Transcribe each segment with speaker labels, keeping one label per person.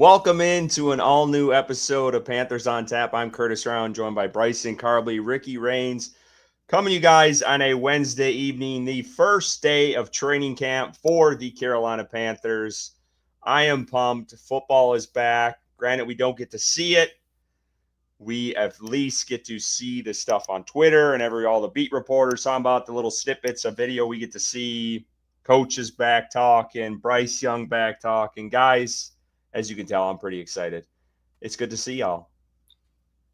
Speaker 1: Welcome into an all-new episode of Panthers on Tap. I'm Curtis Rauen, joined by Bryson, Karbley, Ricky Raines, coming to you guys on a Wednesday evening, the first day of training camp for the Carolina Panthers. I am pumped. Football is back. Granted, we don't get to see it. We at least get to see the stuff on Twitter and all the beat reporters talking about the little snippets of video we get to see. Coaches back talking, Bryce Young back talking. Guys, as you can tell, I'm pretty excited. It's good to see y'all.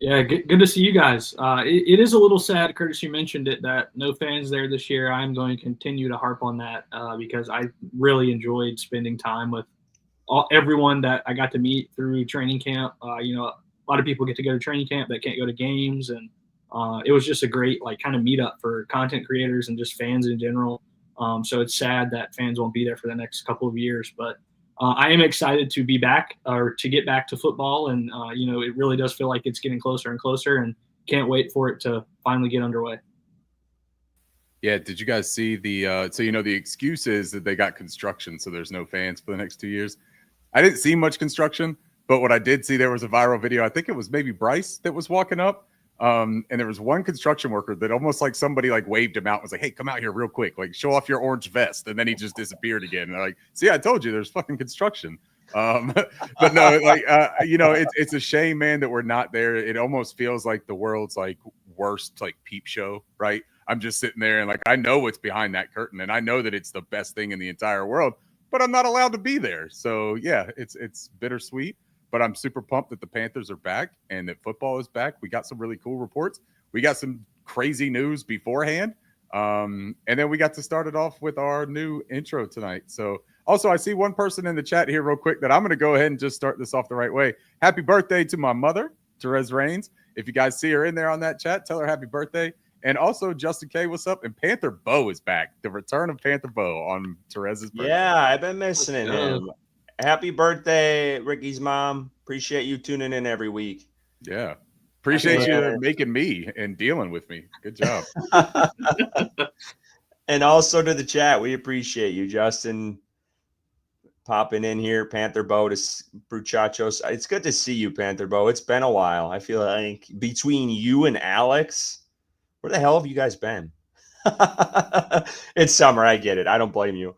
Speaker 2: Yeah, good to see you guys. It is a little sad, Curtis, you mentioned it, that no fans there this year. I'm going to continue to harp on that because I really enjoyed spending time with everyone that I got to meet through training camp. A lot of people get to go to training camp that can't go to games, and it was just a great kind of meetup for content creators and just fans in general. So it's sad that fans won't be there for the next couple of years, but I am excited to be back or to get back to football. And, it really does feel like it's getting closer and closer, and can't wait for it to finally get underway.
Speaker 3: Yeah. Did you guys see the excuse is that they got construction, so there's no fans for the next 2 years. I didn't see much construction, but what I did see, there was a viral video. I think it was maybe Bryce that was walking up. And there was one construction worker that almost like somebody waved him out and was like, "Hey, come out here real quick, show off your orange vest." And then he just disappeared again. And they're like, "See, I told you there's fucking construction." But no, it's a shame, man, that we're not there. It almost feels like the world's worst peep show, right? I'm just sitting there and I know what's behind that curtain, and I know that it's the best thing in the entire world, but I'm not allowed to be there. So yeah, it's bittersweet. But I'm super pumped that the Panthers are back and that football is back. We got some really cool reports. We got some crazy news beforehand. And then we got to start it off with our new intro tonight. So also, I see one person in the chat here real quick that I'm going to go ahead and just start this off the right way. Happy birthday to my mother, Therese Raines. If you guys see her in there on that chat, tell her happy birthday. And also, Justin K, what's up? And Panther Bo is back. The return of Panther Bo on Therese's birthday.
Speaker 1: Yeah, I've been missing him. Happy birthday, Ricky's mom. Appreciate you tuning in every week.
Speaker 3: Yeah. Appreciate you making me and dealing with me. Good job.
Speaker 1: And also to the chat, we appreciate you, Justin, popping in here. Panther Bo to Bruchachos. It's good to see you, Panther Bo. It's been a while. I feel like between you and Alex, where the hell have you guys been? It's summer. I get it. I don't blame you.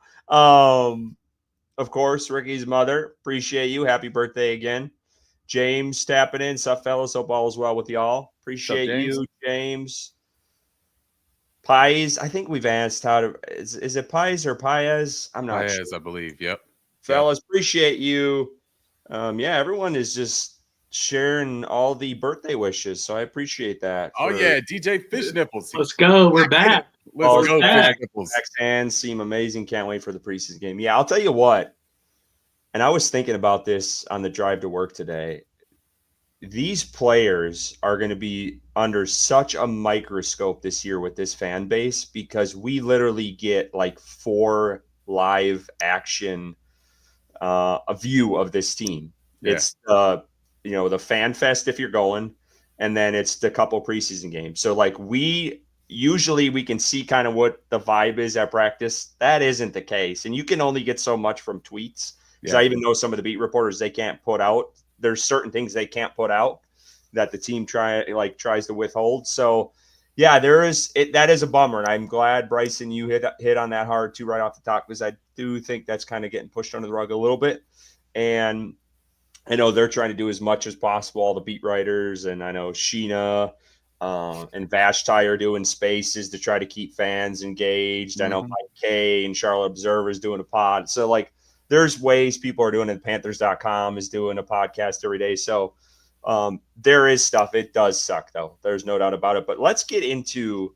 Speaker 1: Of course, Ricky's mother. Appreciate you. Happy birthday again. James tapping in. Sup, fellas? Hope all is well with y'all. Appreciate you, James. Pies. I think we've asked how to. Is it Pies or Paez? I'm not sure.
Speaker 3: I believe. Yep.
Speaker 1: Fellas, appreciate you. Everyone is just sharing all the birthday wishes, so I appreciate that.
Speaker 3: Yeah, DJ Fish Nipples.
Speaker 2: Let's go. We're back.
Speaker 1: Let's go. Fish Nipples. Hands seem amazing. Can't wait for the preseason game. Yeah, I'll tell you what. And I was thinking about this on the drive to work today. These players are going to be under such a microscope this year with this fan base, because we literally get 4 live action a view of this team. Yeah. It's the fan fest if you're going, and then it's the couple preseason games. So we can see kind of what the vibe is at practice. That isn't the case, and you can only get so much from tweets. Because I even know some of the beat reporters, they can't put out. There's certain things they can't put out that the team tries to withhold. So yeah, that is a bummer, and I'm glad, Bryson, you hit on that hard too right off the top, because I do think that's kind of getting pushed under the rug a little bit. And I know they're trying to do as much as possible, all the beat writers, and I know Sheena and Vashti are doing spaces to try to keep fans engaged. Mm-hmm. I know Mike K and Charlotte Observer is doing a pod. So there's ways people are doing it. Panthers.com is doing a podcast every day. So there is stuff. It does suck, though. There's no doubt about it. But let's get into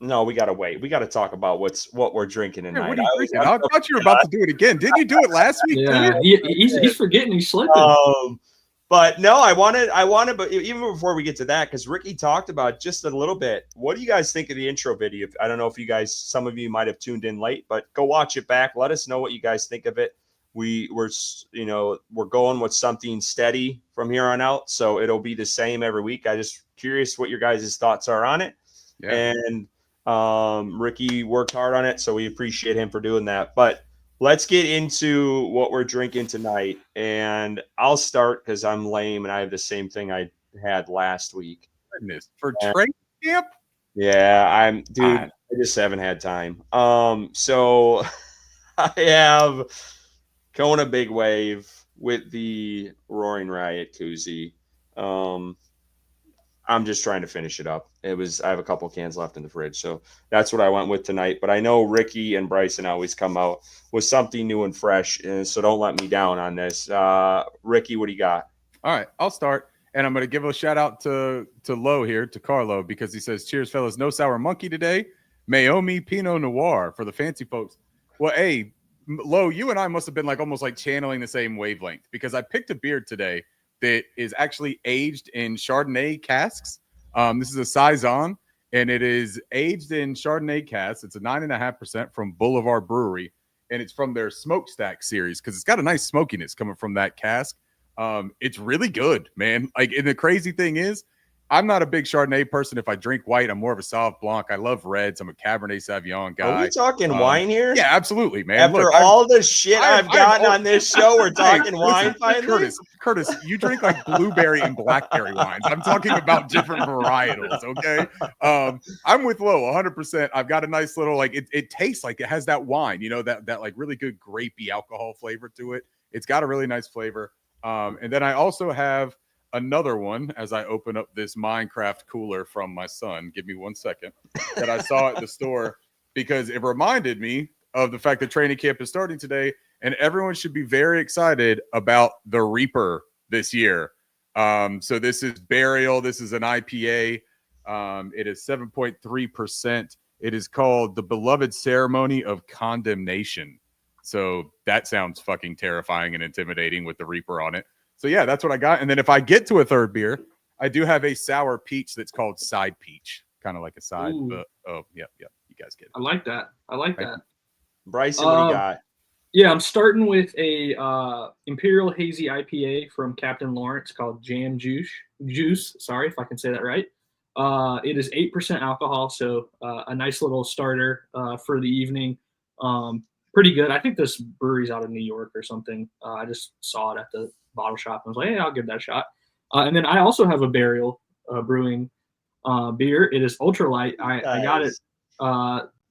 Speaker 1: no, we got to wait. We got to talk about what we're drinking tonight.
Speaker 3: What are you drinking? I thought you were about to do it again. Didn't you do it last week?
Speaker 2: Yeah, he's forgetting. He's slipping.
Speaker 1: But no, I wanted, but even before we get to that, because Ricky talked about just a little bit, what do you guys think of the intro video? I don't know if you guys, some of you might have tuned in late, but go watch it back. Let us know what you guys think of it. We're going with something steady from here on out, so it'll be the same every week. I just curious what your guys' thoughts are on it. Yeah. And Ricky worked hard on it, so we appreciate him for doing that. But let's get into what we're drinking tonight. And I'll start because I'm lame and I have the same thing I had last week.
Speaker 3: Goodness, for training camp?
Speaker 1: Yeah, dude, I just haven't had time. So I have Kona Big Wave with the Roaring Riot koozie. I'm just trying to finish it up. I have a couple cans left in the fridge, so that's what I went with tonight. But I know Ricky and Bryson always come out with something new and fresh, so don't let me down on this. Ricky, what do you got?
Speaker 3: All right, I'll start, and I'm going to give a shout out to Lo here, to Carlo, because he says, "Cheers, fellas! No sour monkey today. Mayomi Pinot Noir for the fancy folks." Well, hey, Lo, you and I must have been almost channeling the same wavelength, because I picked a beer today that is actually aged in Chardonnay casks. This is a Saison, and it is aged in Chardonnay casks. It's a 9.5% from Boulevard Brewery, and it's from their Smokestack series because it's got a nice smokiness coming from that cask. It's really good, man. And the crazy thing is, I'm not a big Chardonnay person. If I drink white, I'm more of a Sauv Blanc. I love reds. I'm a Cabernet Sauvignon guy.
Speaker 1: Are we talking wine here?
Speaker 3: Yeah, absolutely, man.
Speaker 1: After all the shit I've gotten on this show, we're talking wine finally?
Speaker 3: Curtis, you drink blueberry and blackberry wines. I'm talking about different varietals, okay? I'm with Lo 100%. I've got a nice little, it tastes like it has that wine, that really good grapey alcohol flavor to it. It's got a really nice flavor. And then I also have another one as I open up this Minecraft cooler from my son. Give me 1 second. That I saw at the store because it reminded me of the fact that training camp is starting today, and everyone should be very excited about the Reaper this year. So this is Burial. This is an IPA. It is 7.3%. It is called The Beloved Ceremony of Condemnation. So that sounds fucking terrifying and intimidating with the Reaper on it. So yeah, that's what I got. And then if I get to a third beer, I do have a sour peach that's called Side Peach, kind of like a side. But, yeah, you guys get it.
Speaker 2: I like that. That.
Speaker 1: Bryson, what do you got?
Speaker 2: Yeah, I'm starting with a Imperial Hazy IPA from Captain Lawrence called Jam Juice. Sorry if I can say that right. It is 8% alcohol, so a nice little starter for the evening. Pretty good. I think this brewery's out of New York or something. I just saw it at the bottle shop and was like, hey, I'll give that a shot. And then I also have a Burial Brewing beer. It is ultralight. I got it.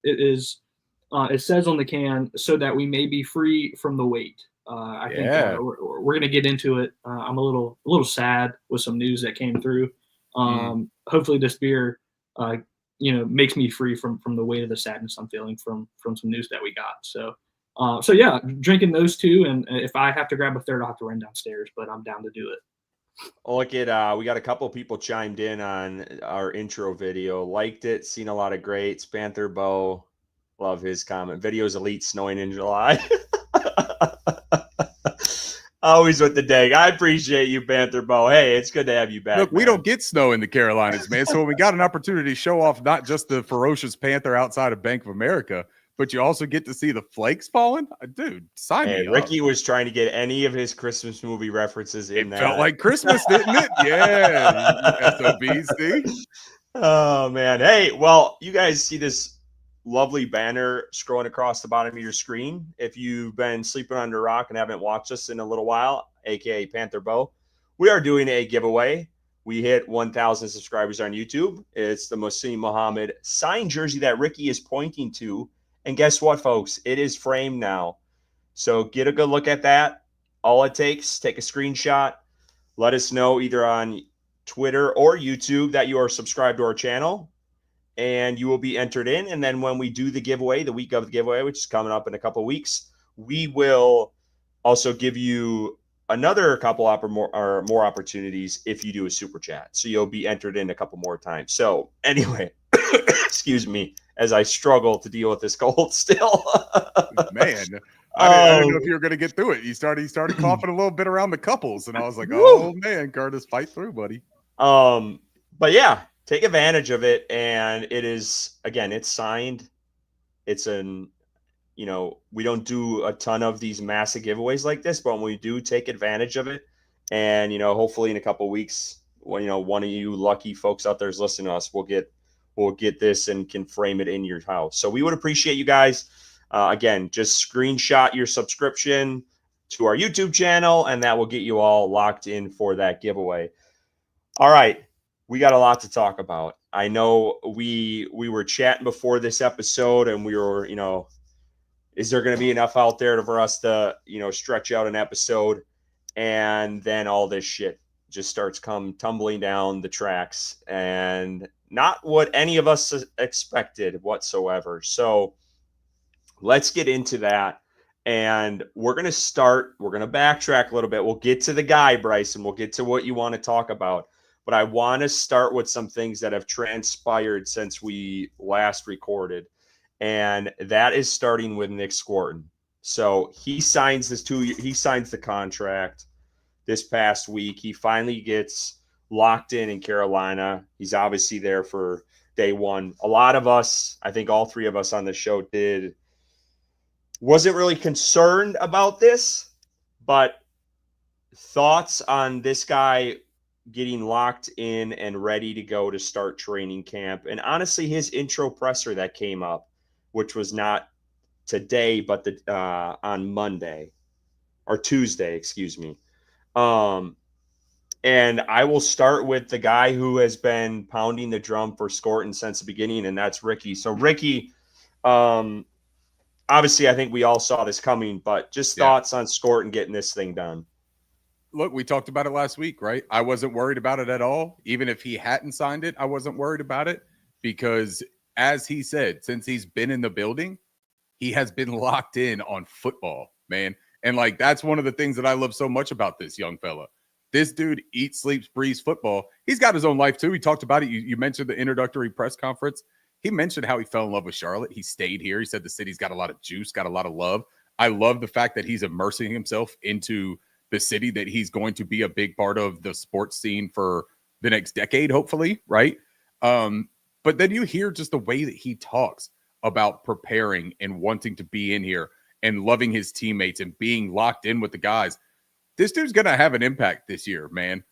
Speaker 2: It says on the can, so that we may be free from the weight. I think we're going to get into it. I'm a little sad with some news that came through. Hopefully this beer, makes me free from the weight of the sadness I'm feeling from some news that we got. So yeah, drinking those two, and if I have to grab a third, I'll have to run downstairs, but I'm down to do it.
Speaker 1: Look at we got a couple people chimed in on our intro video, liked it, seen a lot of greats. Panther Bo, love his comment. Videos elite snowing in July. Always with the dig. I appreciate you, Panther Bo. Hey, it's good to have you back.
Speaker 3: Look, we don't get snow in the Carolinas, man. So we got an opportunity to show off not just the ferocious panther outside of Bank of America, but you also get to see the flakes falling. Dude, sign me up.
Speaker 1: Ricky was trying to get any of his Christmas movie references in there.
Speaker 3: It felt like Christmas, didn't it? Yeah. SOBs, see?
Speaker 1: Oh, man. Hey, well, you guys see this lovely banner scrolling across the bottom of your screen. If you've been sleeping under a rock and haven't watched us in a little while, aka Panther Bo, we are doing a giveaway. We hit 1,000 subscribers on YouTube. It's the Muhsin Muhammad signed jersey that Ricky is pointing to. And guess what, folks? It is framed now. So get a good look at that. All it takes, take a screenshot. Let us know either on Twitter or YouTube that you are subscribed to our channel, and you will be entered in. And then when we do the giveaway, the week of the giveaway, which is coming up in a couple of weeks, we will also give you another couple more opportunities if you do a super chat. So you'll be entered in a couple more times. So anyway, excuse me, as I struggle to deal with this cold still.
Speaker 3: Man, I didn't know if you were going to get through it. He started coughing a little bit around the couples, and I was like, oh, man, Curtis, fight through, buddy.
Speaker 1: But yeah, take advantage of it. And it is, again, it's signed. It's we don't do a ton of these massive giveaways like this, but when we do, take advantage of it. And, hopefully in a couple of weeks, when, one of you lucky folks out there is listening to us, we'll get this and can frame it in your house. So we would appreciate you guys Again, just screenshot your subscription to our YouTube channel, and that will get you all locked in for that giveaway. All right, we got a lot to talk about. I know we were chatting before this episode, and we were, is there going to be enough out there for us to, stretch out an episode? And then all this shit just starts tumbling down the tracks, and not what any of us expected whatsoever. So let's get into that. And we're going to backtrack a little bit. We'll get to the guy, Bryson. We'll get to what you want to talk about. But I want to start with some things that have transpired since we last recorded. And that is starting with Nick Skorton. So he signs the contract this past week. He finally gets locked in Carolina. He's obviously there for day one. A lot of us, I think all three of us on the show wasn't really concerned about this, but thoughts on this guy getting locked in and ready to go to start training camp. And honestly, his intro presser that came up, which was not today, but on Monday or Tuesday, excuse me. And I will start with the guy who has been pounding the drum for Skorton since the beginning, and that's Ricky. So Ricky, obviously I think we all saw this coming, but just thoughts on Skorton getting this thing done.
Speaker 3: Look, we talked about it last week, right? I wasn't worried about it at all. Even if he hadn't signed it, I wasn't worried about it because, as he said, since he's been in the building, he has been locked in on football, man. And that's one of the things that I love so much about this young fella. This dude eats, sleeps, breathes football. He's got his own life too. He talked about it. You mentioned the introductory press conference. He mentioned how he fell in love with Charlotte. He stayed here. He said the city's got a lot of juice, got a lot of love. I love the fact that he's immersing himself into the city that he's going to be a big part of the sports scene for the next decade, hopefully, right? But then you hear just the way that he talks about preparing and wanting to be in here and loving his teammates and being locked in with the guys. This dude's going to have an impact this year, man.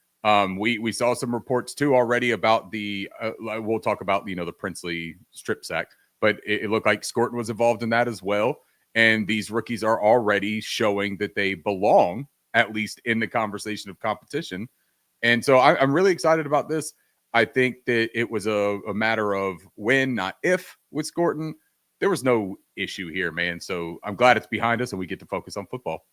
Speaker 3: We saw some reports too already about we'll talk about, the Princely strip sack, but it looked like Skorton was involved in that as well. And these rookies are already showing that they belong, at least in the conversation of competition. And so I'm really excited about this. I think that it was a matter of when, not if, with Skorton. There was no issue here, man. So I'm glad it's behind us and we get to focus on football.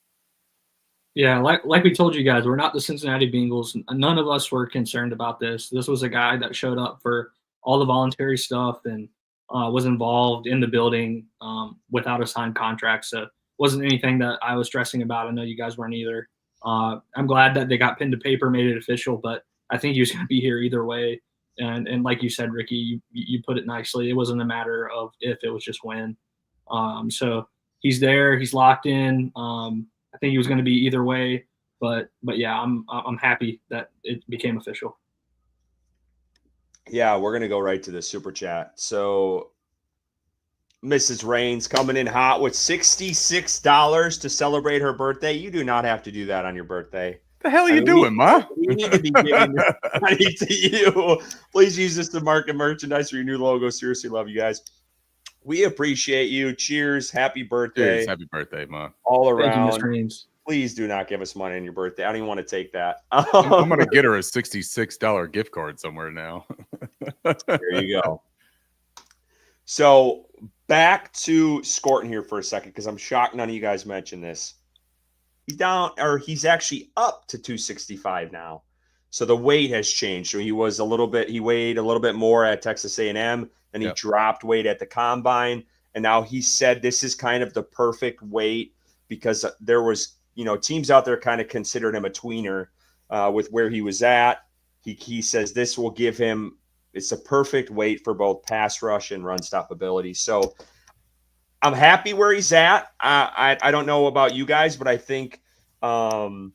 Speaker 2: Yeah, like we told you guys, we're not the Cincinnati Bengals. None of us were concerned about this. This was a guy that showed up for all the voluntary stuff and was involved in the building without a signed contract. So it wasn't anything that I was stressing about. I know you guys weren't either. I'm glad that they got pen to paper, made it official, but I think he was going to be here either way. And like you said, Ricky, you put it nicely. It wasn't a matter of if, it was just when. So he's there. He's locked in. I think he was going to be either way, but yeah, I'm happy that it became official.
Speaker 1: Yeah, we're going to go right to the super chat. So Mrs. Raines coming in hot with $66 to celebrate her birthday. You do not have to do that on your birthday.
Speaker 3: The hell are you doing, Ma?
Speaker 1: We need to be giving money to you. Please use this to market merchandise for your new logo. Seriously, love you guys. We appreciate you. Cheers. Happy birthday.
Speaker 3: Cheers. Happy birthday, Ma.
Speaker 1: All around.
Speaker 2: Thank you, Mr. Raines.
Speaker 1: Please do not give us money on your birthday. I don't even want to take that.
Speaker 3: I'm going to get her a $66 gift card somewhere now.
Speaker 1: There you go. So back to Skorton here for a second, because I'm shocked none of you guys mentioned this. He's actually up to 265 now. So the weight has changed. So he weighed a little bit more at Texas A&M, and he dropped weight at the combine. And now he said this is kind of the perfect weight because there was, teams out there kind of considered him a tweener with where he was at. He says this will give him, it's a perfect weight for both pass rush and run stop ability. So I'm happy where he's at. I don't know about you guys, but I think adding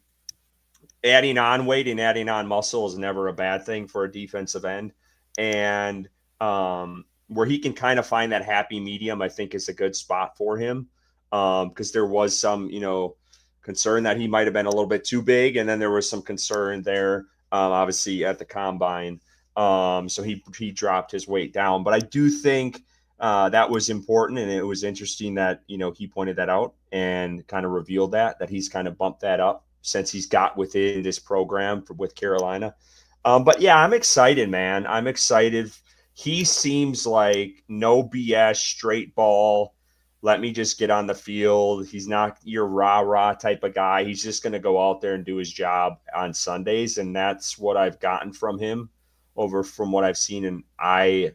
Speaker 1: on weight and adding on muscle is never a bad thing for a defensive end. And where he can kind of find that happy medium, I think is a good spot for him. Because there was some, concern that he might have been a little bit too big. And then there was some concern there, obviously at the combine. So he dropped his weight down. But I do think That was important, and it was interesting that he pointed that out and kind of revealed that he's kind of bumped that up since he's got within this program with Carolina. But yeah, I'm excited, man. I'm excited. He seems like no BS, straight ball. Let me just get on the field. He's not your rah-rah type of guy. He's just going to go out there and do his job on Sundays, and that's what I've gotten from him from what I've seen, and I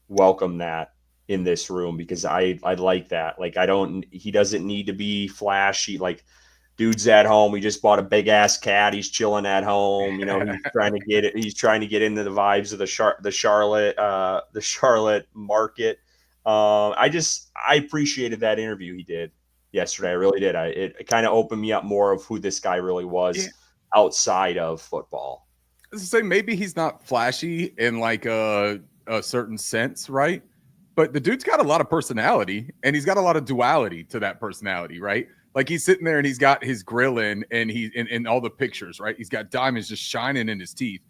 Speaker 1: welcome that in this room because I like that. Like he doesn't need to be flashy. Like, dude's at home. He just bought a big ass cat. He's chilling at home. He's trying to get it. He's trying to get into the vibes of the Charlotte market. I appreciated that interview he did yesterday. I really did. It kind of opened me up more of who this guy really was outside of football.
Speaker 3: I was to say, maybe he's not flashy in like a certain sense, right? But the dude's got a lot of personality, and he's got a lot of duality to that personality, right? Like, he's sitting there and he's got his grill in, and he's in all the pictures, right? He's got diamonds just shining in his teeth.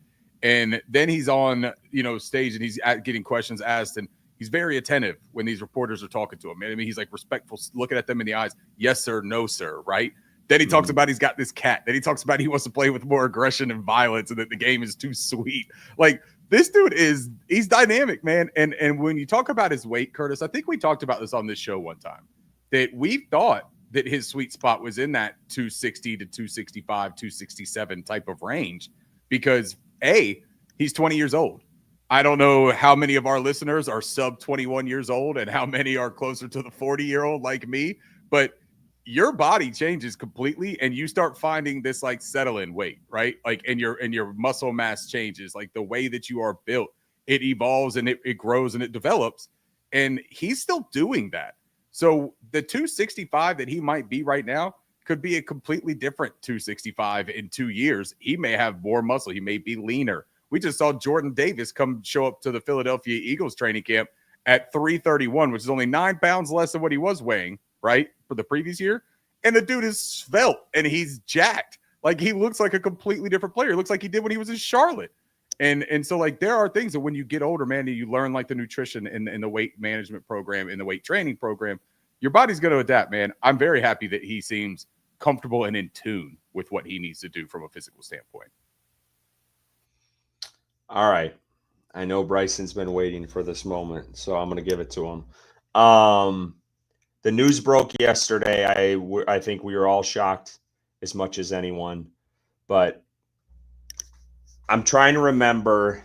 Speaker 3: And then he's on, stage, and he's getting questions asked, and he's very attentive when these reporters are talking to him. I mean, he's like respectful, looking at them in the eyes. Yes, sir. No, sir. Right. Then he talks about he's got this cat. Then he talks about he wants to play with more aggression and violence, and that the game is too sweet. Like, this dude he's dynamic, man. And when you talk about his weight, Curtis, I think we talked about this on this show one time, that we thought that his sweet spot was in that 260 to 265, 267 type of range because he's 20 years old. I don't know how many of our listeners are sub 21 years old and how many are closer to the 40-year-old like me, but your body changes completely and you start finding this like settle in weight, right? Like, and your muscle mass changes, like the way that you are built, it evolves and it grows and it develops. And he's still doing that. So the 265 that he might be right now could be a completely different 265 in 2 years. He may have more muscle. He may be leaner. We just saw Jordan Davis come show up to the Philadelphia Eagles training camp at 331, which is only 9 pounds less than what he was weighing, right, for the previous year. And the dude is svelte and he's jacked. Like, he looks like a completely different player. He looks like he did when he was in Charlotte. And so, like, there are things that when you get older, man, and you learn, like, the nutrition in the weight management program, in the weight training program, your body's going to adapt, man. I'm very happy that he seems comfortable and in tune with what he needs to do from a physical standpoint.
Speaker 1: All right. I know Bryson's been waiting for this moment, so I'm going to give it to him. The news broke yesterday. I think we were all shocked as much as anyone, but I'm trying to remember.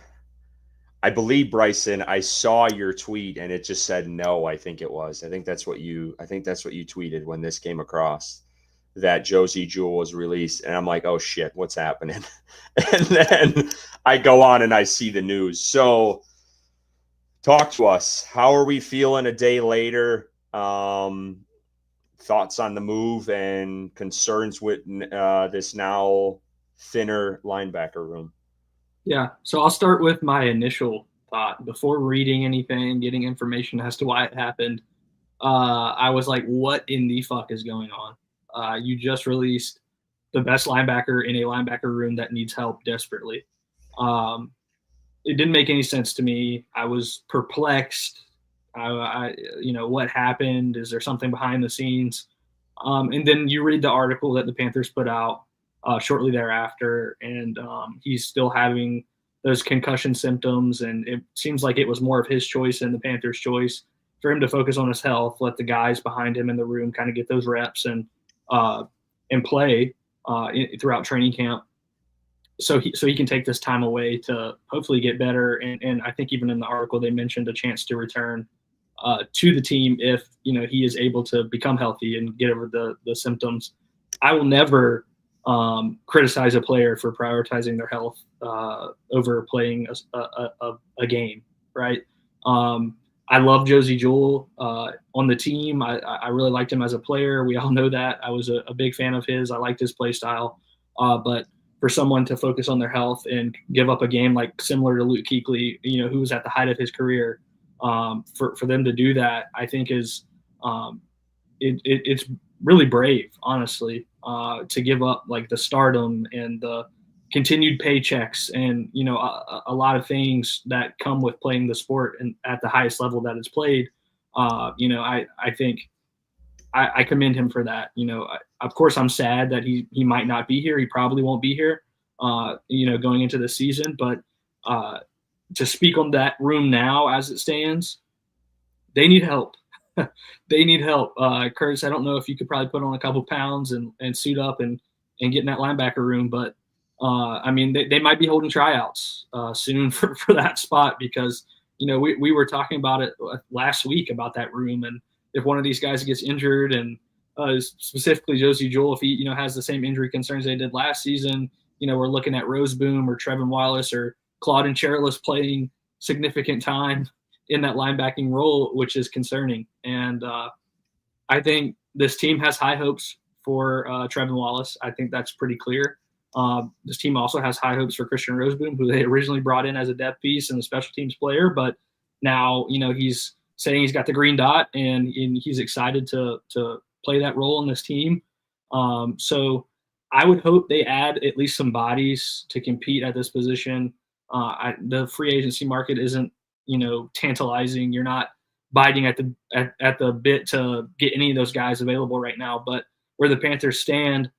Speaker 1: I believe, Bryson, I saw your tweet and it just said no. I think that's what you tweeted when this came across, that Josie Jewell was released. And I'm like, oh shit, what's happening? And then I go on and I see the news. So talk to us. How are we feeling a day later? Thoughts on the move and concerns with this now thinner linebacker room?
Speaker 2: Yeah, so I'll start with my initial thought. Before reading anything, getting information as to why it happened, I was like, what in the fuck is going on? You just released the best linebacker in a linebacker room that needs help desperately. It didn't make any sense to me. I was perplexed. What happened? Is there something behind the scenes? And then you read the article that the Panthers put out shortly thereafter, and he's still having those concussion symptoms, and it seems like it was more of his choice than the Panthers' choice for him to focus on his health, let the guys behind him in the room kind of get those reps and play throughout training camp, so he can take this time away to hopefully get better. And I think even in the article they mentioned a chance to return to the team if he is able to become healthy and get over the symptoms. I will never criticize a player for prioritizing their health over playing a game, right? I love Josie Jewell on the team. I really liked him as a player. We all know that. I was a big fan of his. I liked his play style. But for someone to focus on their health and give up a game like similar to Luke Kuechly, who was at the height of his career, for them to do that, I think is it's really brave, honestly, to give up like the stardom and the continued paychecks and a lot of things that come with playing the sport and at the highest level that it's played I think I commend him for that. Of course, I'm sad that he might not be here. He probably won't be here, going into the season. But to speak on that room now as it stands, they need help. They need help. Curtis, I don't know if you could probably put on a couple pounds and suit up and get in that linebacker room, but they might be holding tryouts soon for that spot because we were talking about it last week about that room, and if one of these guys gets injured, and specifically Josie Jewell, if he has the same injury concerns they did last season, we're looking at Roseboom or Trevin Wallace or Claudin Cherylus playing significant time in that linebacking role, which is concerning. And I think this team has high hopes for Trevin Wallace. I think that's pretty clear. This team also has high hopes for Christian Roseboom, who they originally brought in as a depth piece and a special teams player, but now he's saying he's got the green dot and he's excited to play that role in this team. So I would hope they add at least some bodies to compete at this position. The free agency market isn't tantalizing. You're not biting at the bit to get any of those guys available right now. But where the Panthers stand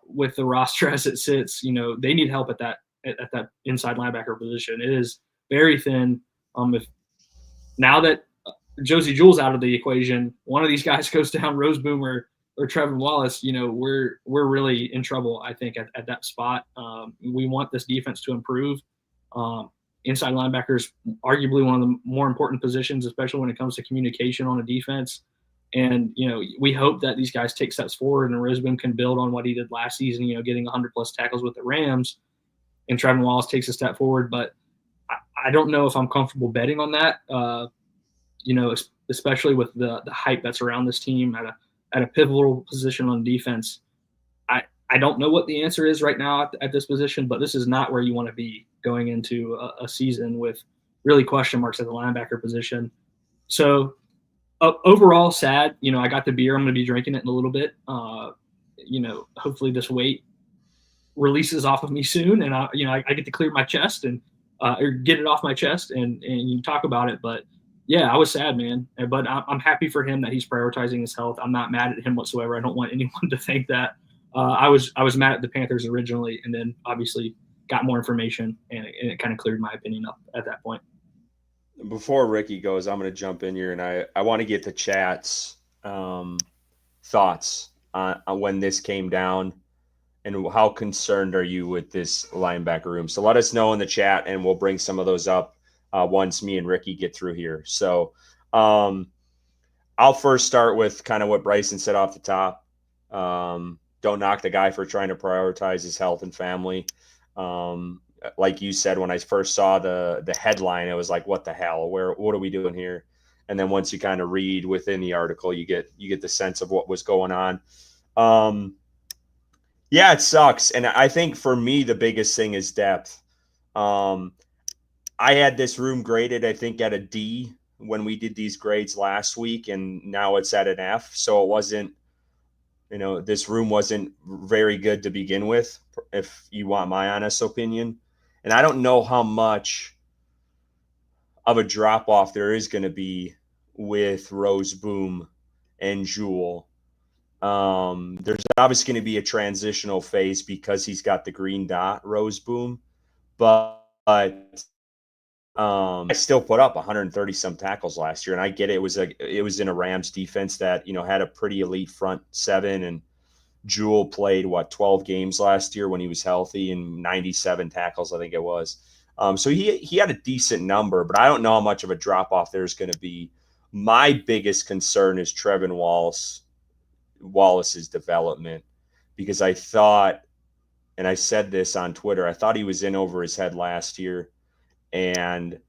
Speaker 2: with the roster as it sits, they need help at that inside linebacker position. It is very thin. If now that Josie Jewell's out of the equation, one of these guys goes down, Roseboom or Trevin Wallace, we're really in trouble, I think, at that spot. We want this defense to improve. Inside linebacker is arguably one of the more important positions, especially when it comes to communication on a defense. And, we hope that these guys take steps forward and Roseboom can build on what he did last season, getting 100-plus tackles with the Rams, and Trevin Wallace takes a step forward. But I don't know if I'm comfortable betting on that, especially with the hype that's around this team at a pivotal position on defense. I don't know what the answer is right now at this position, but this is not where you want to be going into a season with really question marks at the linebacker position. So overall, sad. I got the beer. I'm going to be drinking it in a little bit. Hopefully this weight releases off of me soon, and I get to clear my chest and or get it off my chest and you talk about it. But yeah, I was sad, man. But I'm happy for him that he's prioritizing his health. I'm not mad at him whatsoever. I don't want anyone to think that. I was mad at the Panthers originally, and then obviously got more information, and it kind of cleared my opinion up at that point.
Speaker 1: Before Ricky goes, I'm going to jump in here, and I want to get the chat's thoughts on when this came down, and how concerned are you with this linebacker room? So let us know in the chat, and we'll bring some of those up once me and Ricky get through here. So I'll first start with kind of what Bryson said off the top. Don't knock the guy for trying to prioritize his health and family. Like you said, when I first saw the headline, it was like, what the hell? What are we doing here? And then once you kind of read within the article, you get the sense of what was going on. Yeah, it sucks. And I think for me, the biggest thing is depth. I had this room graded, I think, at a D when we did these grades last week, and now it's at an F. So it wasn't, this room wasn't very good to begin with, if you want my honest opinion. And I don't know how much of a drop-off there is going to be with Roseboom and Jewell. There's obviously going to be a transitional phase because he's got the green dot, Roseboom. But I still put up 130 some tackles last year, and I get it. It was in a Rams defense that had a pretty elite front seven, and Jewell played 12 games last year when he was healthy, and 97 tackles I think it was. So he had a decent number, but I don't know how much of a drop off there's going to be. My biggest concern is Trevin Wallace's development, because I thought, and I said this on Twitter, I thought he was in over his head last year. And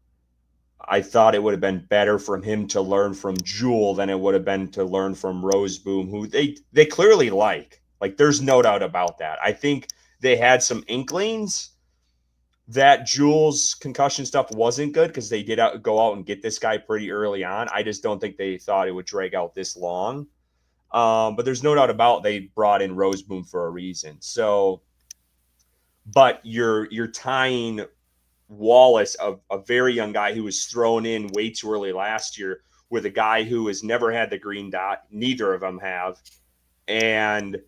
Speaker 1: I thought it would have been better for him to learn from Jewell than it would have been to learn from Roseboom, who they clearly like. Like, there's no doubt about that. I think they had some inklings that Jewell's concussion stuff wasn't good because they did go out and get this guy pretty early on. I just don't think they thought it would drag out this long. But there's no doubt about they brought in Roseboom for a reason. So, but you're tying Wallace, a very young guy who was thrown in way too early last year, with a guy who has never had the green dot. Neither of them have. And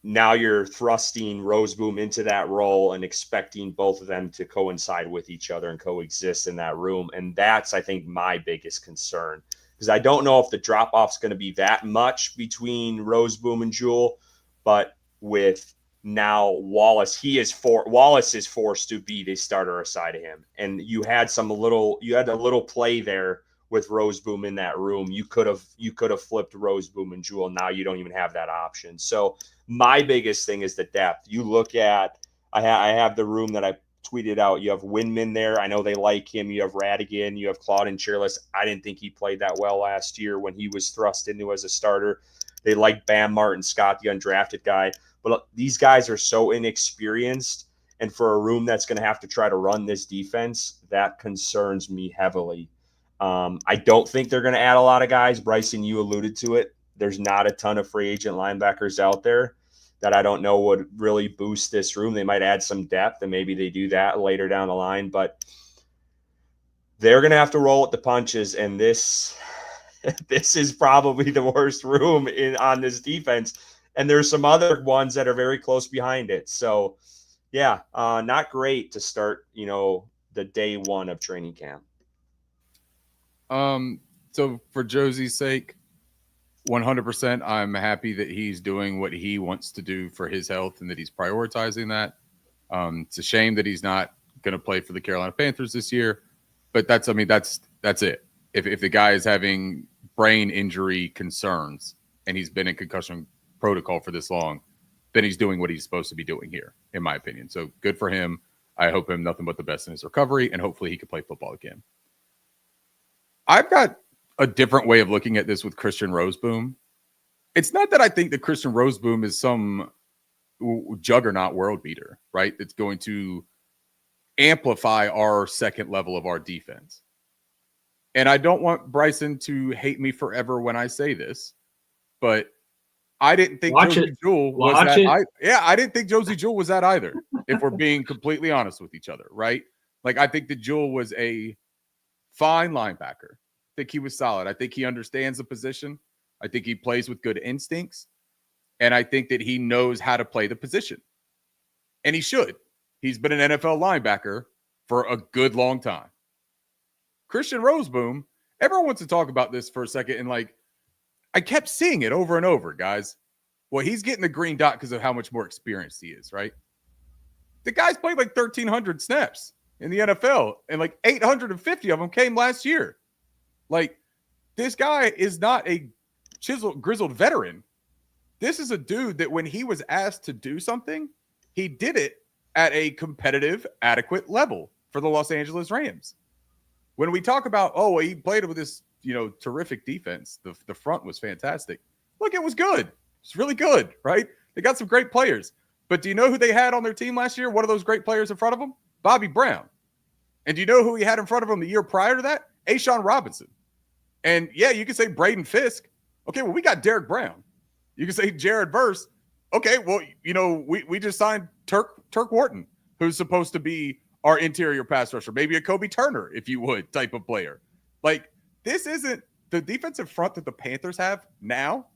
Speaker 1: now you're thrusting Roseboom into that role and expecting both of them to coincide with each other and coexist in that room. And that's, I think, my biggest concern, because I don't know if the drop-off is going to be that much between Roseboom and Jewell, but with now Wallace, Wallace is forced to be the starter aside of him. And you had a little play there with Roseboom in that room. You could have flipped Roseboom and Jewell. Now you don't even have that option. So my biggest thing is the depth. You look at, I have the room that I tweeted out. You have Windman there. I know they like him. You have Radigan. You have Claude and Cheerless. I didn't think he played that well last year when he was thrust into as a starter. They like Bam Martin Scott, the undrafted guy. But these guys are so inexperienced. And for a room that's going to have to try to run this defense, that concerns me heavily. I don't think they're going to add a lot of guys. Bryson, you alluded to it. There's not a ton of free agent linebackers out there that I don't know would really boost this room. They might add some depth, and maybe they do that later down the line. But they're going to have to roll with the punches, and this is probably the worst room on this defense. And there's some other ones that are very close behind it. So, yeah, not great to start, the day one of training camp.
Speaker 3: So for Josie's sake, 100%, I'm happy that he's doing what he wants to do for his health and that he's prioritizing that. It's a shame that he's not going to play for the Carolina Panthers this year, but that's it. If the guy is having brain injury concerns and he's been in concussion protocol for this long, then he's doing what he's supposed to be doing here, in my opinion. So good for him. I hope him nothing but the best in his recovery, and hopefully he can play football again. I've got a different way of looking at this with Christian Roseboom. It's not that I think that Christian Roseboom is some juggernaut world beater, right? It's going to amplify our second level of our defense. And I don't want Bryson to hate me forever when I say this, but I didn't think Josie Jewell was that. I didn't think Josie Jewell was that either, if we're being completely honest with each other, right? Like, I think that Jewell was a fine linebacker. I think he was solid. I think he understands the position. I think he plays with good instincts. And I think that he knows how to play the position. And he should. He's been an NFL linebacker for a good long time. Christian Roseboom, everyone wants to talk about this for a second. And I kept seeing it over and over, guys. Well, he's getting the green dot because of how much more experienced he is, right? The guy's played 1,300 snaps in the NFL, and 850 of them came last year. This guy is not a grizzled veteran. This is a dude that when he was asked to do something, he did it at a competitive, adequate level for the Los Angeles Rams. When we talk about, he played with this, terrific defense, the front was fantastic. Look, it was good. It's really good, right? They got some great players. But do you know who they had on their team last year? One of those great players in front of them? Bobby Brown. And do you know who he had in front of him the year prior to that? A'Shawn Robinson. And yeah, you can say Braden Fisk. Okay, well, we got Derek Brown. You can say Jared Verse. Okay, well, we just signed Turk Wharton, who's supposed to be our interior pass rusher, maybe a Kobe Turner, if you would, type of player. This isn't the defensive front that the Panthers have now.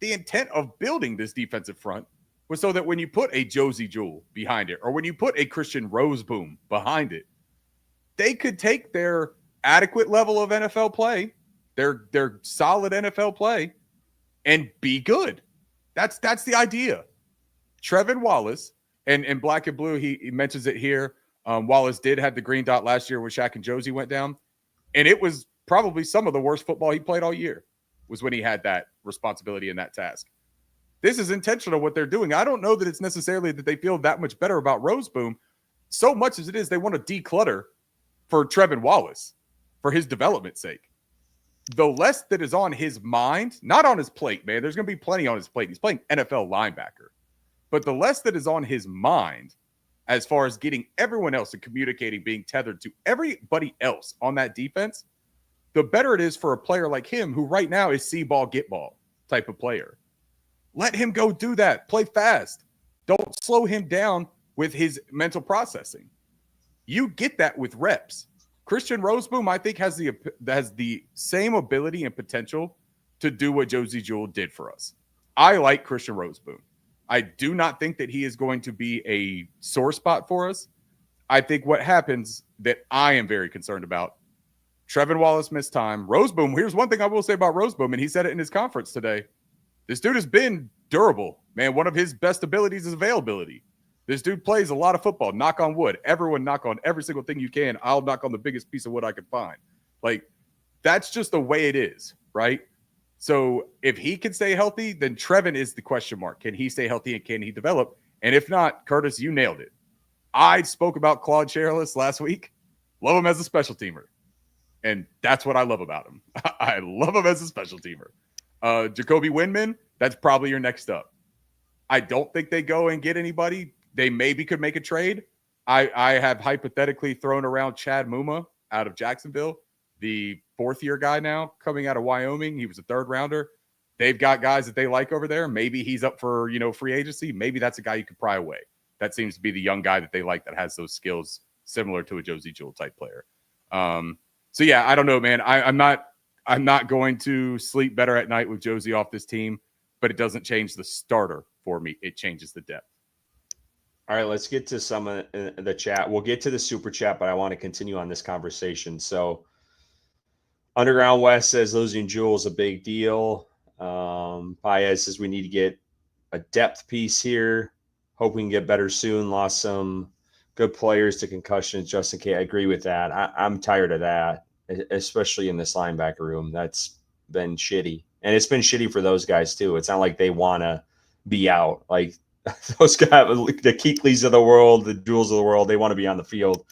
Speaker 3: The intent of building this defensive front was so that when you put a Josie Jewell behind it, or when you put a Christian Roseboom behind it, they could take their adequate level of NFL play, their solid NFL play, and be good. That's the idea. Trevin Wallace, and Black and Blue, he mentions it here. Wallace did have the green dot last year when Shaq and Josie went down, and it was probably some of the worst football he played all year was when he had that responsibility and that task. This is intentional what they're doing. I don't know that it's necessarily that they feel that much better about Roseboom so much as it is they want to declutter for Trevin Wallace for his development's sake. The less that is on his mind, not on his plate, man, there's going to be plenty on his plate. He's playing NFL linebacker. But the less that is on his mind as far as getting everyone else and communicating, being tethered to everybody else on that defense, the better it is for a player like him who right now is see ball, get ball type of player. Let him go do that. Play fast. Don't slow him down with his mental processing. You get that with reps. Christian Roseboom, I think, has the same ability and potential to do what Josie Jewell did for us. I like Christian Roseboom. I do not think that he is going to be a sore spot for us. I think what happens that I am very concerned about, Trevin Wallace missed time. Roseboom, here's one thing I will say about Roseboom, and he said it in his conference today. This dude has been durable, man. One of his best abilities is availability. This dude plays a lot of football. Knock on wood. Everyone knock on every single thing you can. I'll knock on the biggest piece of wood I can find. Like, that's just the way it is, right? So if he can stay healthy, then Trevin is the question mark. Can he stay healthy and can he develop? And if not, Curtis, you nailed it. I spoke about Claude Sherrillis last week. Love him as a special teamer. And that's what I love about him. I love him as a special teamer. Jacoby Windman, that's probably your next up. I don't think they go and get anybody. They maybe could make a trade. I have hypothetically thrown around Chad Muma out of Jacksonville, the fourth-year guy now coming out of Wyoming. He was a third-rounder. They've got guys that they like over there. Maybe he's up for, free agency. Maybe that's a guy you could pry away. That seems to be the young guy that they like that has those skills similar to a Josie Jewell type player. So yeah, I don't know, man. I'm not going to sleep better at night with Josie off this team, but it doesn't change the starter for me. It changes the depth.
Speaker 1: All right, let's get to some of the chat. We'll get to the super chat, but I want to continue on this conversation. So Underground West says losing Jewell is a big deal. Paez says we need to get a depth piece here. Hope we can get better soon. Lost some good players to concussions just in case. I agree with that. I'm tired of that, especially in this linebacker room. That's been shitty. And it's been shitty for those guys too. It's not like they want to be out. Like those guys, the Keekleys of the world, the Jewels of the world, they want to be on the field.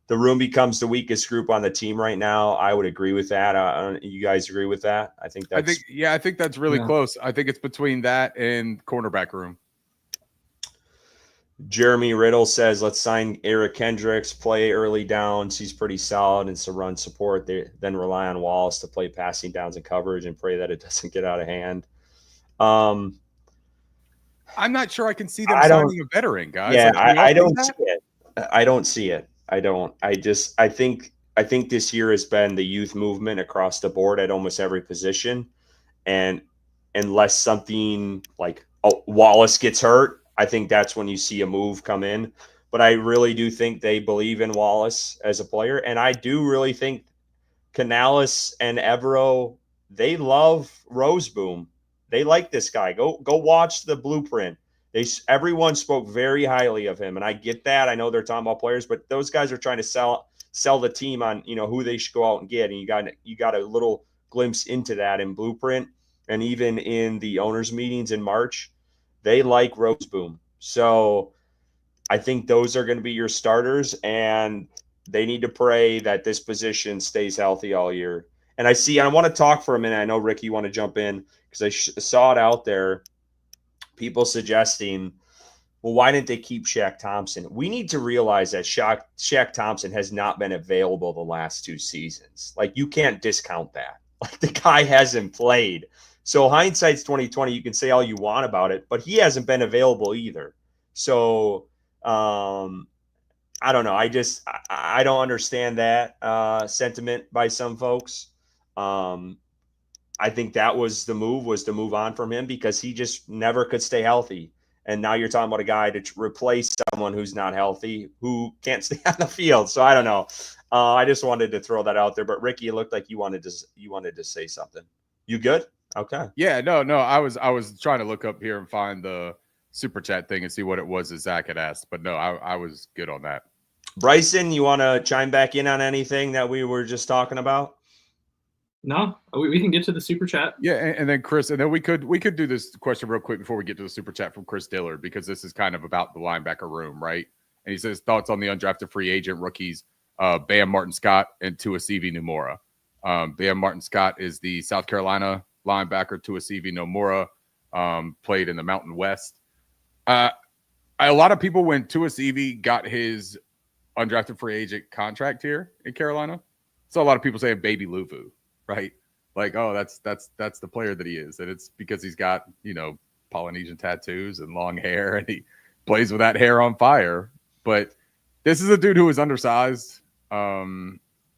Speaker 1: The room becomes the weakest group on the team right now. I would agree with that. You guys agree with that? I think
Speaker 3: that's really close. I think it's between that and cornerback room.
Speaker 1: Jeremy Riddle says, let's sign Eric Kendricks, play early downs. He's pretty solid and some run support. They then rely on Wallace to play passing downs and coverage and pray that it doesn't get out of hand.
Speaker 3: I'm not sure I can see them signing a veteran, guys.
Speaker 1: Yeah, I don't see it. I don't see it. I think this year has been the youth movement across the board at almost every position. And unless something like Wallace gets hurt, I think that's when you see a move come in. But I really do think they believe in Wallace as a player. And I do really think Canales and Evero, they love Roseboom. They like this guy. Go watch the blueprint. Everyone spoke very highly of him. And I get that. I know they're talking about players, but those guys are trying to sell the team on, who they should go out and get. And you got a little glimpse into that in blueprint. And even in the owners' meetings in March, they like Roseboom. So I think those are going to be your starters, and they need to pray that this position stays healthy all year. And I want to talk for a minute. I know, Rick, you want to jump in because I saw it out there. People suggesting, well, why didn't they keep Shaq Thompson? We need to realize that Shaq Thompson has not been available the last 2 seasons. Like, you can't discount that. Like, the guy hasn't played. So hindsight's 2020. You can say all you want about it, but he hasn't been available either. So I don't know. I don't understand that sentiment by some folks. I think that was to move on from him because he just never could stay healthy. And now you're talking about a guy to replace someone who's not healthy, who can't stay on the field. So I don't know. I just wanted to throw that out there. But Ricky, it looked like you wanted to say something. You good? Okay.
Speaker 3: Yeah, no. I was trying to look up here and find the super chat thing and see what it was that Zach had asked. But no, I was good on that.
Speaker 1: Bryson, you want to chime back in on anything that we were just talking about?
Speaker 2: No, we can get to the super chat.
Speaker 3: Yeah, and then Chris, and then we could do this question real quick before we get to the super chat from Chris Dillard, because this is kind of about the linebacker room, right? And he says thoughts on the undrafted free agent rookies, Bam Martin Scott and Tuasivi Nomura. Bam Martin Scott is the South Carolina linebacker. Tuasivi Nomura played in the Mountain West. A lot of people, when Tuasivi got his undrafted free agent contract here in Carolina, so a lot of people saying baby Luvu, right? Like, oh, that's the player that he is. And it's because he's got, Polynesian tattoos and long hair, and he plays with that hair on fire. But this is a dude who is undersized.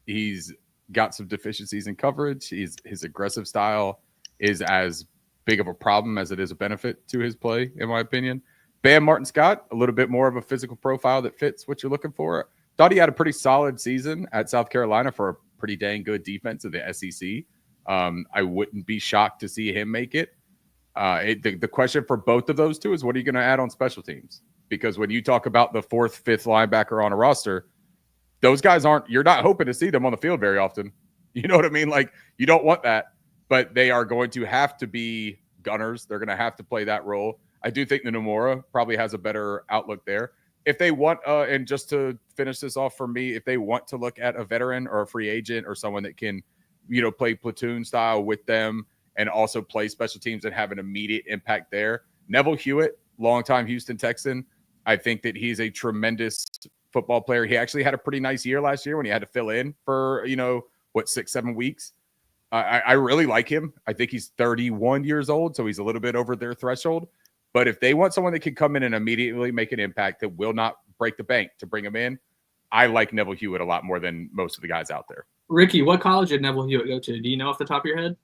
Speaker 3: he's got some deficiencies in coverage. His aggressive style is as big of a problem as it is a benefit to his play, in my opinion. Bam Martin Scott, a little bit more of a physical profile that fits what you're looking for. Thought he had a pretty solid season at South Carolina for a pretty dang good defense of the SEC. I wouldn't be shocked to see him make it. The question for both of those two is, what are you going to add on special teams? Because when you talk about the 4th, 5th linebacker on a roster, those guys you're not hoping to see them on the field very often. You know what I mean? Like, you don't want that, but they are going to have to be gunners. They're going to have to play that role. I do think the Nomura probably has a better outlook there. If they want, and just to finish this off for me, if they want to look at a veteran or a free agent or someone that can, play platoon style with them and also play special teams and have an immediate impact there, Neville Hewitt, longtime Houston Texan, I think that he's a tremendous football player. He actually had a pretty nice year last year when he had to fill in for, 6-7 weeks. I really like him. I think he's 31 years old, so he's a little bit over their threshold. But if they want someone that can come in and immediately make an impact that will not break the bank to bring him in, I like Neville Hewitt a lot more than most of the guys out there.
Speaker 2: Ricky, what college did Neville Hewitt go to? Do you know off the top of your head?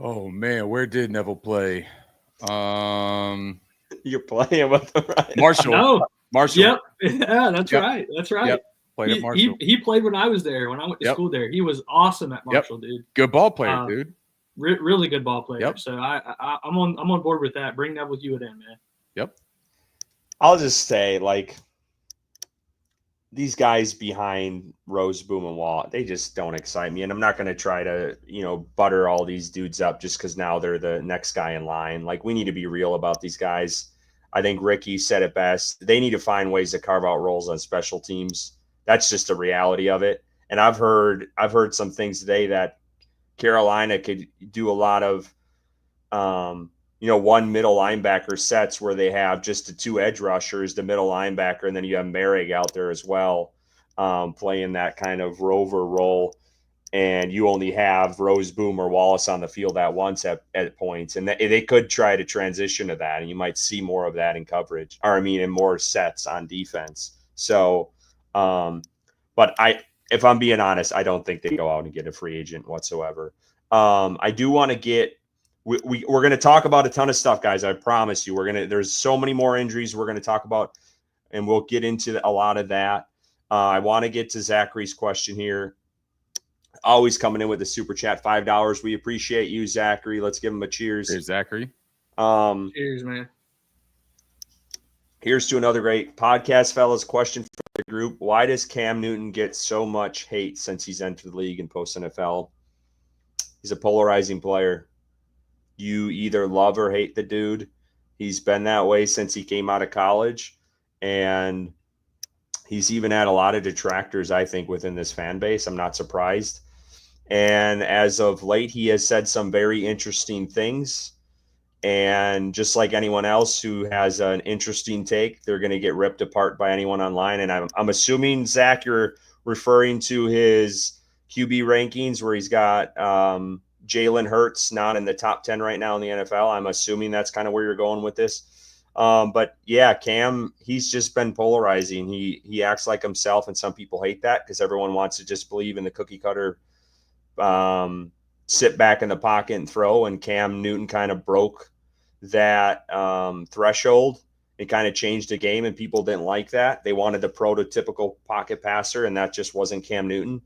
Speaker 3: Oh, man, where did Neville play?
Speaker 1: You're playing with them, right?
Speaker 3: Marshall.
Speaker 2: No.
Speaker 3: Marshall.
Speaker 2: Yep. Yeah, that's right. That's right.
Speaker 3: Yep. Played at Marshall.
Speaker 2: He played when I was there, when I went to school there. He was awesome at Marshall, dude.
Speaker 3: Good ball player, dude.
Speaker 2: Really good ball player.
Speaker 3: Yep.
Speaker 2: So I'm on board with that. Bring Neville Hewitt in, man.
Speaker 3: Yep.
Speaker 1: I'll just say, like, these guys behind Rose, Boom, and Wall, they just don't excite me. And I'm not going to try to, butter all these dudes up just because now they're the next guy in line. Like, we need to be real about these guys. I think Ricky said it best. They need to find ways to carve out roles on special teams. That's just a reality of it. And I've heard some things today that Carolina could do a lot of, one middle linebacker sets where they have just the 2 edge rushers, the middle linebacker, and then you have Merrick out there as well, playing that kind of rover role. And you only have Rose, Boom, or Wallace on the field at once at points. And they could try to transition to that, and you might see more of that in coverage, in more sets on defense. So, but if I'm being honest, I don't think they go out and get a free agent whatsoever. I do want to get we're going to talk about a ton of stuff, guys. I promise you. There's so many more injuries we're going to talk about, and we'll get into a lot of that. I want to get to Zachary's question here. Always coming in with the super chat, $5. We appreciate you, Zachary. Let's give him a cheers.
Speaker 3: Cheers, Zachary.
Speaker 2: Cheers, man.
Speaker 1: Here's to another great podcast, fellas. Question for the group: why does Cam Newton get so much hate since he's entered the league in post NFL? He's a polarizing player. You either love or hate the dude. He's been that way since he came out of college, and he's even had a lot of detractors, I think, within this fan base. I'm not surprised. And as of late, he has said some very interesting things. And just like anyone else who has an interesting take, they're going to get ripped apart by anyone online. And I'm assuming, Zach, you're referring to his QB rankings where he's got Jalen Hurts not in the top 10 right now in the NFL. I'm assuming that's kind of where you're going with this. But yeah, Cam, he's just been polarizing. He acts like himself, and some people hate that because everyone wants to just believe in the cookie cutter, sit back in the pocket and throw. And Cam Newton kind of broke that threshold. It kind of changed the game, and people didn't like that. They wanted the prototypical pocket passer, and that just wasn't Cam Newton.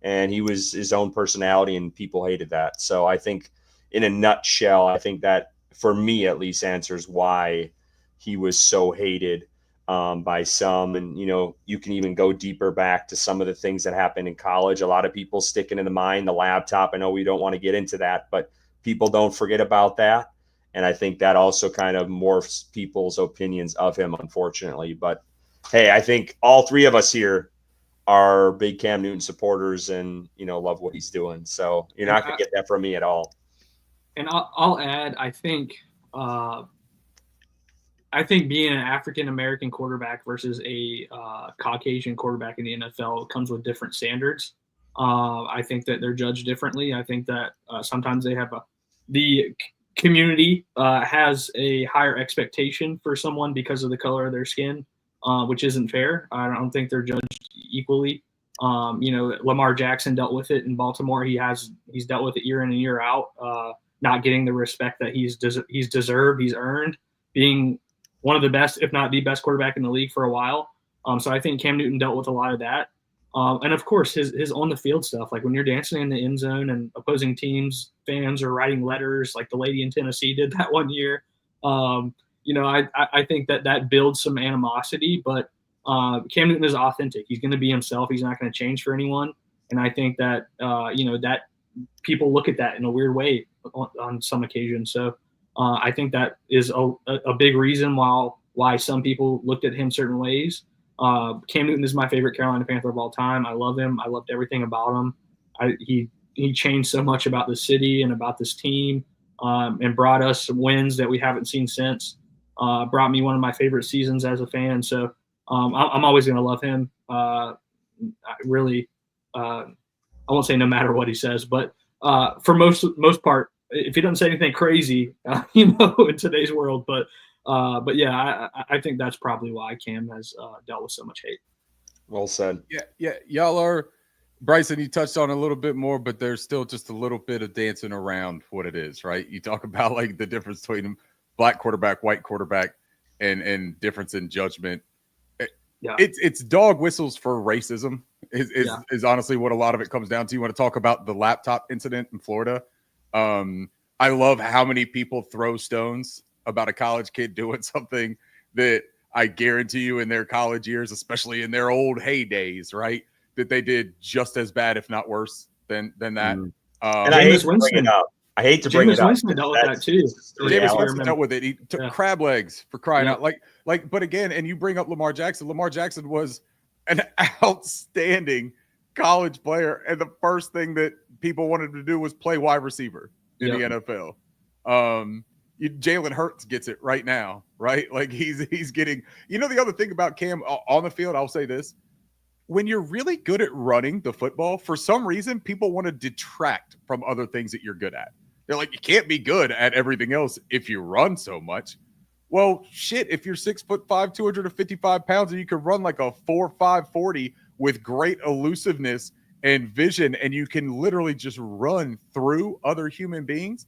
Speaker 1: And he was his own personality, and people hated that. So I think in a nutshell, I think that, for me at least, answers why he was so hated by some. And, you can even go deeper back to some of the things that happened in college. A lot of people sticking in the mind, the laptop. I know we don't want to get into that, but people don't forget about that. And I think that also kind of morphs people's opinions of him, unfortunately. But hey, I think all three of us here are big Cam Newton supporters and, love what he's doing. So you're not going to get that from me at all.
Speaker 2: And I'll add, I think being an African-American quarterback versus a Caucasian quarterback in the NFL comes with different standards. I think that they're judged differently. I think that sometimes they have the community has a higher expectation for someone because of the color of their skin, which isn't fair. I don't think they're judged equally. Lamar Jackson dealt with it in Baltimore. He's dealt with it year in and year out, not getting the respect that he's deserved, he's earned, being one of the best, if not the best quarterback in the league for a while. So I think Cam Newton dealt with a lot of that. And of course, his on the field stuff, like when you're dancing in the end zone and opposing teams, fans are writing letters, like the lady in Tennessee did that one year. I think that builds some animosity, but Cam Newton is authentic. He's going to be himself. He's not going to change for anyone. And I think that, that people look at that in a weird way on some occasions. So I think that is a big reason why some people looked at him certain ways. Cam Newton is my favorite Carolina Panther of all time. I love him. I loved everything about him. He changed so much about the city and about this team, and brought us some wins that we haven't seen since. Brought me one of my favorite seasons as a fan. So I'm always going to love him. I won't say no matter what he says, but for most part, if he doesn't say anything crazy, in today's world, but yeah, I think that's probably why Cam has dealt with so much hate.
Speaker 1: Well said.
Speaker 3: Yeah. Y'all are, Bryson, you touched on a little bit more, but there's still just a little bit of dancing around what it is, right? You talk about like the difference between black quarterback, white quarterback, and difference in judgment. Yeah. It's dog whistles for racism is honestly what a lot of it comes down to. You want to talk about the laptop incident in Florida? I love how many people throw stones about a college kid doing something that I guarantee you in their college years, especially in their old heydays, right, that they did just as bad, if not worse than that.
Speaker 1: And I hate to bring it up.
Speaker 2: Winston dealt with that too.
Speaker 3: Jameis Winston dealt with it. He took crab legs for crying out. But again, and you bring up Lamar Jackson. Lamar Jackson was an outstanding college player, and the first thing that people wanted to do was play wide receiver in the NFL. Jalen Hurts gets it right now, right? Like he's getting. The other thing about Cam on the field, I'll say this: when you're really good at running the football, for some reason, people want to detract from other things that you're good at. They're like, you can't be good at everything else if you run so much. Well, shit, if you're 6'5", 255 pounds, and you can run like a 4.5 40 with great elusiveness and vision, and you can literally just run through other human beings,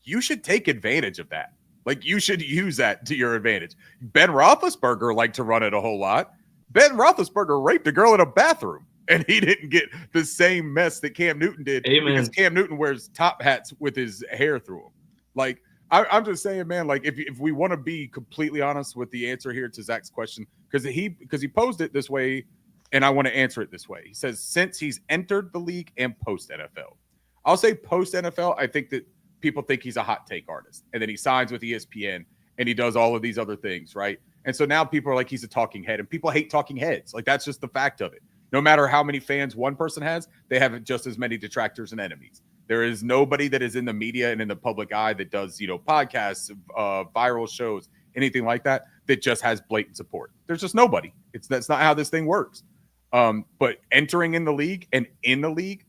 Speaker 3: you should take advantage of that. Like, you should use that to your advantage. Ben Roethlisberger liked to run it a whole lot. Ben Roethlisberger raped a girl in a bathroom, and he didn't get the same mess that Cam Newton did.
Speaker 2: Amen.
Speaker 3: Because Cam Newton wears top hats with his hair through them. Like, I'm just saying, man, like, if we want to be completely honest with the answer here to Zach's question, because he posed it this way, and I want to answer it this way. He says, since he's entered the league and post-NFL. I'll say post-NFL, I think that people think he's a hot take artist. And then he signs with ESPN, and he does all of these other things, right? And so now people are like, he's a talking head, and people hate talking heads. Like, that's just the fact of it. No matter how many fans one person has, they have just as many detractors and enemies. There is nobody that is in the media and in the public eye that does, podcasts, viral shows, anything like that just has blatant support. There's just nobody. That's not how this thing works. But entering in the league and in the league,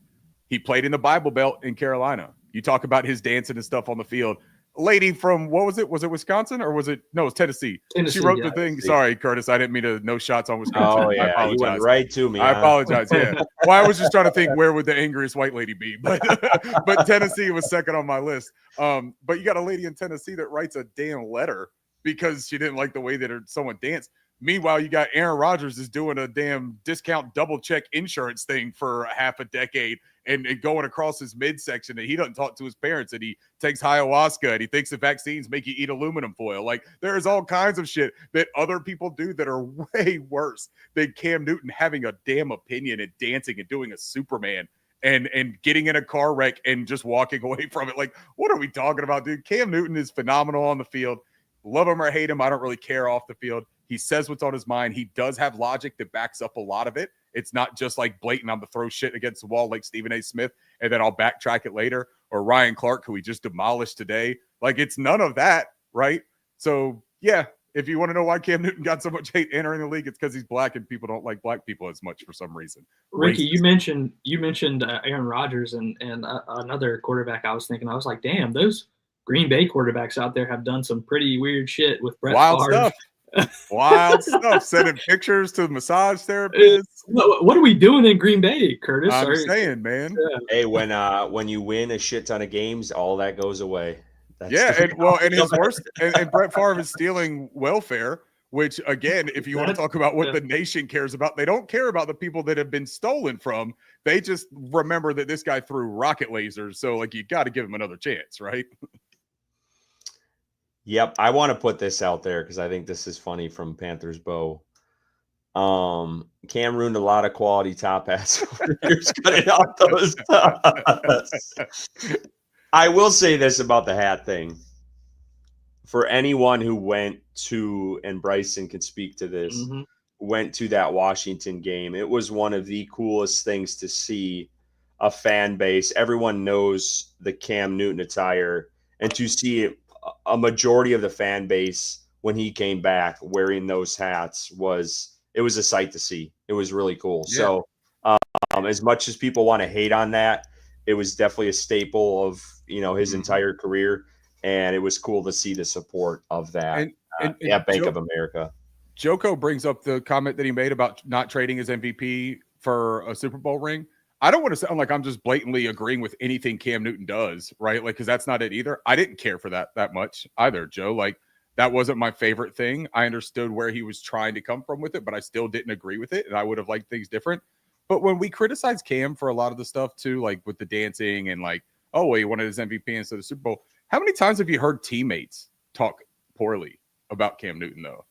Speaker 3: he played in the Bible Belt in Carolina. You talk about his dancing and stuff on the field. Lady from, what was it? Was it Wisconsin or was it? No, it was Tennessee. She wrote the thing. Sorry, Curtis. I didn't mean to no shots on Wisconsin.
Speaker 1: Oh, yeah. I apologize. You went right to me.
Speaker 3: I apologize. Yeah. Well, I was just trying to think where would the angriest white lady be, but Tennessee was second on my list. But you got a lady in Tennessee that writes a damn letter because she didn't like the way that someone danced. Meanwhile, you got Aaron Rodgers is doing a damn discount double check insurance thing for half a decade and going across his midsection, and he doesn't talk to his parents, and he takes ayahuasca, and he thinks the vaccines make you eat aluminum foil. Like, there's all kinds of shit that other people do that are way worse than Cam Newton having a damn opinion and dancing and doing a Superman and getting in a car wreck and just walking away from it. Like, what are we talking about, dude? Cam Newton is phenomenal on the field. Love him or hate him, I don't really care off the field. He says what's on his mind. He does have logic that backs up a lot of it. It's not just like blatant, I'm going to throw shit against the wall like Stephen A. Smith, and then I'll backtrack it later, or Ryan Clark, who we just demolished today. Like, it's none of that, right? So, yeah, if you want to know why Cam Newton got so much hate entering the league, it's because he's black and people don't like black people as much for some reason.
Speaker 2: Ricky, you mentioned Aaron Rodgers and another quarterback I was thinking. I was like, damn, those Green Bay quarterbacks out there have done some pretty weird shit with Brett
Speaker 3: Wild
Speaker 2: Favre.
Speaker 3: stuff. Wild stuff. Sending pictures to massage therapists.
Speaker 2: What are we doing in Green Bay, Curtis?
Speaker 3: I'm saying, man.
Speaker 2: Yeah.
Speaker 1: Hey, when you win a shit ton of games, all that goes away.
Speaker 3: And his worst, and Brett Favre is stealing welfare. Which, again, if you want to talk about what the nation cares about, they don't care about the people that have been stolen from. They just remember that this guy threw rocket lasers. So, like, you got to give him another chance, right?
Speaker 1: Yep. I want to put this out there because I think this is funny from Panthers Bo. Cam ruined a lot of quality top hats over the years cutting out those tops. I will say this about the hat thing. For anyone who went to, and Bryson can speak to this, went to that Washington game, it was one of the coolest things to see a fan base. Everyone knows the Cam Newton attire, and to see a majority of the fan base when he came back wearing those hats it was a sight to see. It was really cool. Yeah. So as much as people want to hate on that, it was definitely a staple of, his entire career. And it was cool to see the support of that at Bank of America.
Speaker 3: Joko brings up the comment that he made about not trading his MVP for a Super Bowl ring. I don't want to sound like I'm just blatantly agreeing with anything Cam Newton does, right? Like, because that's not it either. I didn't care for that much either, Joe. Like, that wasn't my favorite thing. I understood where he was trying to come from with it, but I still didn't agree with it, and I would have liked things different. But when we criticize Cam for a lot of the stuff too, like with the dancing and like, oh, well, he wanted his MVP instead of the Super Bowl. How many times have you heard teammates talk poorly about Cam Newton, though?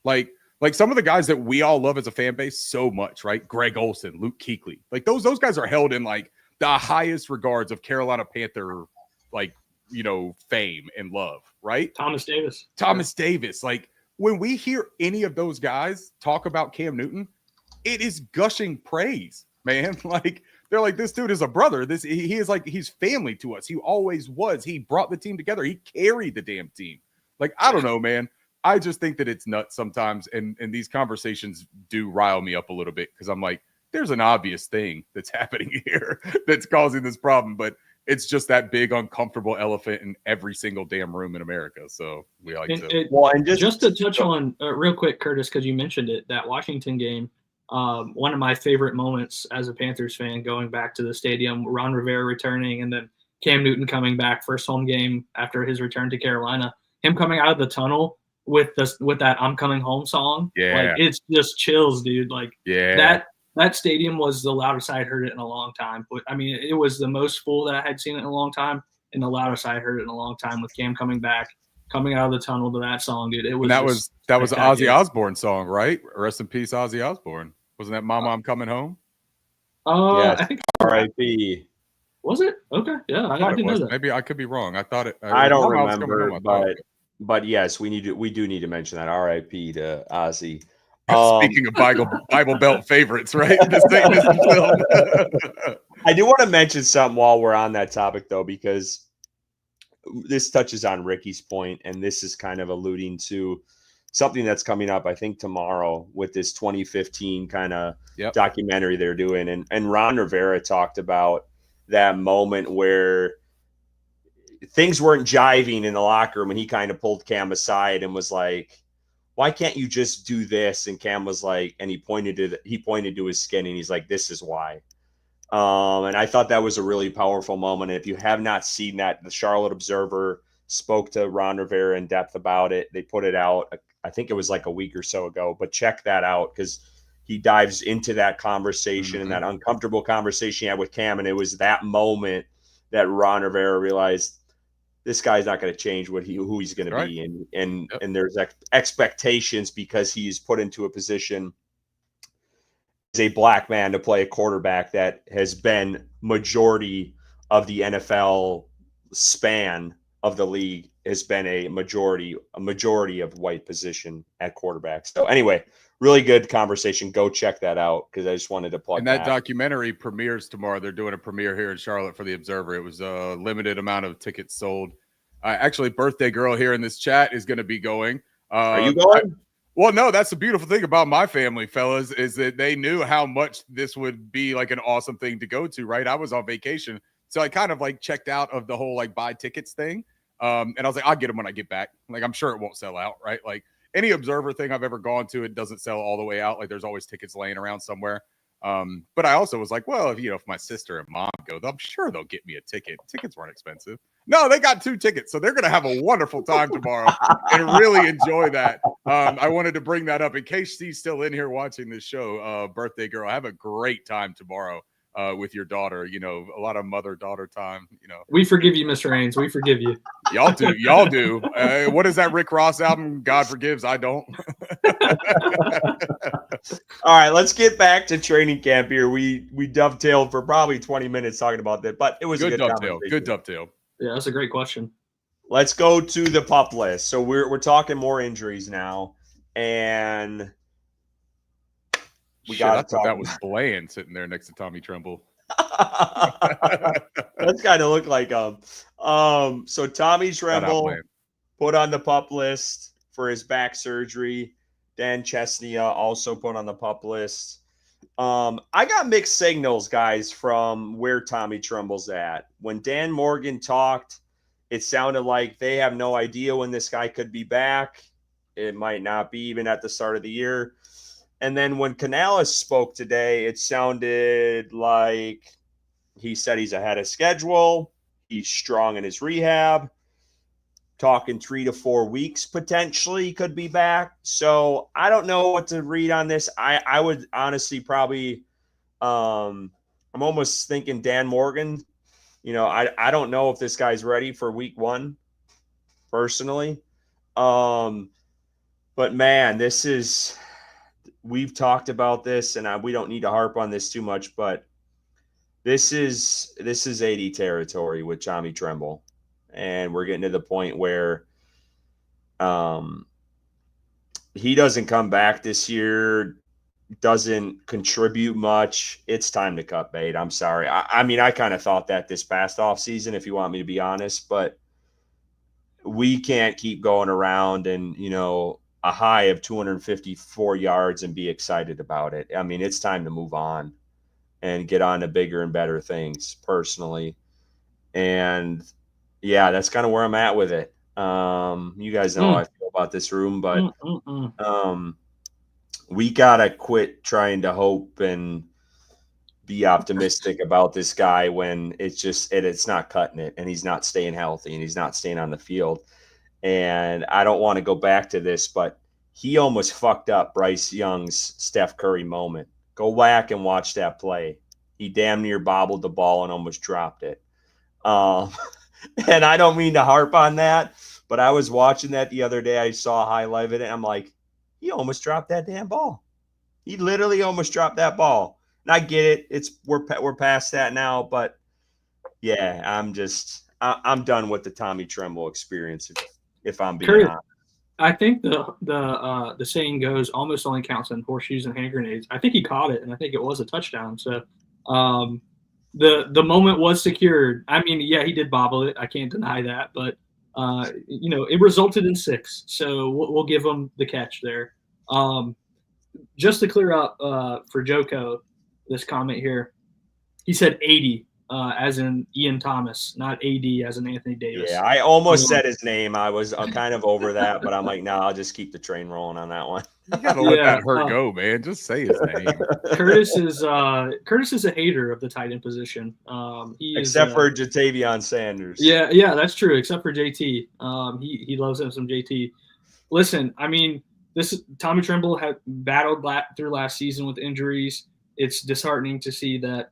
Speaker 3: Like some of the guys that we all love as a fan base so much, right? Greg Olsen, Luke Kuechly. Like, those guys are held in, like, the highest regards of Carolina Panther, like, fame and love, right?
Speaker 2: Thomas
Speaker 3: Davis. Like, when we hear any of those guys talk about Cam Newton, it is gushing praise, man. Like, they're like, this dude is a brother. He is like, he's family to us. He always was. He brought the team together. He carried the damn team. Like, I don't know, man. I just think that it's nuts sometimes. And these conversations do rile me up a little bit because I'm like, there's an obvious thing that's happening here that's causing this problem. But it's just that big, uncomfortable elephant in every single damn room in America. So we like
Speaker 2: just to touch on real quick, Curtis, because you mentioned it, that Washington game. One of my favorite moments as a Panthers fan, going back to the stadium, Ron Rivera returning, and then Cam Newton coming back, first home game after his return to Carolina, him coming out of the tunnel with that "I'm Coming Home" song.
Speaker 3: Yeah,
Speaker 2: like, it's just chills, dude. Like, that stadium was the loudest I had heard it in a long time. But I mean, it was the most full that I had seen it in a long time, and the loudest I had heard it in a long time with Cam coming back, coming out of the tunnel to that song, dude. It was
Speaker 3: that was an Ozzy Osbourne song, right? Rest in peace, Ozzy Osbourne. Wasn't that "Mama, I'm Coming Home"?
Speaker 1: Yes.
Speaker 2: I think
Speaker 1: R.I.P.
Speaker 2: Was it? Okay, yeah, I didn't know that.
Speaker 3: Maybe I could be wrong. I thought it.
Speaker 1: I don't remember, but yes, we do need to mention that. R.I.P. to Ozzy.
Speaker 3: Speaking of Bible Belt favorites, right? The Satanism film.
Speaker 1: I do want to mention something while we're on that topic, though, because this touches on Ricky's point, and this is kind of alluding to something that's coming up, I think, tomorrow with this 2015 kind of documentary they're doing. And Ron Rivera talked about that moment where things weren't jiving in the locker room, and he kind of pulled Cam aside and was like, why can't you just do this? And Cam was like, and he pointed to his skin, and he's like, this is why. And I thought that was a really powerful moment. And if you have not seen that, the Charlotte Observer spoke to Ron Rivera in depth about it. They put it out, I think it was like a week or so ago, but check that out because he dives into that conversation and that uncomfortable conversation he had with Cam. And it was that moment that Ron Rivera realized this guy's not going to change who he's going to be. And there's expectations because he's put into a position as a black man to play a quarterback that has been majority of the NFL span of the league has been a majority of white position at quarterback. So anyway, really good conversation. Go check that out because I just wanted to plug that.
Speaker 3: And that documentary premieres tomorrow. They're doing a premiere here in Charlotte for the Observer. It was a limited amount of tickets sold. Actually, birthday girl here in this chat is going to be going.
Speaker 1: Are you going?
Speaker 3: Well, no, that's the beautiful thing about my family, fellas, is that they knew how much this would be like an awesome thing to go to, right? I was on vacation. So I kind of like checked out of the whole like buy tickets thing. And I was like, I'll get them when I get back. Like, I'm sure it won't sell out, right? Like, any observer thing I've ever gone to, it doesn't sell all the way out. Like there's always tickets laying around somewhere. But I also was like, well, if my sister and mom go, I'm sure they'll get me a ticket. Tickets weren't expensive. No, they got 2 tickets. So they're going to have a wonderful time tomorrow and really enjoy that. I wanted to bring that up in case she's still in here watching this show. Birthday girl, have a great time tomorrow with your daughter. A lot of mother-daughter time.
Speaker 2: We forgive you, Mr. Haynes. We forgive you.
Speaker 3: Y'all do. Y'all do. What is that Rick Ross album? God forgives, I don't.
Speaker 1: All right, let's get back to training camp here. We dovetailed for probably 20 minutes talking about that, but it was
Speaker 3: good
Speaker 1: a good
Speaker 3: dovetail. Good dovetail.
Speaker 2: Yeah, that's a great question.
Speaker 1: Let's go to the PUP list. So we're talking more injuries now, and
Speaker 3: I thought that was Bland sitting there next to Tommy Tremble.
Speaker 1: That's kind of look like him. So Tommy Tremble put on the PUP list for his back surgery. Dan Chesnia also put on the PUP list. I got mixed signals, guys, from where Tommy Tremble's at. When Dan Morgan talked, it sounded like they have no idea when this guy could be back. It might not be even at the start of the year. And then when Canales spoke today, it sounded like he said he's ahead of schedule. He's strong in his rehab. Talking 3 to 4 weeks potentially could be back. So I don't know what to read on this. I would honestly probably I'm almost thinking Dan Morgan. I don't know if this guy's ready for week 1 personally. But man, we've talked about this and we don't need to harp on this too much, but this is 80 territory with Tommy Tremble. And we're getting to the point where he doesn't come back this year, doesn't contribute much. It's time to cut bait. I'm sorry. I mean, I kind of thought that this past offseason, if you want me to be honest, but we can't keep going around and, a high of 254 yards and be excited about it. I mean, it's time to move on and get on to bigger and better things personally. And yeah, that's kind of where I'm at with it. You guys know how I feel about this room, but we got to quit trying to hope and be optimistic about this guy when it's not cutting it and he's not staying healthy and he's not staying on the field. And I don't want to go back to this, but he almost fucked up Bryce Young's Steph Curry moment. Go back and watch that play. He damn near bobbled the ball and almost dropped it. And I don't mean to harp on that, but I was watching that the other day. I saw a highlight of it, and I'm like, he almost dropped that damn ball. He literally almost dropped that ball. And I get it. We're past that now, but yeah, I'm done with the Tommy Tremble experience. If I'm being honest,
Speaker 2: I think the saying goes, almost only counts in horseshoes and hand grenades. I think he caught it, and I think it was a touchdown. So the moment was secured. I mean, yeah, he did bobble it. I can't deny that, but it resulted in 6. So we'll give him the catch there. Just to clear up for Joko, this comment here, he said 80. As in Ian Thomas, not AD as in Anthony Davis.
Speaker 1: Yeah, I almost said his name. I was kind of over that, but I'm like, no, I'll just keep the train rolling on that one.
Speaker 3: You gotta let that hurt go, man. Just say his name.
Speaker 2: Curtis is a hater of the tight end position.
Speaker 1: Except for Jatavion Sanders.
Speaker 2: Yeah, that's true. Except for JT, he loves him some JT. Listen, I mean, Tommy Tremble had battled through last season with injuries. It's disheartening to see that.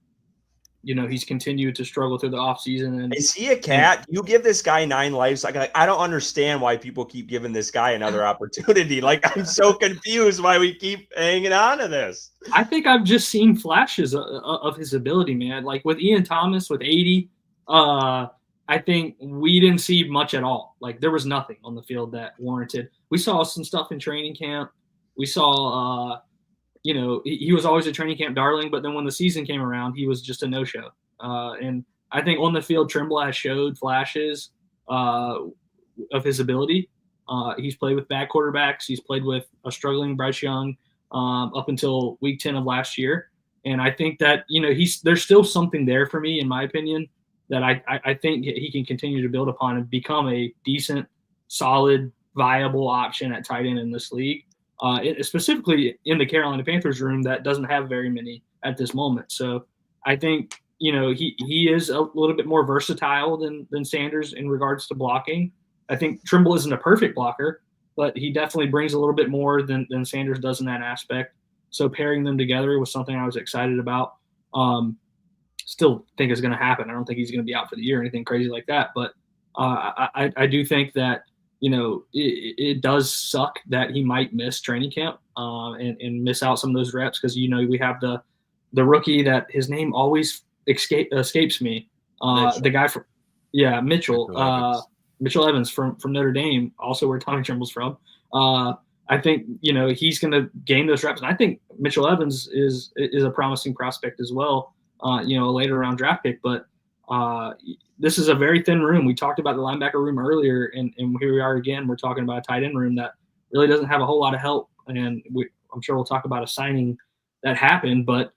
Speaker 2: He's continued to struggle through the offseason. And
Speaker 1: is he a cat? You give this guy 9 lives. I don't understand why people keep giving this guy another opportunity. I'm so confused why we keep hanging on to this.
Speaker 2: I think I've just seen flashes of his ability, man. Like with Ian Thomas, with 80, I think we didn't see much at all. There was nothing on the field that warranted. We saw some stuff in training camp. We saw he was always a training camp darling, but then when the season came around, he was just a no-show. And I think on the field, Tremble has showed flashes of his ability. He's played with bad quarterbacks. He's played with a struggling Bryce Young up until week 10 of last year. And I think that, there's still something there for me, in my opinion, that I think he can continue to build upon and become a decent, solid viable option at tight end in this league, specifically in the Carolina Panthers room that doesn't have very many at this moment. So I think, he is a little bit more versatile than Sanders in regards to blocking. I think Trimble isn't a perfect blocker, but he definitely brings a little bit more than Sanders does in that aspect. So pairing them together was something I was excited about. Still think is going to happen. I don't think he's going to be out for the year or anything crazy like that. But I do think that, it does suck that he might miss training camp and miss out some of those reps because, we have the rookie that his name always escapes me. The guy from Mitchell Evans from Notre Dame, also where Tommy Trimble's from. I think, he's going to gain those reps. And I think Mitchell Evans is a promising prospect as well, a later round draft pick. But this is a very thin room. We talked about the linebacker room earlier, and here we are again. We're talking about a tight end room that really doesn't have a whole lot of help. And I'm sure we'll talk about a signing that happened. But,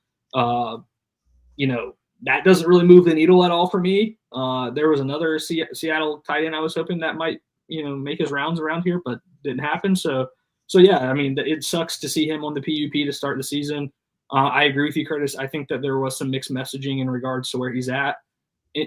Speaker 2: that doesn't really move the needle at all for me. There was another Seattle tight end I was hoping that might, make his rounds around here, but didn't happen. So yeah, I mean, it sucks to see him on the PUP to start the season. I agree with you, Curtis. I think that there was some mixed messaging in regards to where he's at.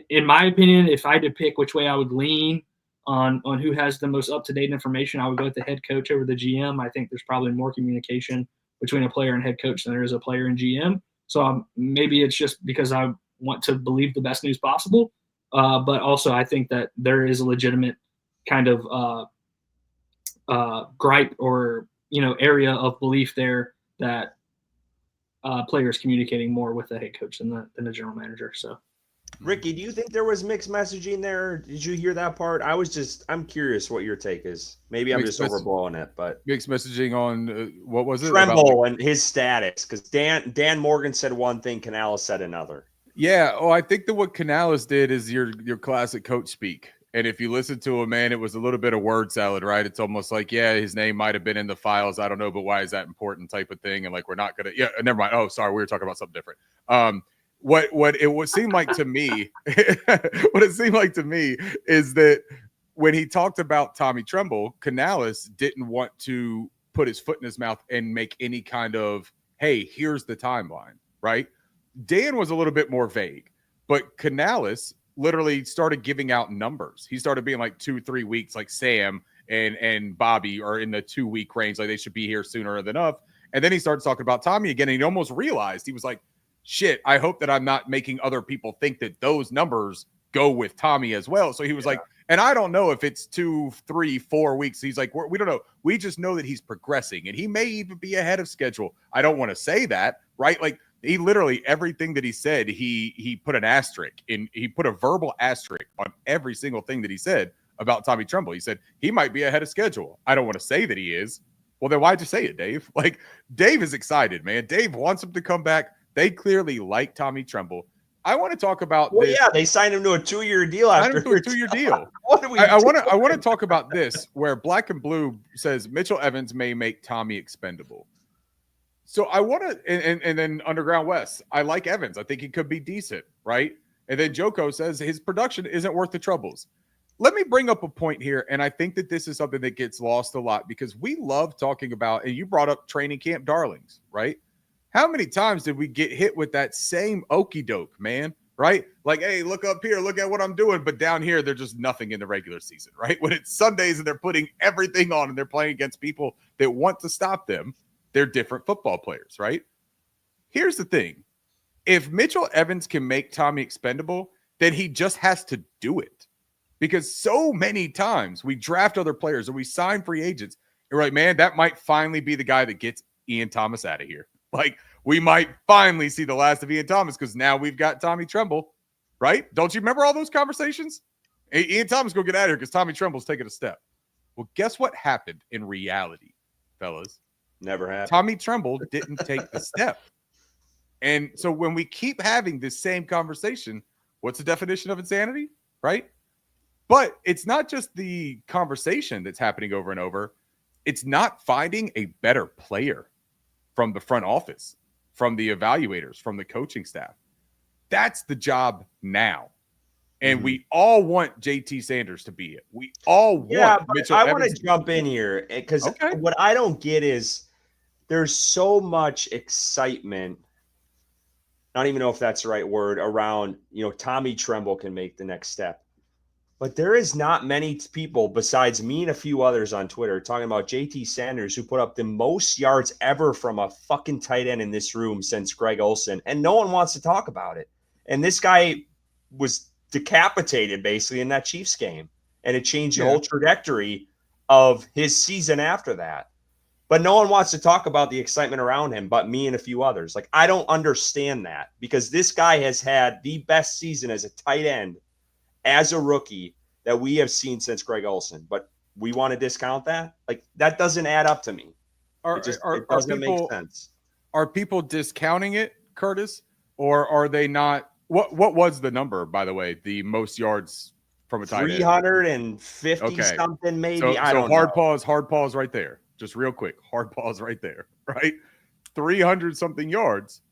Speaker 2: In my opinion, if I had to pick which way I would lean on who has the most up-to-date information, I would go with the head coach over the GM. I think there's probably more communication between a player and head coach than there is a player and GM. So maybe it's just because I want to believe the best news possible. But also I think that there is a legitimate kind of gripe or, area of belief there that players communicating more with the head coach than the general manager. So,
Speaker 1: Ricky, do you think there was mixed messaging there? Did you hear that part? I'm curious what your take is. Maybe I'm just overblowing it, but
Speaker 3: mixed messaging on what was it?
Speaker 1: Tremble and his status, because Dan Morgan said one thing, Canales said another.
Speaker 3: Yeah, I think that what Canales did is your classic coach speak. And if you listen to him, man, it was a little bit of word salad, right? It's almost like, yeah, his name might have been in the files. I don't know, but why is that important type of thing? And like, we're not going to, never mind. Oh, sorry. We were talking about something different. What it would seem like to me, what it seemed like to me is that when he talked about Tommy Tremble, Canales didn't want to put his foot in his mouth and make any kind of, hey, here's the timeline, right? Dan was a little bit more vague, but Canales literally started giving out numbers. He started being like 2-3 weeks, like Sam and Bobby are in the 2-week range, like they should be here sooner than enough. And then he started talking about Tommy again, and he almost realized, he was like, shit, I hope that I'm not making other people think that those numbers go with Tommy as well. So he was like, and I don't know if it's 2, 3, 4 weeks. He's like, we don't know. We just know that he's progressing, and he may even be ahead of schedule. I don't want to say that, right? Like, he literally, everything that he said, he put an asterisk in. He put a verbal asterisk on every single thing that he said about Tommy Tremble. He said he might be ahead of schedule. I don't want to say that he is. Well, then why'd you say it, Dave? Like, Dave is excited, man. Dave wants him to come back. They clearly like Tommy Tremble. I want to talk about this.
Speaker 1: Yeah, they signed him to a 2-year deal after
Speaker 3: a 2-year deal. I want to talk about this, where Black and Blue says Mitchell Evans may make Tommy expendable. So I want to, and then Underground West, I like Evans. I think he could be decent, right? And then Joko says his production isn't worth the troubles. Let me bring up a point here, and I think that this is something that gets lost a lot because we love talking about, and you brought up training camp darlings, right? How many times did we get hit with that same okey doke, man? Right? Like, hey, look up here, look at what I'm doing. But down here, they're just nothing in the regular season, right? When it's Sundays and they're putting everything on and they're playing against people that want to stop them, they're different football players, right? Here's the thing. If Mitchell Evans can make Tommy expendable, then he just has to do it. Because so many times we draft other players or we sign free agents. You're like, man, that might finally be the guy that gets Ian Thomas out of here. Like, we might finally see the last of Ian Thomas because now we've got Tommy Tremble, right? Don't you remember all those conversations? Hey, Ian Thomas, go get out of here because Tommy Tremble's taking a step. Well, guess what happened in reality, fellas?
Speaker 1: Never happened.
Speaker 3: Tommy Tremble didn't take the step. And so when we keep having this same conversation, what's the definition of insanity, right? But it's not just the conversation that's happening over and over. It's not finding a better player from the front office, from the evaluators, from the coaching staff. That's the job now. And we all want JT Sanders to be it. We all want Mitchell
Speaker 1: I
Speaker 3: Evans.
Speaker 1: want to jump in here because
Speaker 3: Okay.
Speaker 1: what I don't get is there's so much excitement. I don't even know if that's the right word around, Tommy Tremble can make the next step. But there is not many people besides me and a few others on Twitter talking about JT Sanders, who put up the most yards ever from a fucking tight end in this room since Greg Olsen. And no one wants to talk about it. And this guy was decapitated basically in that Chiefs game. And it changed the whole trajectory of his season after that. But no one wants to talk about the excitement around him but me and a few others. Like, I don't understand that because this guy has had the best season as a tight end as a rookie that we have seen since Greg Olsen. But we want to discount that? Like, that doesn't add up to me. It doesn't make sense.
Speaker 3: Are people discounting it, Curtis? Or are they not? What was the number, by the way? The most yards from a tight end?
Speaker 1: 350 something, maybe. I don't know.
Speaker 3: Hard pause right there. Just real quick. Hard pause right there, right? 300 something yards.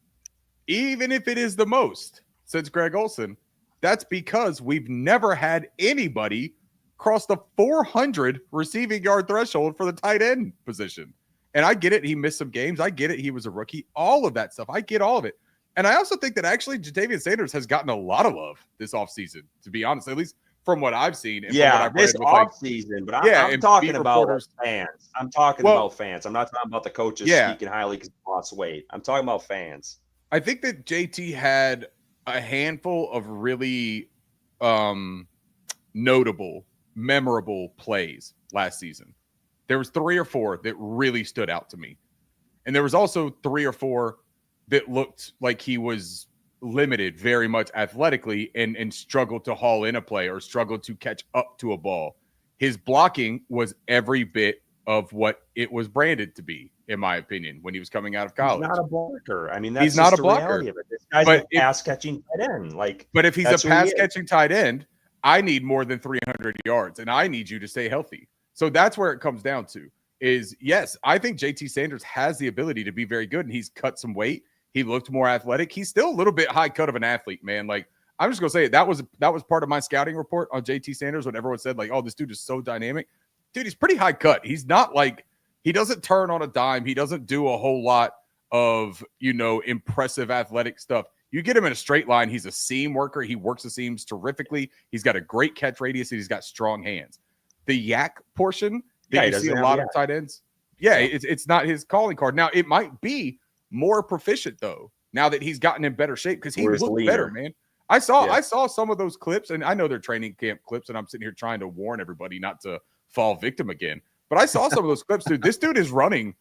Speaker 3: Even if it is the most since Greg Olsen, that's because we've never had anybody cross the 400 receiving yard threshold for the tight end position. And I get it. He missed some games. I get it. He was a rookie. All of that stuff. I get all of it. And I also think that actually Jatavian Sanders has gotten a lot of love this offseason, to be honest, at least from what I've seen. And
Speaker 1: this offseason. But I'm talking about fans. I'm talking about fans. I'm not talking about the coaches speaking highly because he lost weight. I'm talking about fans.
Speaker 3: I think that JT had a handful of really notable, memorable plays last season. There was 3 or 4 that really stood out to me. And there was also 3 or 4 that looked like he was limited very much athletically and struggled to haul in a play or struggled to catch up to a ball. His blocking was every bit of what it was branded to be, in my opinion, when he was coming out of college.
Speaker 1: He's not a blocker. I mean, that's
Speaker 3: he's not a blocker.
Speaker 1: Reality of it. This guy's a pass-catching tight end.
Speaker 3: But if he's a pass-catching tight end, I need more than 300 yards, and I need you to stay healthy. So that's where it comes down to is, yes, I think JT Sanders has the ability to be very good, and he's cut some weight. He looked more athletic. He's still a little bit high cut of an athlete, man. Like, I'm just going to say it. That was part of my scouting report on JT Sanders when everyone said, like, oh, this dude is so dynamic. Dude, he's pretty high cut. He's not like – he doesn't turn on a dime. He doesn't do a whole lot of, impressive athletic stuff. You get him in a straight line, he's a seam worker. He works the seams terrifically. He's got a great catch radius, and he's got strong hands. The yak portion that you see a lot of tight ends, it's not his calling card. Now, it might be more proficient, though, now that he's gotten in better shape because he looked better, man. I saw some of those clips, and I know they're training camp clips, and I'm sitting here trying to warn everybody not to fall victim again. But I saw some of those clips, dude. This dude is running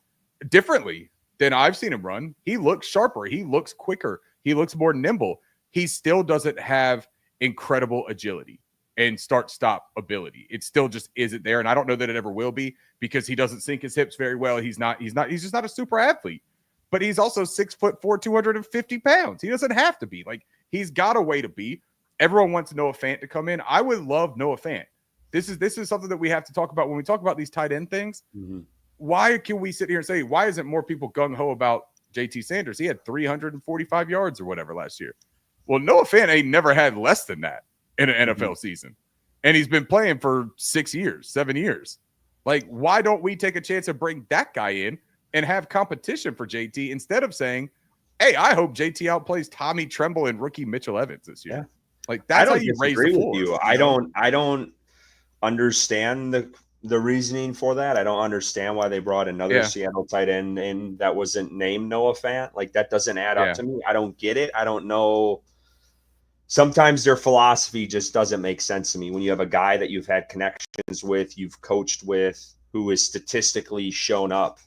Speaker 3: differently than I've seen him run. He looks sharper. He looks quicker. He looks more nimble. He still doesn't have incredible agility and start-stop ability. It still just isn't there, and I don't know that it ever will be because he doesn't sink his hips very well. He's just not a super athlete. But he's also 6'4", 250 pounds. He doesn't have to be. Like, he's got a way to be. Everyone wants Noah Fant to come in. I would love Noah Fant. This is something that we have to talk about when we talk about these tight end things. Mm-hmm. Why can we sit here and say, why isn't more people gung-ho about JT Sanders? He had 345 yards or whatever last year. Well, Noah Fant ain't never had less than that in an NFL season. And he's been playing for 7 years. Like, why don't we take a chance and bring that guy in and have competition for JT instead of saying, hey, I hope JT outplays Tommy Tremble and rookie Mitchell Evans this year. Yeah. Like, that's how you raise the floor.
Speaker 1: I don't understand the reasoning for that. I don't understand why they brought another Seattle tight end in that wasn't named Noah Fant. Like, that doesn't add up to me. I don't get it. I don't know. Sometimes their philosophy just doesn't make sense to me. When you have a guy that you've had connections with, you've coached with, who is statistically shown up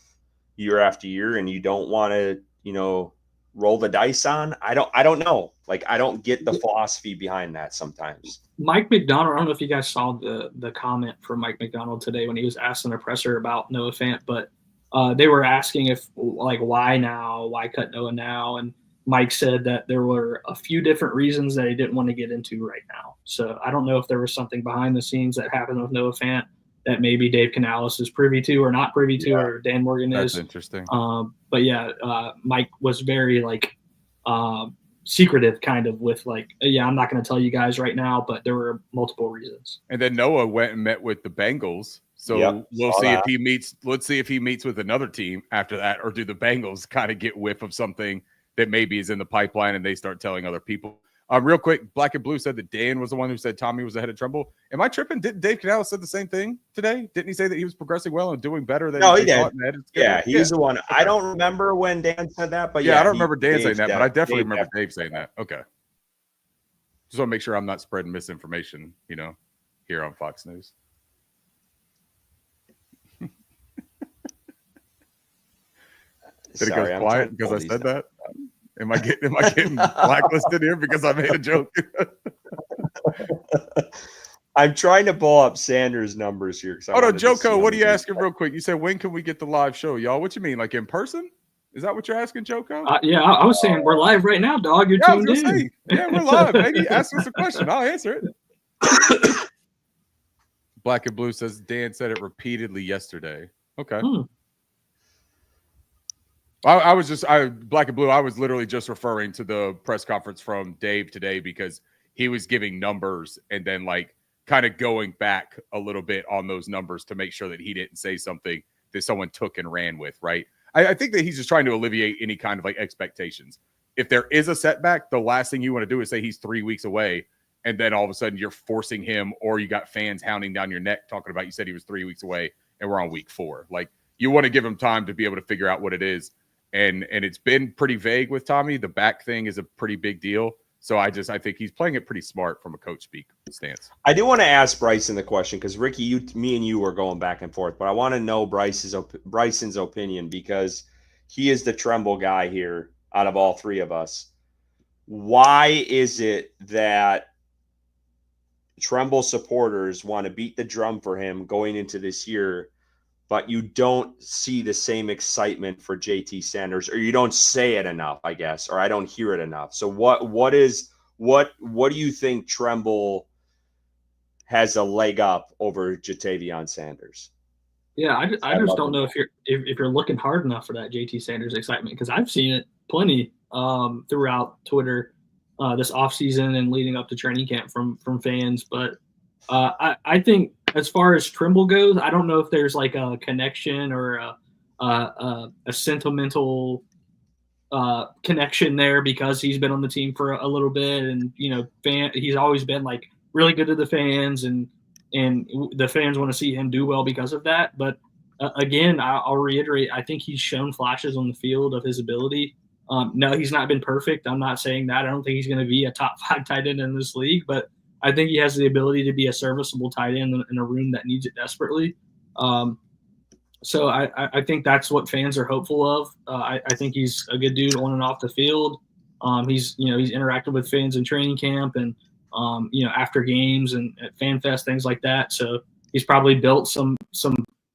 Speaker 1: year after year, and you don't want to, roll the dice on. I don't know. Like, I don't get the philosophy behind that sometimes.
Speaker 2: Mike McDonald, I don't know if you guys saw the comment from Mike McDonald today when he was asked in a presser about Noah Fant, but they were asking if, like, why now? Why cut Noah now? And Mike said that there were a few different reasons that he didn't want to get into right now. So I don't know if there was something behind the scenes that happened with Noah Fant that maybe Dave Canales is privy to or not privy to, or Dan Morgan is.
Speaker 3: That's interesting.
Speaker 2: But Mike was very secretive kind of with like, yeah, I'm not going to tell you guys right now, but there were multiple reasons.
Speaker 3: And then Noah went and met with the Bengals. So we'll see if he meets. Let's see if he meets with another team after that, or do the Bengals kind of get whiff of something that maybe is in the pipeline and they start telling other people. Real quick, Black and Blue said that Dan was the one who said Tommy was ahead of Tremble. Am I tripping? Didn't Dave Canales said the same thing today? Didn't he say that he was progressing well and doing better than
Speaker 1: he did? Yeah, he's the one. Okay. I don't remember when Dan said that, but
Speaker 3: yeah, I don't remember Dan saying that, but I definitely remember Dave saying that. Okay. Just want to make sure I'm not spreading misinformation, here on Fox News. Did it go quiet because I said that? Am I getting blacklisted here because I made a joke?
Speaker 1: I'm trying to pull up Sanders' numbers here.
Speaker 3: Hold on, Joko, what are you asking real quick? You said, when can we get the live show, y'all? What you mean, like in person? Is that what you're asking, Joko?
Speaker 2: Yeah, I was saying we're live right now, dog. You're tuned in.
Speaker 3: Yeah, we're live, baby. Ask us a question. I'll answer it. Black and Blue says Dan said it repeatedly yesterday. Okay. I was Black and Blue. I was literally just referring to the press conference from Dave today because he was giving numbers and then like kind of going back a little bit on those numbers to make sure that he didn't say something that someone took and ran with. Right. I think that he's just trying to alleviate any kind of like expectations. If there is a setback, the last thing you want to do is say he's 3 weeks away. And then all of a sudden you're forcing him, or you got fans hounding down your neck talking about, you said he was 3 weeks away and we're on week 4. Like, you want to give him time to be able to figure out what it is. And it's been pretty vague with Tommy. The back thing is a pretty big deal. So I think he's playing it pretty smart from a coach speak stance.
Speaker 1: I do want to ask Bryson the question because Ricky, me and you were going back and forth, but I want to know Bryson's opinion because he is the Tremble guy here out of all three of us. Why is it that Tremble supporters want to beat the drum for him going into this year, but you don't see the same excitement for JT Sanders, or you don't say it enough, I guess, or I don't hear it enough. So what do you think Tremble has a leg up over Jatavion Sanders?
Speaker 2: Yeah, I just don't know if you're looking hard enough for that JT Sanders excitement, because I've seen it plenty throughout Twitter this offseason and leading up to training camp from fans. But I think as far as Trimble goes, I don't know if there's like a connection or a sentimental connection there because he's been on the team for a little bit, and he's always been like really good to the fans, and the fans want to see him do well because of that. But again, I'll reiterate, I think he's shown flashes on the field of his ability. No, he's not been perfect. I'm not saying that. I don't think he's going to be a top 5 tight end in this league, but I think he has the ability to be a serviceable tight end in a room that needs it desperately. So I think that's what fans are hopeful of. I think he's a good dude on and off the field. He's interacted with fans in training camp and after games and at Fan Fest, things like that. So he's probably built some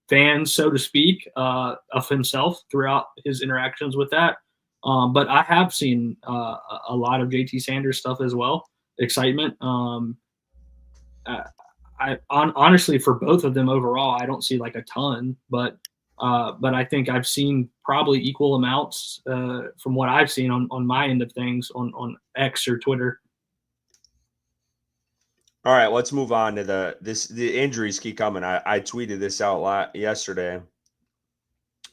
Speaker 2: fans, so to speak, of himself throughout his interactions with that. But I have seen a lot of JT Sanders stuff as well. Excitement. Honestly, for both of them overall, I don't see like a ton, but I think I've seen probably equal amounts from what I've seen on my end of things on X or Twitter.
Speaker 1: All right, let's move on to the injuries keep coming. I tweeted this out yesterday,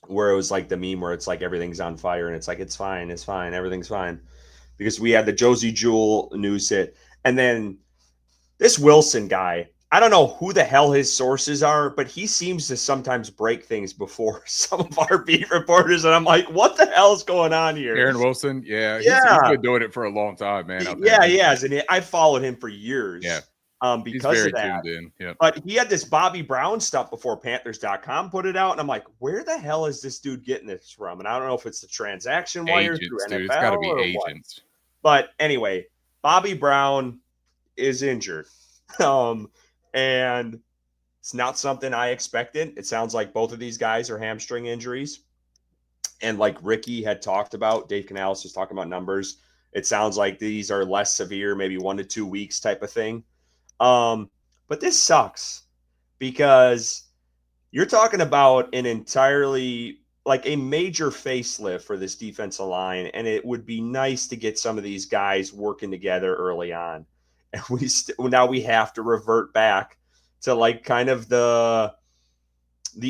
Speaker 1: where it was like the meme where it's like everything's on fire and it's like it's fine, everything's fine, because we had the Josie Jewell news hit, and then this Wilson guy. I don't know who the hell his sources are, but he seems to sometimes break things before some of our beat reporters, and I'm like, what the hell is going on here?
Speaker 3: Aaron Wilson, he's been doing it for a long time, man.
Speaker 1: He has, and I followed him for years.
Speaker 3: Yeah.
Speaker 1: Because of that.
Speaker 3: Tuned in. Yep.
Speaker 1: But he had this Bobby Brown stuff before Panthers.com put it out, and I'm like, where the hell is this dude getting this from? And I don't know if it's the transaction wires through NFL,
Speaker 3: it's got to be agents.
Speaker 1: What. But anyway, Bobby Brown is injured. And it's not something I expected. It sounds like both of these guys are hamstring injuries. And like Ricky had talked about, Dave Canales was talking about numbers. It sounds like these are less severe, maybe 1 to 2 weeks type of thing. But this sucks because you're talking about an entirely like a major facelift for this defensive line, and it would be nice to get some of these guys working together early on. And now we have to revert back to like kind of the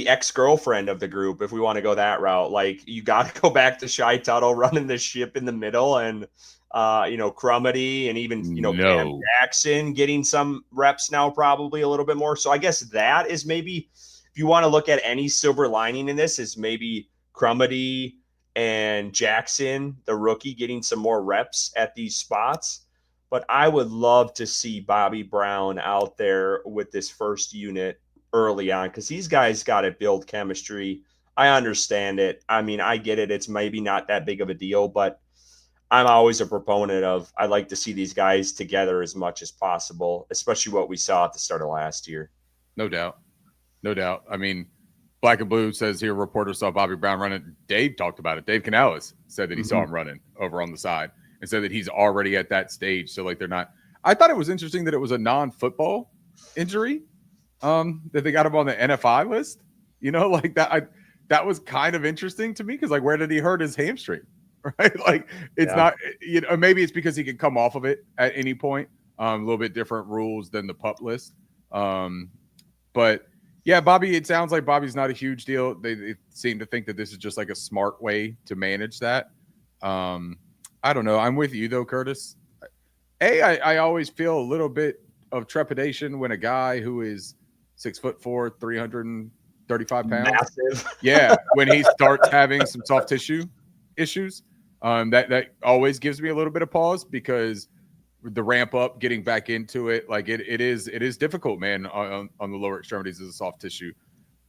Speaker 1: ex-girlfriend of the group if we want to go that route. Like you got to go back to Shy Tuttle running the ship in the middle, and Crumity, and even Cam Jackson getting some reps now, probably a little bit more. So I guess that is maybe, if you want to look at any silver lining in this, is maybe Crumity and Jackson, the rookie, getting some more reps at these spots. But I would love to see Bobby Brown out there with this first unit early on, because these guys got to build chemistry. I understand it. I mean, I get it. It's maybe not that big of a deal, but I'm always a proponent of, I like to see these guys together as much as possible, especially what we saw at the start of last year.
Speaker 3: No doubt. No doubt. I mean, Black and Blue says here, reporter saw Bobby Brown running. Dave talked about it. Dave Canales said that he saw him running over on the side and said that he's already at that stage. So like they're not, I thought it was interesting that it was a non-football injury, that they got him on the NFI list, like that. That was kind of interesting to me, because like, where did he hurt his hamstring? Right? Like it's not, maybe it's because he can come off of it at any point. A little bit different rules than the PUP list. But yeah, Bobby, it sounds like Bobby's not a huge deal. They seem to think that this is just like a smart way to manage that. I don't know. I'm with you though, Curtis. I always feel a little bit of trepidation when a guy who is 6'4", 335 pounds,
Speaker 1: massive,
Speaker 3: when he starts having some soft tissue issues, that always gives me a little bit of pause, because the ramp up, getting back into it, like it is difficult, man, on the lower extremities as a soft tissue.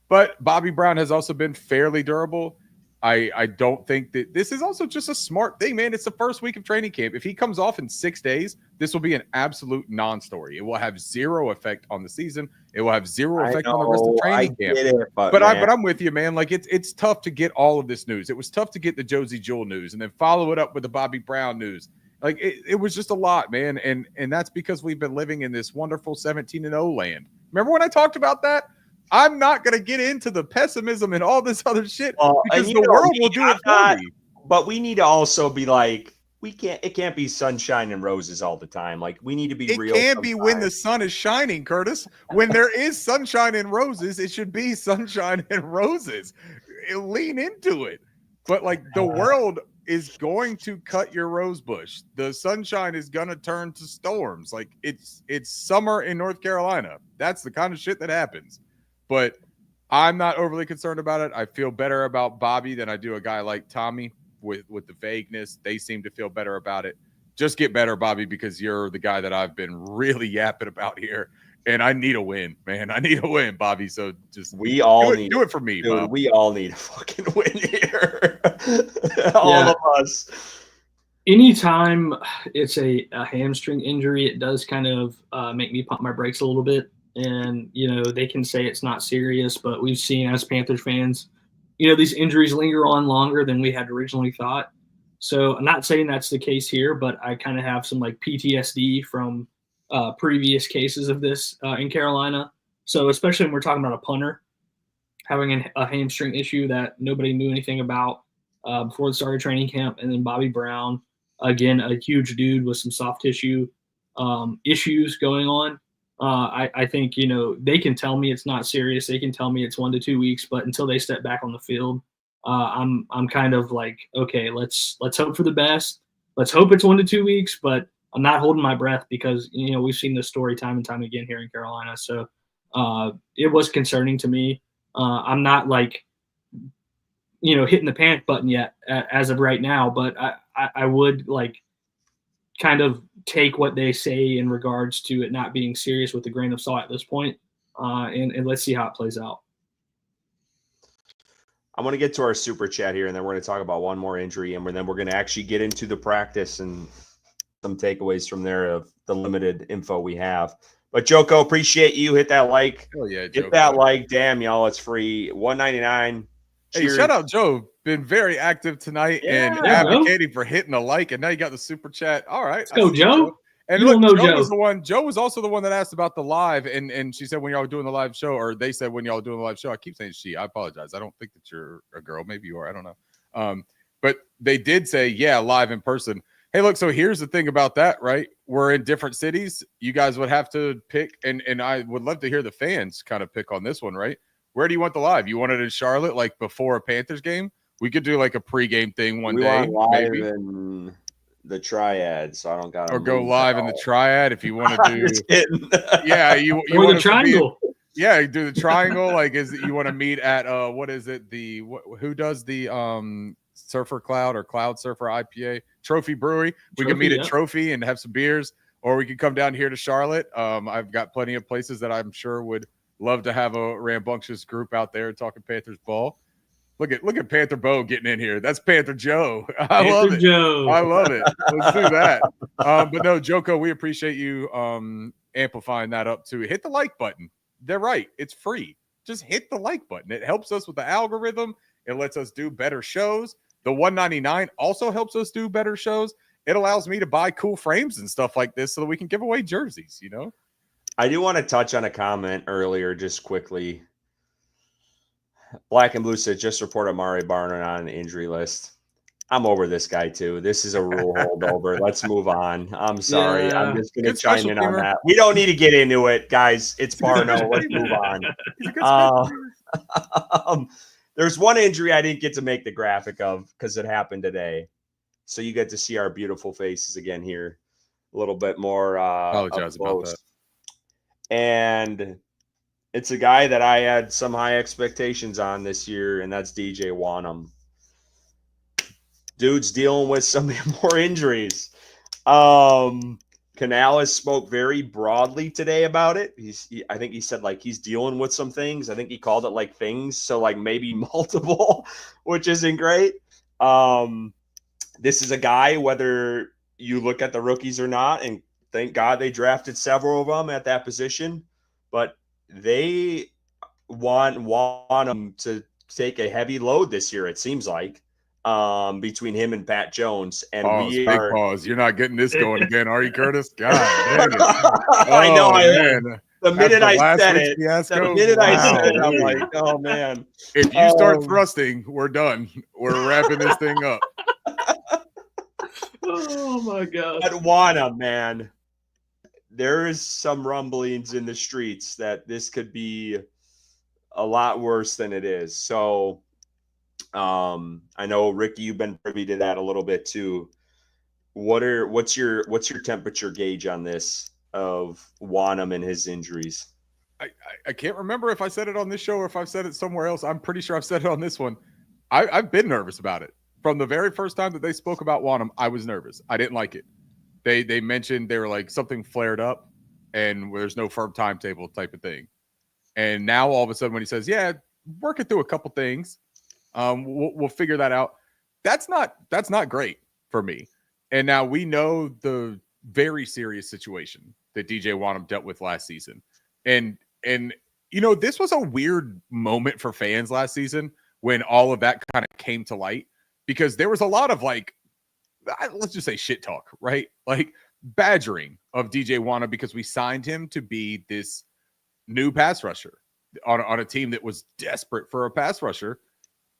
Speaker 3: But Bobby Brown has also been fairly durable. I don't think that this is also just a smart thing, man. It's the first week of training camp. If he comes off in 6 days, this will be an absolute non-story. It will have zero effect on the season. It will have zero effect on the rest of training camp. But I'm with you, man. Like it's tough to get all of this news. It was tough to get the Josie Jewell news and then follow it up with the Bobby Brown news. Like it was just a lot, man. And that's because we've been living in this wonderful 17-0 land. Remember when I talked about that? I'm not going to get into the pessimism and all this other shit, because the world will do it for me.
Speaker 1: But we need to also be like, it can't be sunshine and roses all the time. Like we need to be real.
Speaker 3: It can be when the sun is shining, Curtis. When there is sunshine and roses, it should be sunshine and roses. Lean into it. But like the world is going to cut your rose bush. The sunshine is going to turn to storms. Like it's summer in North Carolina. That's the kind of shit that happens. But I'm not overly concerned about it. I feel better about Bobby than I do a guy like Tommy with the vagueness. They seem to feel better about it. Just get better, Bobby, because you're the guy that I've been really yapping about here. And I need a win, man. I need a win, Bobby. So just do it for me,
Speaker 1: dude.
Speaker 3: Bob.
Speaker 1: We all need a fucking win here. All of us.
Speaker 2: Anytime it's a hamstring injury, it does kind of make me pump my brakes a little bit. And, they can say it's not serious, but we've seen as Panthers fans, these injuries linger on longer than we had originally thought. So I'm not saying that's the case here, but I kind of have some like PTSD from previous cases of this in Carolina. So especially when we're talking about a punter having a hamstring issue that nobody knew anything about before the start of training camp. And then Bobby Brown, again, a huge dude with some soft tissue issues going on. I think, they can tell me it's not serious. They can tell me it's 1 to 2 weeks, but until they step back on the field, I'm kind of like, okay, let's hope for the best. Let's hope it's 1 to 2 weeks, but I'm not holding my breath because, we've seen this story time and time again here in Carolina. So it was concerning to me. I'm not like, hitting the panic button yet as of right now, but I would like kind of take what they say in regards to it not being serious with a grain of salt at this point, and let's see how it plays out.
Speaker 1: I'm going to get to our super chat here, and then we're going to talk about one more injury, and then we're going to actually get into the practice and some takeaways from there of the limited info we have. But Joko, appreciate you. Hit that like.
Speaker 3: Oh yeah,
Speaker 1: hit that like. Damn, y'all, it's free. $1.99.
Speaker 3: Hey, shout out Joe. Been very active tonight and advocating for hitting a like, and now you got the super chat. All right.
Speaker 2: Let's go, Joe.
Speaker 3: And
Speaker 2: You
Speaker 3: look,
Speaker 2: don't know
Speaker 3: Joe
Speaker 2: Joe.
Speaker 3: was the one. Joe was also the one that asked about the live, and she said when y'all were doing the live show, or they said when y'all were doing the live show. I keep saying she. I apologize. I don't think that you're a girl. Maybe you are. I don't know. But they did say, yeah, live in person. Hey, look. So here's the thing about that, right? We're in different cities. You guys would have to pick, and I would love to hear the fans kind of pick on this one, right? Where do you want the live? You want it in Charlotte, like before a Panthers game? We could do like a pregame thing one day,
Speaker 1: want live
Speaker 3: maybe.
Speaker 1: In the Triad, so I don't got to
Speaker 3: or go live in the Triad if you want to do.
Speaker 1: Just kidding.
Speaker 3: Yeah, you
Speaker 2: Or
Speaker 3: want
Speaker 2: the
Speaker 3: us
Speaker 2: triangle.
Speaker 3: yeah, do the triangle. Like, is it you want to meet at what is it? Who does the Surfer Cloud or Cloud Surfer IPA Trophy Brewery? We can meet at Trophy and have some beers, or we could come down here to Charlotte. I've got plenty of places that I'm sure would love to have a rambunctious group out there talking Panthers ball. Look at Panther Bo getting in here. That's Panther Joe. I love it. I love it. Let's do that. But no, Joko, we appreciate you amplifying that up too. Hit the like button. They're right. It's free. Just hit the like button. It helps us with the algorithm. It lets us do better shows. The $1.99 also helps us do better shows. It allows me to buy cool frames and stuff like this so that we can give away jerseys, you know?
Speaker 1: I do want to touch on a comment earlier just quickly. Black and Blue said, just report Amari Barner on an injury list. I'm over this guy too. This is a rule holdover. Let's move on. I'm sorry. Yeah. I'm just going to chime in on that. We don't need to get into it, guys. It's Barno. Let's move on. There's one injury I didn't get to make the graphic of because it happened today. So you get to see our beautiful faces again here a little bit more.
Speaker 3: Apologize about that.
Speaker 1: And it's a guy that I had some high expectations on this year, and that's DJ Wanham. Dude's dealing with some more injuries. Canales spoke very broadly today about it. I think he said like he's dealing with some things. I think he called it like things, so like maybe multiple, which isn't great. This is a guy, whether you look at the rookies or not, and thank God they drafted several of them at that position, but they want him to take a heavy load this year, it seems like, between him and Pat Jones. And
Speaker 3: pause. You're not getting this going again, are you, Curtis? God dang it.
Speaker 1: I know. Man. The minute I said it, I'm like, oh, man.
Speaker 3: If you start thrusting, we're done. We're wrapping this thing up.
Speaker 2: Oh, my God.
Speaker 1: But Wanna, man. There is some rumblings in the streets that this could be a lot worse than it is. So I know, Ricky, you've been privy to that a little bit too. What's your temperature gauge on this of Wanham and his injuries?
Speaker 3: I can't remember if I said it on this show or if I've said it somewhere else. I'm pretty sure I've said it on this one. I've been nervous about it. From the very first time that they spoke about Wanham, I was nervous. I didn't like it. They mentioned they were like something flared up and there's no firm timetable type of thing. And now all of a sudden when he says, yeah, working through a couple things, we'll figure that out. That's not great for me. And now we know the very serious situation that DJ Wanham dealt with last season. And you know, this was a weird moment for fans last season when all of that kind of came to light, because there was a lot of like, let's just say shit talk, right? Like badgering of DJ Wanham because we signed him to be this new pass rusher on a team that was desperate for a pass rusher.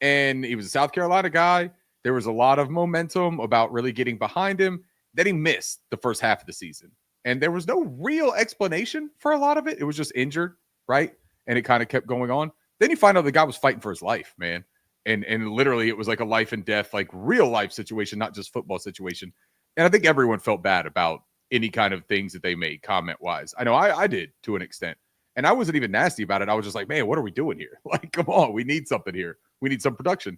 Speaker 3: And he was a South Carolina guy. There was a lot of momentum about really getting behind him. Then he missed the first half of the season. And there was no real explanation for a lot of it. It was just injured, right? And it kind of kept going on. Then you find out the guy was fighting for his life, man. And literally it was like a life and death, like real life situation, not just football situation. And I think everyone felt bad about any kind of things that they made comment-wise. I know I did to an extent. And I wasn't even nasty about it. I was just like, man, what are we doing here? Like, come on, we need something here. We need some production.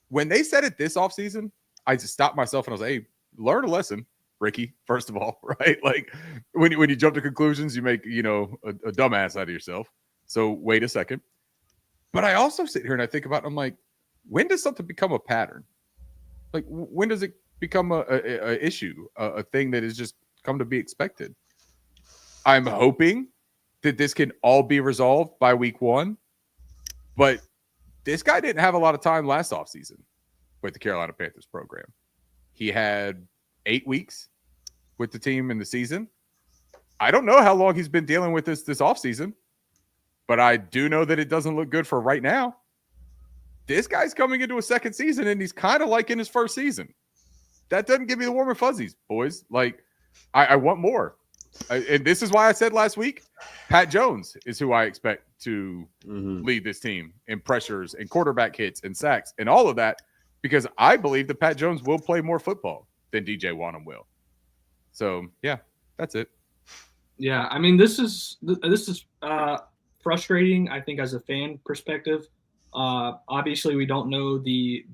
Speaker 3: When they said it this offseason, I just stopped myself and I was like, hey, learn a lesson, Ricky, first of all, right? Like when you jump to conclusions, you make, you know, a dumbass out of yourself. So wait a second. But I also sit here and I think about, I'm like, when does something become a pattern? Like, when does it become a issue, a thing that is just come to be expected? I'm hoping that this can all be resolved by week 1. But this guy didn't have a lot of time last offseason with the Carolina Panthers program. He had 8 weeks with the team in the season. I don't know how long he's been dealing with this offseason, but I do know that it doesn't look good for right now. This guy's coming into a second season, and he's kind of like in his first season. That doesn't give me the warm and fuzzies, boys. Like, I want more. And this is why I said last week, Pat Jones is who I expect to lead this team in pressures and quarterback hits and sacks and all of that, because I believe that Pat Jones will play more football than DJ Wonnum will. So, yeah, that's it.
Speaker 2: Yeah, I mean, this is frustrating, I think, as a fan perspective. Obviously, we don't know the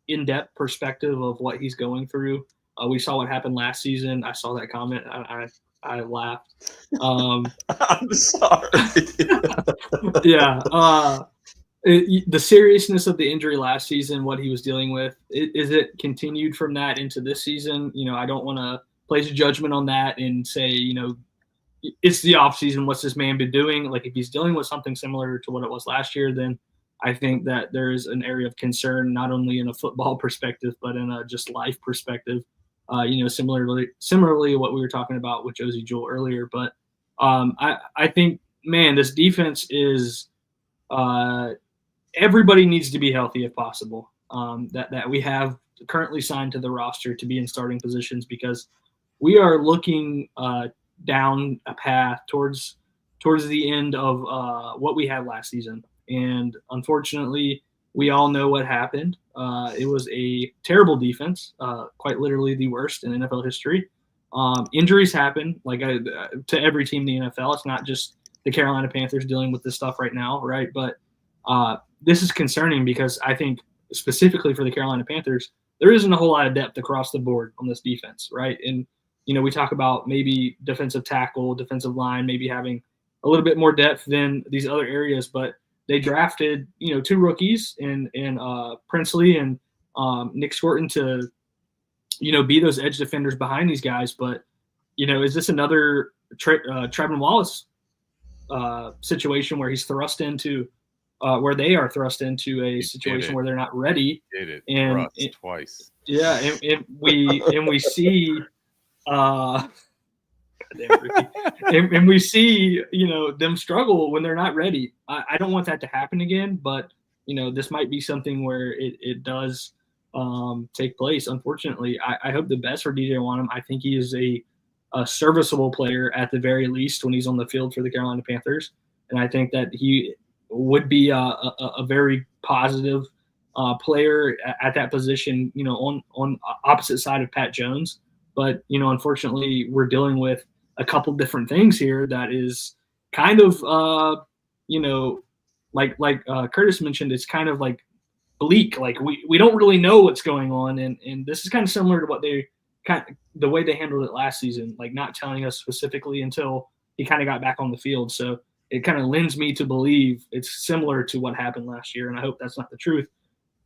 Speaker 2: in-depth perspective of what he's going through. We saw what happened last season. I saw that comment. I laughed.
Speaker 1: I'm sorry.
Speaker 2: Yeah. The seriousness of the injury last season, what he was dealing with, is it continued from that into this season? I don't want to place a judgment on that and say, it's the off season. What's this man been doing? Like, if he's dealing with something similar to what it was last year, then I think that there is an area of concern, not only in a football perspective, but in a just life perspective. Similarly what we were talking about with Josie Jewell earlier. But I think, man, this defense is everybody needs to be healthy if possible. That we have currently signed to the roster to be in starting positions, because we are looking down a path towards the end of what we had last season. And unfortunately, we all know what happened. It was a terrible defense, quite literally the worst in NFL history. Injuries happen, to every team in the NFL. It's not just the Carolina Panthers dealing with this stuff right now, right? But this is concerning, because I think specifically for the Carolina Panthers, there isn't a whole lot of depth across the board on this defense, right? And we talk about maybe defensive tackle, defensive line, maybe having a little bit more depth than these other areas, but they drafted, 2 rookies in Princely and Nick Scorton to, be those edge defenders behind these guys. But, is this another Trevin Wallace situation where he's thrust into where they are thrust into a situation where they're not ready? And
Speaker 3: twice.
Speaker 2: Yeah, and we see. And we see, them struggle when they're not ready. I don't want that to happen again, but this might be something where it does take place. Unfortunately, I hope the best for DJ Wonnum. I think he is a serviceable player at the very least when he's on the field for the Carolina Panthers, and I think that he would be a very positive player at that position. On opposite side of Pat Jones. But, unfortunately, we're dealing with a couple different things here that is kind of, like Curtis mentioned, it's kind of like bleak. Like we don't really know what's going on. And this is kind of similar to what the way they handled it last season, like not telling us specifically until he kind of got back on the field. So it kind of lends me to believe it's similar to what happened last year. And I hope that's not the truth.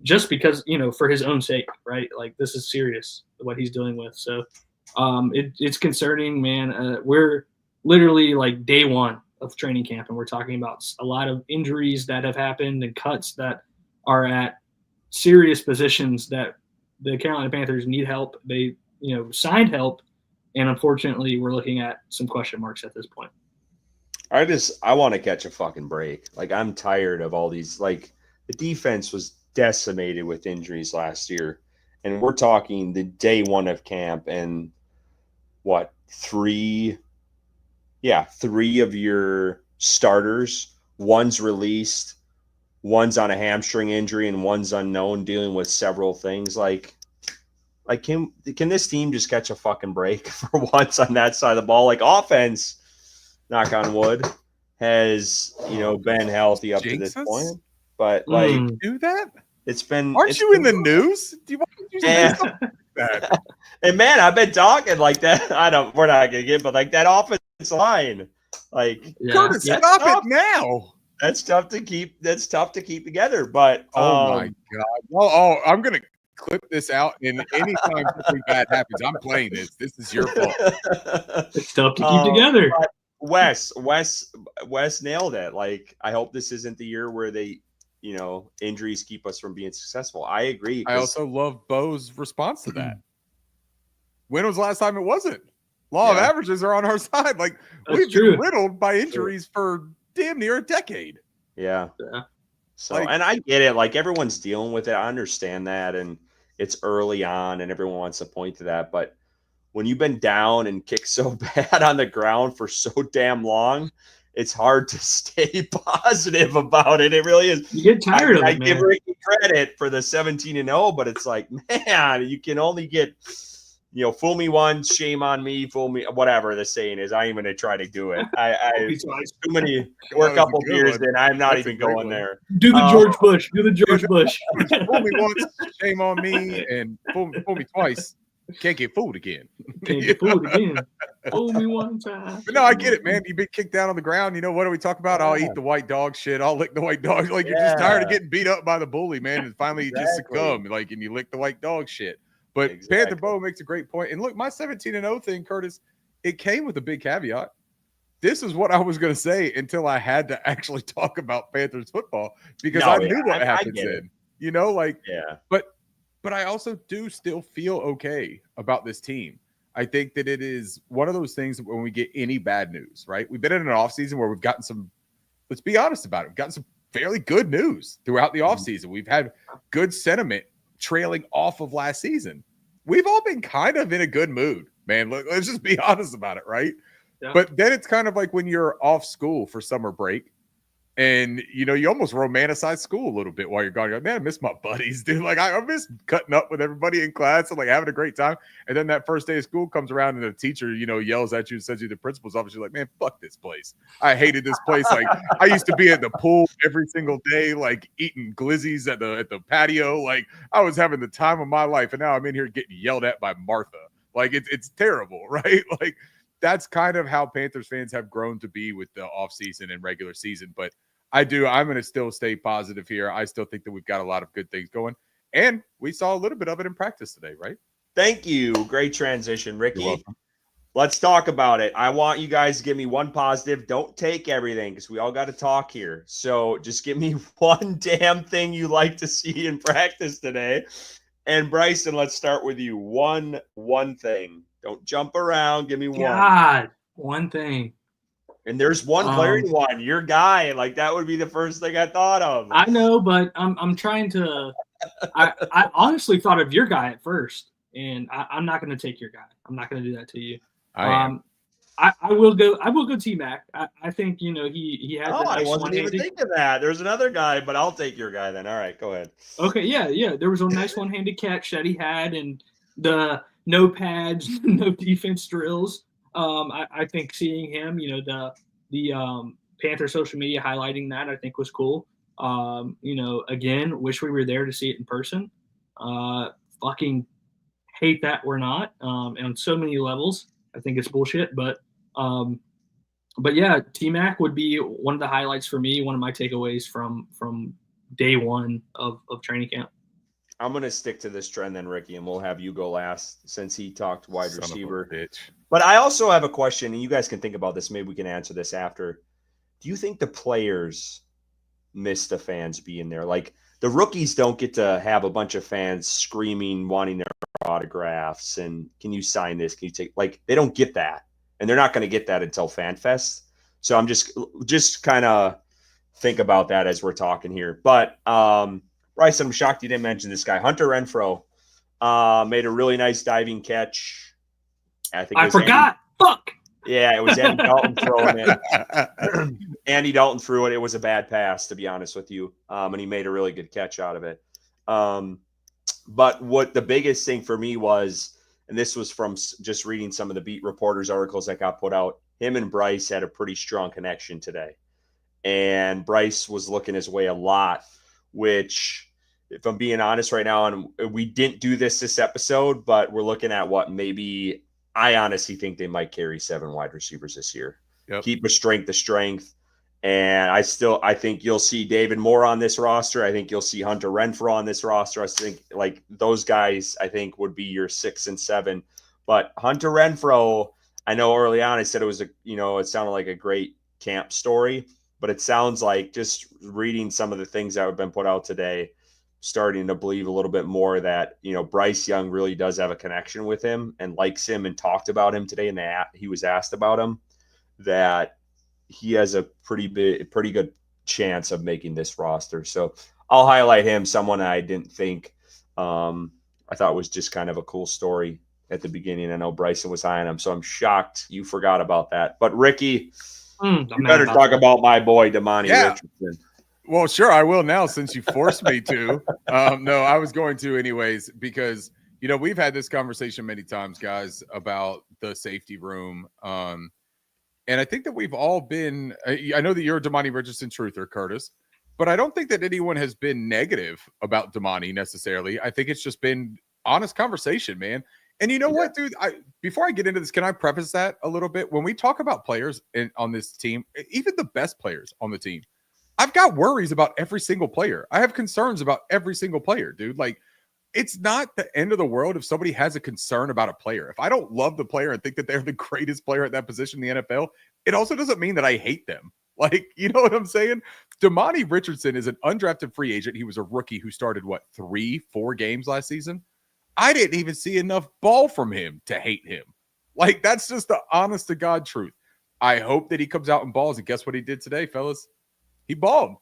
Speaker 2: Just because, for his own sake, right? Like, this is serious, what he's dealing with. So it's concerning, man. We're literally like day one of training camp, and we're talking about a lot of injuries that have happened and cuts that are at serious positions that the Carolina Panthers need help. They, signed help, and unfortunately, we're looking at some question marks at this point.
Speaker 1: I want to catch a fucking break. Like, I'm tired of all these. Like, the defense was decimated with injuries last year, and we're talking the day one of camp, and what, 3 of your starters, one's released, one's on a hamstring injury, and one's unknown, dealing with several things. Like can this team just catch a fucking break for once on that side of the ball? Like, offense, knock on wood, has been healthy up to this point, but
Speaker 3: do that.
Speaker 1: It's been.
Speaker 3: Aren't you in the news? Do you want to say something like that?
Speaker 1: And man, I've been talking like that. We're not gonna get, but like that offensive line,
Speaker 3: Curtis, stop it now.
Speaker 1: That's tough to keep. That's tough to keep together. But
Speaker 3: oh my god! Oh, I'm gonna clip this out. And anytime something bad happens, I'm playing this. This is your fault.
Speaker 2: It's tough to keep together.
Speaker 1: Wes nailed it. Like, I hope this isn't the year where they. Injuries keep us from being successful. I agree.
Speaker 3: I also love Bo's response to that. When was the last time it wasn't? Law of averages are on our side. Like, we've been riddled by injuries for damn near a decade.
Speaker 1: Yeah. So, like, and I get it. Like, everyone's dealing with it. I understand that. And it's early on and everyone wants to point to that. But when you've been down and kicked so bad on the ground for so damn long, it's hard to stay positive about it. It really is.
Speaker 2: You get tired of it, man.
Speaker 1: I give Ricky credit for the 17-0, but it's like, man, you can only get, fool me once, shame on me, fool me, whatever the saying is. I ain't going to try to do it. Too many. We're a couple beers in. I'm not even going there.
Speaker 2: Do the George Bush. Do the George Bush.
Speaker 3: Fool me once, shame on me, and fool me twice. Can't get fooled again.
Speaker 2: Can't get fooled again. Fool me one time.
Speaker 3: But no, I get it, man. You've been kicked down on the ground. What do we talk about? I'll eat the white dog shit. I'll lick the white dog. Like, you're just tired of getting beat up by the bully, man. And finally you just succumb. Like, and you lick the white dog shit. But Panther Bo makes a great point. And look, my 17-0 thing, Curtis, it came with a big caveat. This is what I was going to say until I had to actually talk about Panthers football, because I knew what happens then. But I also do still feel okay about this team. I think that it is one of those things when we get any bad news, right? We've been in an offseason where we've gotten some, let's be honest about it, we've gotten some fairly good news throughout the offseason. We've had good sentiment trailing off of last season. We've all been kind of in a good mood, man. Look, let's just be honest about it, right? Yeah. But then it's kind of like when you're off school for summer break, and, you almost romanticize school a little bit while you're gone. You're like, man, I miss my buddies, dude. Like, I miss cutting up with everybody in class and, like, having a great time. And then that first day of school comes around and the teacher, yells at you and sends you to the principal's office. You're like, man, fuck this place. I hated this place. Like, I used to be at the pool every single day, like, eating glizzies at the patio. Like, I was having the time of my life. And now I'm in here getting yelled at by Martha. Like, it's terrible, right? Like, that's kind of how Panthers fans have grown to be with the offseason and regular season. But I'm going to still stay positive here. I still think that we've got a lot of good things going. And we saw a little bit of it in practice today, right?
Speaker 1: Thank you. Great transition, Ricky. Let's talk about it. I want you guys to give me one positive. Don't take everything, because we all got to talk here. So just give me one damn thing you like to see in practice today. And Bryson, let's start with you. One thing. Don't jump around. Give me
Speaker 2: one thing.
Speaker 1: And there's one player you want, your guy. Like, that would be the first thing I thought of.
Speaker 2: I know, but I'm trying to. I honestly thought of your guy at first, and I'm not going to take your guy. I'm not going to do that to you. I will go T-Mac. I think he had.
Speaker 1: Oh, nice, I wasn't even thinking that. There's another guy, but I'll take your guy then. All right, go ahead.
Speaker 2: Okay, yeah. There was a nice one-handed catch that he had, and the no pads, no defense drills. I think seeing him, the Panther social media highlighting that, I think was cool. Again, wish we were there to see it in person. Fucking hate that we're not, and on so many levels. I think it's bullshit, but yeah, T-Mac would be one of the highlights for me, one of my takeaways from day one of training camp.
Speaker 1: I'm going to stick to this trend then, Ricky, and we'll have you go last since he talked wide receiver. But I also have a question, and you guys can think about this. Maybe we can answer this after. Do you think the players miss the fans being there? Like, the rookies don't get to have a bunch of fans screaming, wanting their autographs, and can you sign this? Can you take – like, they don't get that, and they're not going to get that until FanFest. So I'm just kind of think about that as we're talking here. But Bryce, I'm shocked you didn't mention this guy. Hunter Renfrow made a really nice diving catch.
Speaker 2: I forgot. Fuck.
Speaker 1: Yeah, it was Andy Dalton throwing it. Andy Dalton threw it. It was a bad pass, to be honest with you. And he made a really good catch out of it. But what the biggest thing for me was, and this was from just reading some of the beat reporters' articles that got put out, him and Bryce had a pretty strong connection today. And Bryce was looking his way a lot, which, if I'm being honest right now, and we didn't do this episode, but we're looking at what maybe – I honestly think they might carry 7 wide receivers this year.
Speaker 3: Yep.
Speaker 1: Keep a strength to strength. And I think you'll see David Moore on this roster. I think you'll see Hunter Renfrow on this roster. I think like those guys, I think would be your 6 and 7. But Hunter Renfrow, I know early on I said it was it sounded like a great camp story, but it sounds like, just reading some of the things that have been put out today, starting to believe a little bit more that, Bryce Young really does have a connection with him and likes him and talked about him today. And he was asked about him, that he has a pretty good chance of making this roster. So I'll highlight him, someone I didn't think, I thought was just kind of a cool story at the beginning. I know Bryson was high on him, so I'm shocked you forgot about that. But Ricky, you better talk about my boy, Damani Richardson.
Speaker 3: Well, sure, I will now since you forced me to. No, I was going to anyways because, we've had this conversation many times, guys, about the safety room. And I think that we've all been – I know that you're a Damani Richardson truther, Curtis, but I don't think that anyone has been negative about Damani necessarily. I think it's just been honest conversation, man. And you know what, dude? Before I get into this, can I preface that a little bit? When we talk about players on this team, even the best players on the team, I've got worries about every single player. I have concerns about every single player, dude. Like, it's not the end of the world if somebody has a concern about a player. If I don't love the player and think that they're the greatest player at that position in the NFL, it also doesn't mean that I hate them. Like, you know what I'm saying? Damani Richardson is an undrafted free agent. He was a rookie who started, 3-4 games last season? I didn't even see enough ball from him to hate him. Like, that's just the honest to God truth. I hope that he comes out and balls. And guess what he did today, fellas? He balled.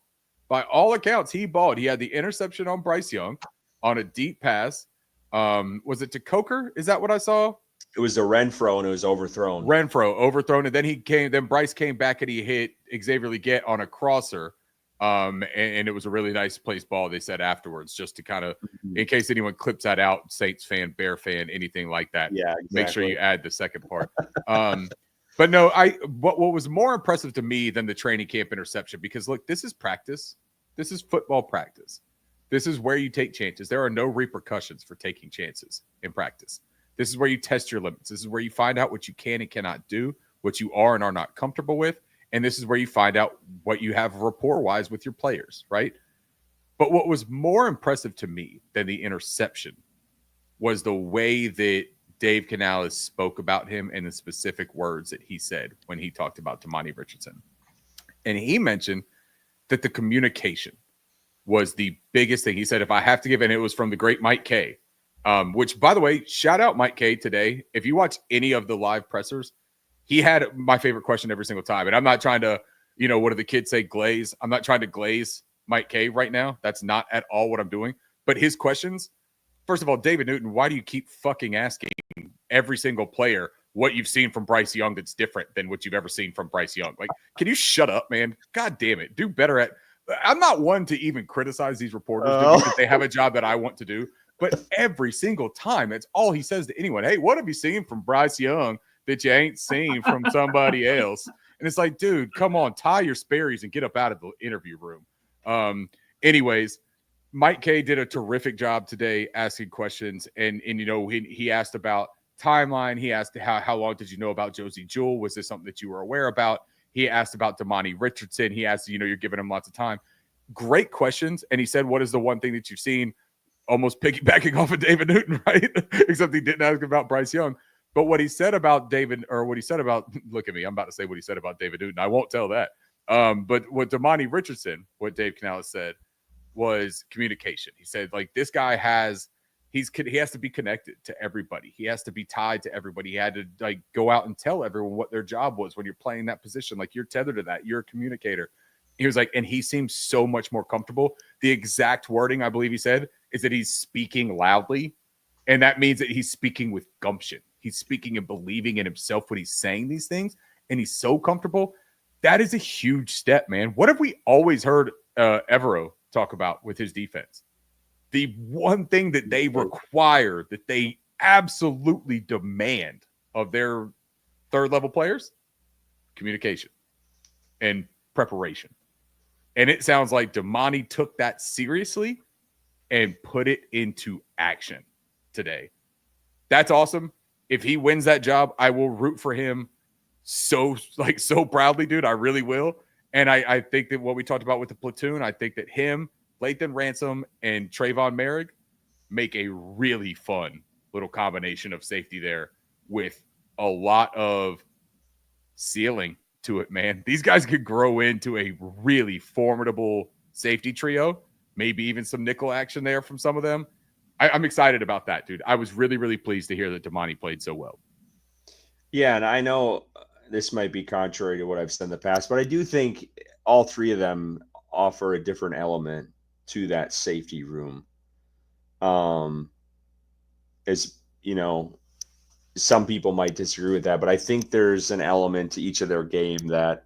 Speaker 3: By all accounts, he balled. He had the interception on Bryce Young on a deep pass. Was it to Coker? Is that what I saw?
Speaker 1: It was to Renfro, and it was overthrown.
Speaker 3: Overthrown. And then Bryce came back and he hit Xavier Legette on a crosser. And it was a really nice placed ball, they said afterwards, just to kind of, in case anyone clips that out, Saints fan, Bear fan, anything like that.
Speaker 1: Yeah, exactly.
Speaker 3: Make sure you add the second part. But no, what was more impressive to me than the training camp interception, because look, this is practice. This is football practice. This is where you take chances. There are no repercussions for taking chances in practice. This is where you test your limits. This is where you find out what you can and cannot do, what you are and are not comfortable with. And this is where you find out what you have rapport-wise with your players, right? But what was more impressive to me than the interception was the way that Dave Canales spoke about him and the specific words that he said when he talked about Damani Richardson. And he mentioned that the communication was the biggest thing. He said, if I have to give, and it was from the great Mike K, which, by the way, shout out Mike K today. If you watch any of the live pressers, he had my favorite question every single time. And I'm not trying to, what do the kids say, glaze? I'm not trying to glaze Mike K right now. That's not at all what I'm doing. But his questions, first of all, David Newton, why do you keep fucking asking every single player what you've seen from Bryce Young that's different than what you've ever seen from Bryce Young? Like, can you shut up, man? God damn it. Do better at – I'm not one to even criticize these reporters because they have a job that I want to do. But every single time, that's all he says to anyone. Hey, what have you seen from Bryce Young that you ain't seen from somebody else? And it's like, dude, come on, tie your Sperry's and get up out of the interview room. Anyways, Mike K did a terrific job today asking questions. And he asked about timeline. He asked how long did you know about Josie Jewell? Was this something that you were aware about? He asked about Damani Richardson. He asked, you're giving him lots of time. Great questions. And he said, what is the one thing that you've seen? Almost piggybacking off of David Newton, right? Except he didn't ask about Bryce Young. But what he said about look at me, I'm about to say what he said about David Newton. I won't tell that. But what Damani Richardson, what Dave Canales said was communication. He said, like, this guy he has to be connected to everybody. He has to be tied to everybody. He had to go out and tell everyone what their job was when you're playing that position. Like, you're tethered to that. You're a communicator. He was like, and he seems so much more comfortable. The exact wording, I believe he said, is that he's speaking loudly. And that means that he's speaking with gumption. He's speaking and believing in himself when he's saying these things. And he's so comfortable. That is a huge step, man. What have we always heard Evero talk about with his defense? The one thing that they require, that they absolutely demand of their third level players, communication and preparation. And it sounds like Damani took that seriously and put it into action today. That's awesome. If he wins that job, I will root for him so proudly, dude. I really will. And I think that what we talked about with the platoon, I think that him, Lathan Ransom, and Trayvon Merrick make a really fun little combination of safety there with a lot of ceiling to it, man. These guys could grow into a really formidable safety trio. maybe even some nickel action there from some of them. I'm excited about that, dude. I was really, really pleased to hear that Damani played so well.
Speaker 1: Yeah, and I know this might be contrary to what I've said in the past, but I do think all three of them offer a different element to that safety room. As you know, some people might disagree with that, but I think there's an element to each of their game that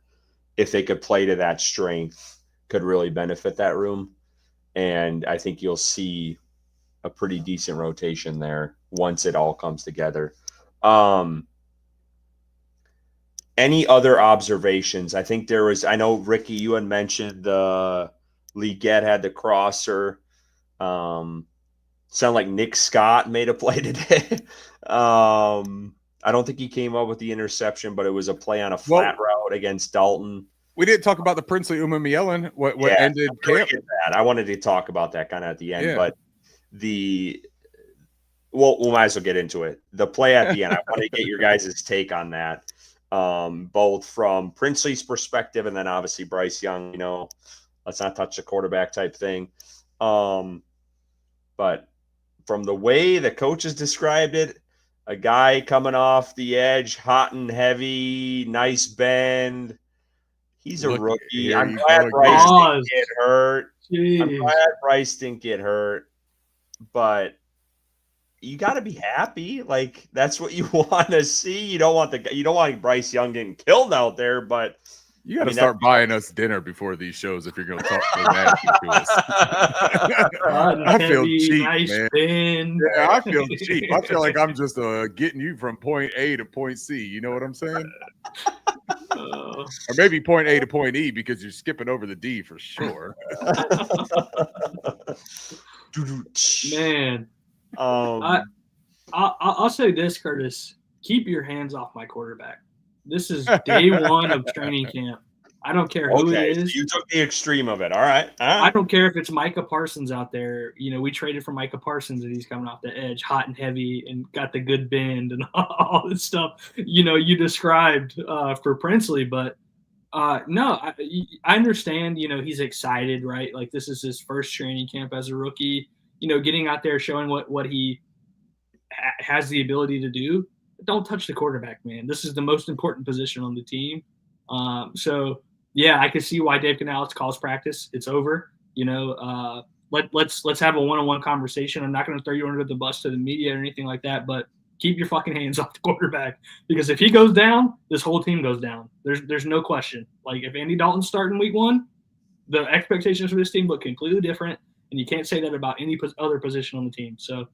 Speaker 1: if they could play to that strength could really benefit that room. And I think you'll see a pretty decent rotation there once it all comes together. Any other observations? I think there was, I know, Ricky, you had mentioned the Leggett had the crosser. Sound like Nick Scott made a play today. I don't think he came up with the interception, but it was a play on a flat route against Dalton.
Speaker 3: We didn't talk about the Princely Umamielen, what ended camp.
Speaker 1: I wanted to talk about that kind of at the end, but we might as well get into it. The play at the end, I want to get your guys' take on that, both from Princely's perspective and then obviously Bryce Young, let's not touch the quarterback type thing. But from the way the coaches described it, a guy coming off the edge, hot and heavy, nice bend. He's a rookie. I'm glad Bryce didn't get hurt. I'm glad Bryce didn't get hurt. But you got to be happy. Like, that's what you want to see. You don't want Bryce Young getting killed out there, but
Speaker 3: you got to start buying us dinner before these shows if you're going to talk so nasty to us. I feel cheap, man. Yeah, I feel cheap. I feel like I'm just getting you from point A to point C. You know what I'm saying? Or maybe point A to point E because you're skipping over the D for sure.
Speaker 2: Man, I'll say this, Curtis. Keep your hands off my quarterback. This is day one of training camp. I don't care who it is.
Speaker 1: So you took the extreme of it. All right.
Speaker 2: I don't care if it's Micah Parsons out there. We traded for Micah Parsons and he's coming off the edge, hot and heavy, and got the good bend and all this stuff. You described for Princely, but no, I understand. He's excited, right? Like this is his first training camp as a rookie. Getting out there, showing what he has the ability to do. Don't touch the quarterback, man. This is the most important position on the team. So yeah, I can see why Dave Canales calls practice. It's over. Let's have a one-on-one conversation. I'm not going to throw you under the bus to the media or anything like that, but keep your fucking hands off the quarterback because if he goes down, this whole team goes down. There's no question. Like if Andy Dalton's starting week 1, the expectations for this team look completely different, and you can't say that about any other position on the team. So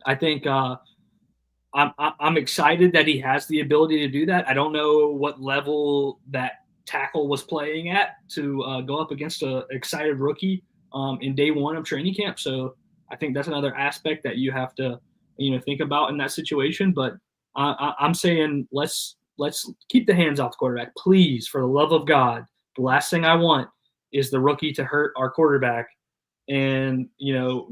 Speaker 2: I think I'm excited that he has the ability to do that. I don't know what level that tackle was playing at to go up against an excited rookie in day one of training camp. So I think that's another aspect that you have to think about in that situation. But I'm saying let's keep the hands off the quarterback, please, for the love of God. The last thing I want is the rookie to hurt our quarterback and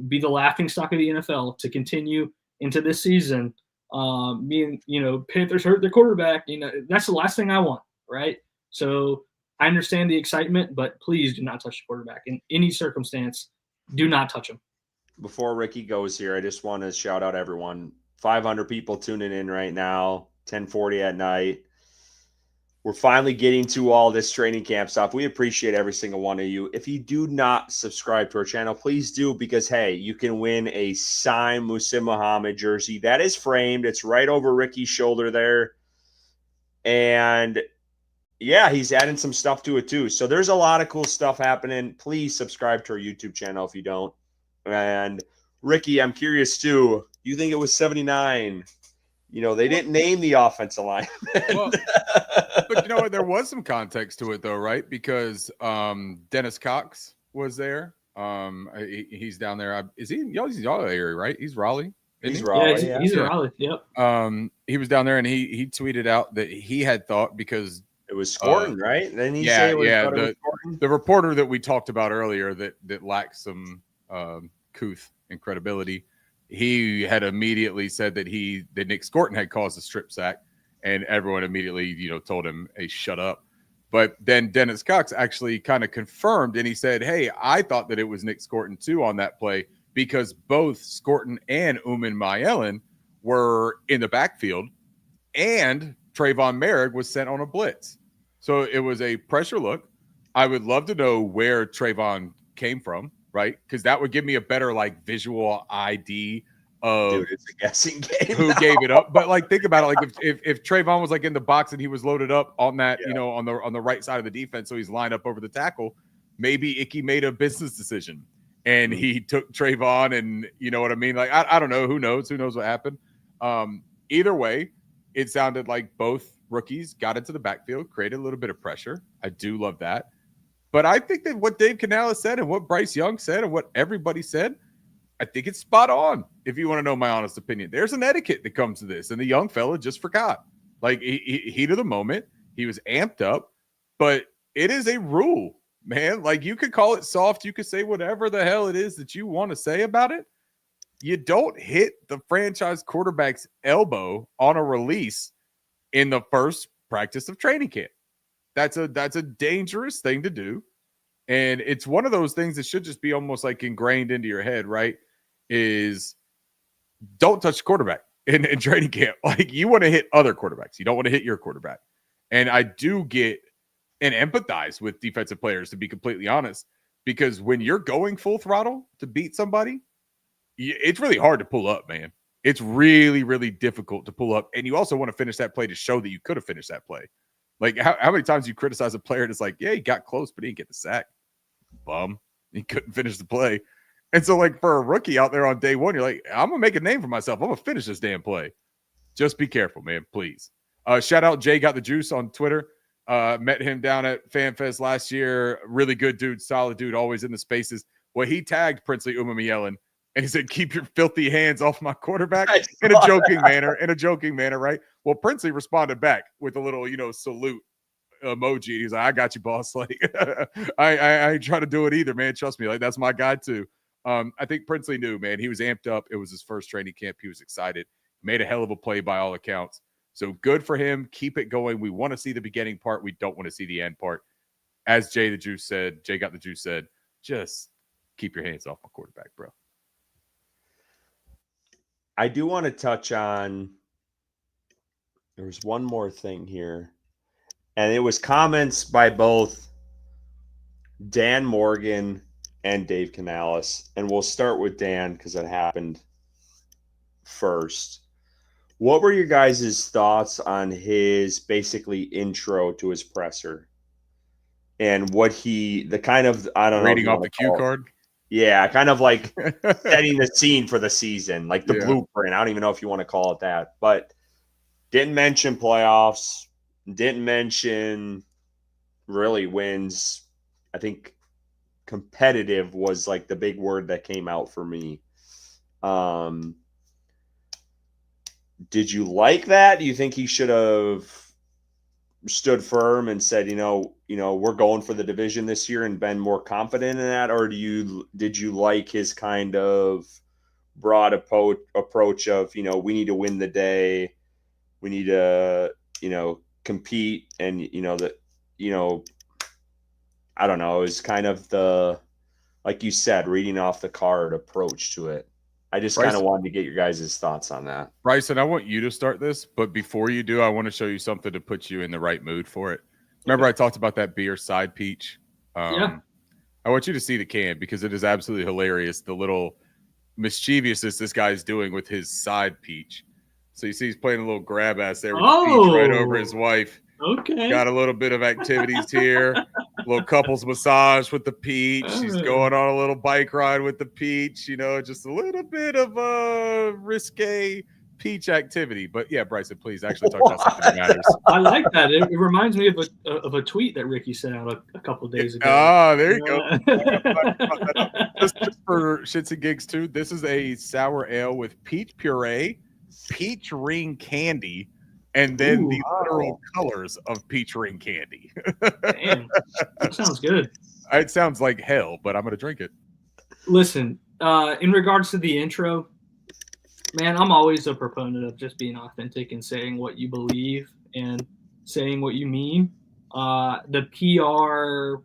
Speaker 2: be the laughingstock of the NFL to continue into this season. Panthers hurt their quarterback. That's the last thing I want, right? So I understand the excitement, but please do not touch the quarterback in any circumstance. Do not touch him.
Speaker 1: Before Ricky goes here, I just want to shout out everyone. 500 people tuning in right now, 10:40 at night. We're finally getting to all this training camp stuff. We appreciate every single one of you. If you do not subscribe to our channel, please do, because, hey, you can win a signed Muhsin Muhammad jersey. That is framed. It's right over Ricky's shoulder there. And, yeah, he's adding some stuff to it, too. So there's a lot of cool stuff happening. Please subscribe to our YouTube channel if you don't. And, Ricky, I'm curious, too. You think it was 79? They didn't name the offensive line.
Speaker 3: Well, but there was some context to it, though, right? Because Dennis Cox was there. He's down there. He's y'all area, right? He's Raleigh.
Speaker 1: He's Raleigh.
Speaker 2: Yeah, he's in Raleigh. Yep.
Speaker 3: He was down there, and he tweeted out that he had thought because
Speaker 1: it was Scorton, right? Then he
Speaker 3: said, the reporter that we talked about earlier that lacked some couth and credibility. He had immediately said that Nick Scorton had caused a strip sack, and everyone immediately, told him, "Hey, shut up." But then Dennis Cox actually kind of confirmed, and he said, hey, I thought that it was Nick Scorton too on that play because both Scorton and Uman Mayelen were in the backfield, and Trayvon Merrick was sent on a blitz. So it was a pressure look. I would love to know where Trayvon came from, right? Because that would give me a better like visual ID of
Speaker 1: Dude, it's a guessing game.
Speaker 3: who gave it up. But like, think about it. Like if Trayvon was like in the box and he was loaded up on that, you know, on the right side of the defense, so he's lined up over the tackle, maybe Icky made a business decision and he took Trayvon, and you know what I mean? Like, I don't know. Who knows? Who knows what happened? Either way, it sounded like both rookies got into the backfield, created a little bit of pressure. I do love that. But I think that what Dave Canales said and what Bryce Young said and what everybody said, I think it's spot on, if you want to know my honest opinion. There's an etiquette that comes to this, and the young fella just forgot. Like, heat of the moment, he was amped up, but it is a rule, man. Like, you could call it soft. You could say whatever the hell it is that you want to say about it. You don't hit the franchise quarterback's elbow on a release in the first practice of training camp. That's a dangerous thing to do. And it's one of those things that should just be almost like ingrained into your head, right? Is don't touch the quarterback in training camp. Like, you want to hit other quarterbacks. You don't want to hit your quarterback. And I do get and empathize with defensive players, to be completely honest, because when you're going full throttle to beat somebody, it's really hard to pull up, man. It's really, really difficult to pull up. And you also want to finish that play to show that you could have finished that play. Like, how many times you criticize a player that's like, yeah, he got close, but he didn't get the sack. Bum. He couldn't finish the play. And so, like, for a rookie out there on day one, you're like, I'm going to make a name for myself. I'm going to finish this damn play. Just be careful, man, please. Shout out Jay Got the Juice on Twitter. Met him down at FanFest last year. Really good dude, solid dude, always in the spaces. Well, he tagged Princely Umamayelen, and he said, keep your filthy hands off my quarterback in a joking manner, right? Well, Princely responded back with a little, salute emoji. He's like, I got you, boss. Like, I ain't trying to do it either, man. Trust me. Like, that's my guy too. I think Princely knew, man. He was amped up. It was his first training camp. He was excited. Made a hell of a play by all accounts. So good for him. Keep it going. We want to see the beginning part. We don't want to see the end part. As Jay Got the Juice said, just keep your hands off my quarterback, bro.
Speaker 1: I do want to touch on, there was one more thing here, and it was comments by both Dan Morgan and Dave Canales. And we'll start with Dan because it happened first. What were your guys' thoughts on his basically intro to his presser? And what I don't know.
Speaker 3: Reading off the cue card?
Speaker 1: Yeah, kind of like setting the scene for the season, like the blueprint. I don't even know if you want to call it that, but didn't mention playoffs, didn't mention really wins. I think competitive was like the big word that came out for me. Did you like that? Do you think he should have stood firm and said, we're going for the division this year and been more confident in that? Or did you like his kind of broad approach of, we need to win the day, we need to, compete, and I don't know, it was kind of the, like you said, reading off the card approach to it. I just kind of wanted to get your guys' thoughts on that.
Speaker 3: Bryson, I want you to start this, but before you do, I want to show you something to put you in the right mood for it. Remember, I talked about that beer side peach? I want you to see the can because it is absolutely hilarious, the little mischievousness this guy's doing with his side peach. So you see he's playing a little grab ass there with the peach right over his wife.
Speaker 2: Okay.
Speaker 3: Got a little bit of activities here. A little couples massage with the peach. She's going on a little bike ride with the peach. Just a little bit of a risque peach activity. But yeah, Bryson, please actually talk about something that matters.
Speaker 2: I like that. It reminds me of a tweet that Ricky sent out a couple of days ago.
Speaker 3: Oh, there you go. Just for shits and gigs too, this is a sour ale with peach puree, peach ring candy, and then the literal colors of peach ring candy.
Speaker 2: Damn, that sounds good.
Speaker 3: It sounds like hell, but I'm going to drink it.
Speaker 2: Listen, in regards to the intro, man, I'm always a proponent of just being authentic and saying what you believe and saying what you mean. the PR,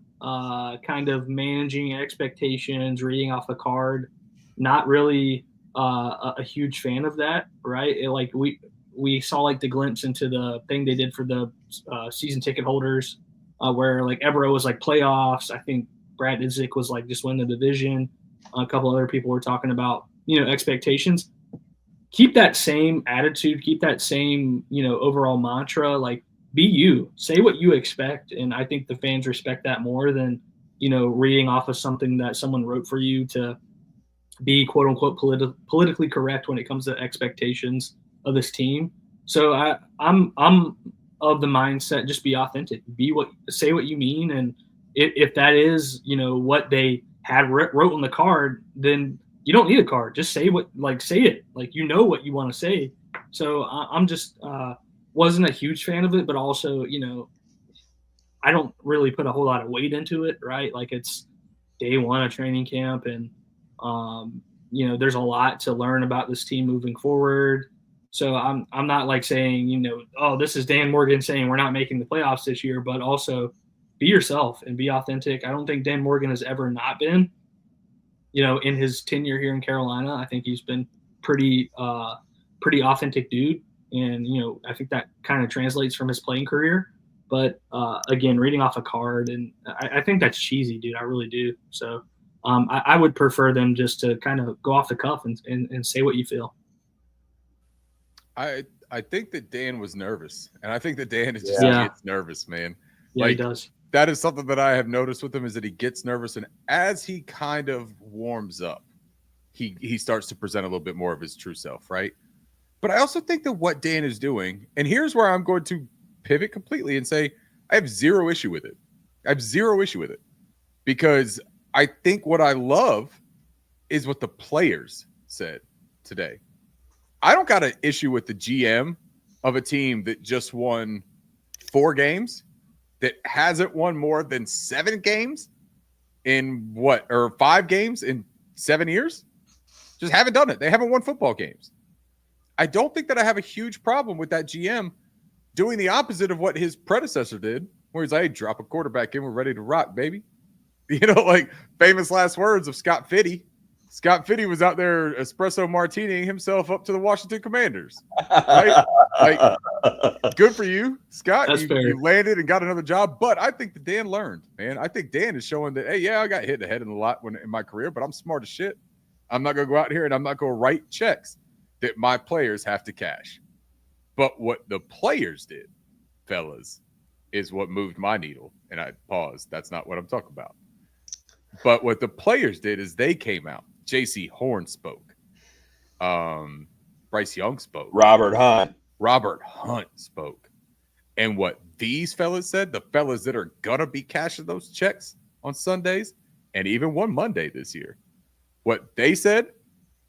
Speaker 2: kind of managing expectations, reading off a card, not really a huge fan of that, right? Like we saw like the glimpse into the thing they did for the season ticket holders, where like Ebro was like playoffs. I think Brad Idzik was like just win the division. A couple other people were talking about expectations. Keep that same attitude, keep that same overall mantra. Like, be you, say what you expect, and I think the fans respect that more than reading off of something that someone wrote for you to be quote unquote politically correct when it comes to expectations of this team. So I'm of the mindset, just be authentic, say what you mean, and if that is what they had wrote on the card, then you don't need a card. Just say say it, like what you want to say. So I'm just wasn't a huge fan of it, but also I don't really put a whole lot of weight into it, right? Like, it's day one of training camp, and there's a lot to learn about this team moving forward. So I'm not like saying, oh, this is Dan Morgan saying we're not making the playoffs this year, but also be yourself and be authentic. I don't think Dan Morgan has ever not been, in his tenure here in Carolina. I think he's been pretty authentic dude. And, I think that kind of translates from his playing career. But again, reading off a card, and I think that's cheesy, dude. I really do. So I would prefer them just to kind of go off the cuff and say what you feel.
Speaker 3: I think that Dan was nervous, and I think that Dan is just gets nervous, man.
Speaker 2: Yeah,
Speaker 3: like,
Speaker 2: he does.
Speaker 3: That is something that I have noticed with him, is that he gets nervous, and as he kind of warms up, he starts to present a little bit more of his true self, right? But I also think that what Dan is doing, and here's where I'm going to pivot completely and say I have zero issue with it. I have zero issue with it, because I think what I love is what the players said today. I don't got an issue with the GM of a team that just won 4 games, that hasn't won more than 7 games in 5 games in 7 years. Just haven't done it. They haven't won football games. I don't think that I have a huge problem with that GM doing the opposite of what his predecessor did, where he's like, hey, drop a quarterback in, we're ready to rock, baby. Like famous last words of Scott Fitty. Scott Fitty was out there espresso martining himself up to the Washington Commanders. Right? Like, good for you, Scott. You landed and got another job. But I think that Dan learned, man. I think Dan is showing that, hey, yeah, I got hit in the head in a lot in my career, but I'm smart as shit. I'm not going to go out here and I'm not going to write checks that my players have to cash. But what the players did, fellas, is what moved my needle. And I paused. That's not what I'm talking about. But what the players did is they came out. J.C. Horn spoke. Bryce Young spoke.
Speaker 1: Robert Hunt
Speaker 3: spoke. And what these fellas said, the fellas that are going to be cashing those checks on Sundays and even one Monday this year, what they said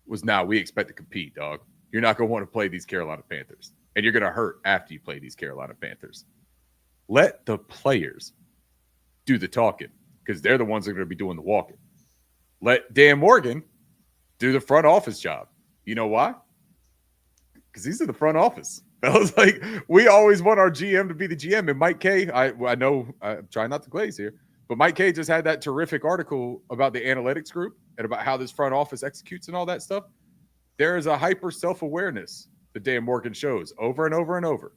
Speaker 3: was, now we expect to compete, dog. You're not going to want to play these Carolina Panthers. And you're going to hurt after you play these Carolina Panthers. Let the players do the talking, because they're the ones that are going to be doing the walking. Let Dan Morgan do the front office job. You know why? Because he's in the front office. I was like, we always want our GM to be the GM. And Mike K, I know I'm trying not to glaze here, but Mike K just had that terrific article about the analytics group and about how this front office executes and all that stuff. There is a hyper self-awareness that Dan Morgan shows over and over and over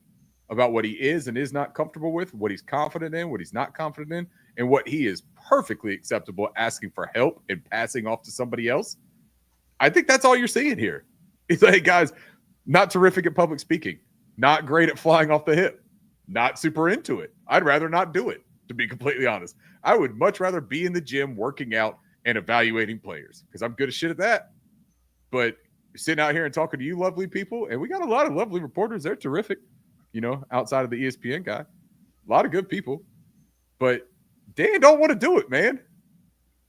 Speaker 3: about what he is and is not comfortable with, what he's confident in, what he's not confident in, and what he is perfectly acceptable asking for help and passing off to somebody else. I think that's all you're seeing here. He's like, guys, not terrific at public speaking, not great at flying off the hip, not super into it. I'd rather not do it, to be completely honest. I would much rather be in the gym working out and evaluating players, because I'm good as shit at that. But sitting out here and talking to you lovely people, and we got a lot of lovely reporters. They're terrific, outside of the ESPN guy. A lot of good people. But Dan don't want to do it, man.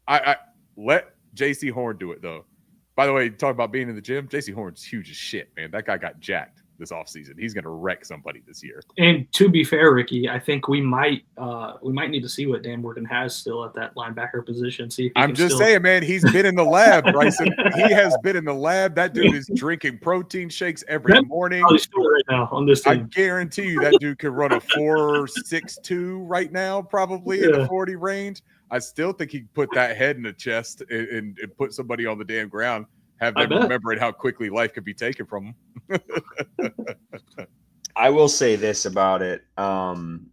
Speaker 3: I let J.C. Horn do it, though. By the way, talk about being in the gym. J.C. Horn's huge as shit, man. That guy got jacked this offseason. He's going to wreck somebody this year.
Speaker 2: And to be fair, Ricky, I think we might need to see what Dan Morgan has still at that linebacker position. See if
Speaker 3: I'm just saying, man, he's been in the lab, Bryson. He has been in the lab. That dude is drinking protein shakes every morning.
Speaker 2: Right now on this team.
Speaker 3: I guarantee you that dude could run a 4.62 right now, probably in the 40 range. I still think he could put that head in the chest and put somebody on the damn ground, have them remembering how quickly life could be taken from him.
Speaker 1: I will say this about it. Kind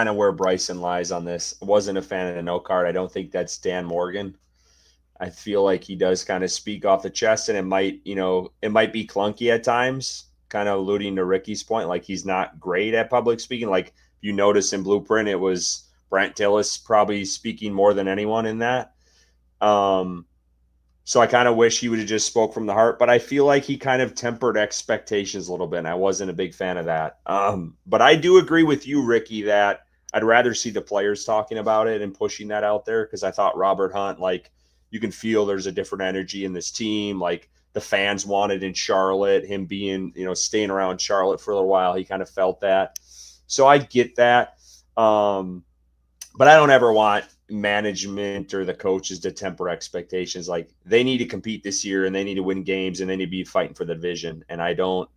Speaker 1: of where Bryson lies on this. I wasn't a fan of the no card. I don't think that's Dan Morgan. I feel like he does kind of speak off the chest, and it might be clunky at times, kind of alluding to Ricky's point. Like, he's not great at public speaking. Like, you notice in Blueprint, it was Brent Tillis probably speaking more than anyone in that. So I kind of wish he would have just spoke from the heart, but I feel like he kind of tempered expectations a little bit, and I wasn't a big fan of that. But I do agree with you, Ricky, that I'd rather see the players talking about it and pushing that out there, because I thought Robert Hunt, like, you can feel there's a different energy in this team. Like, the fans wanted in Charlotte, him being, staying around Charlotte for a little while, he kind of felt that. So I get that. But I don't ever want management or the coaches to temper expectations. Like, they need to compete this year, and they need to win games, and they need to be fighting for the division. And I don't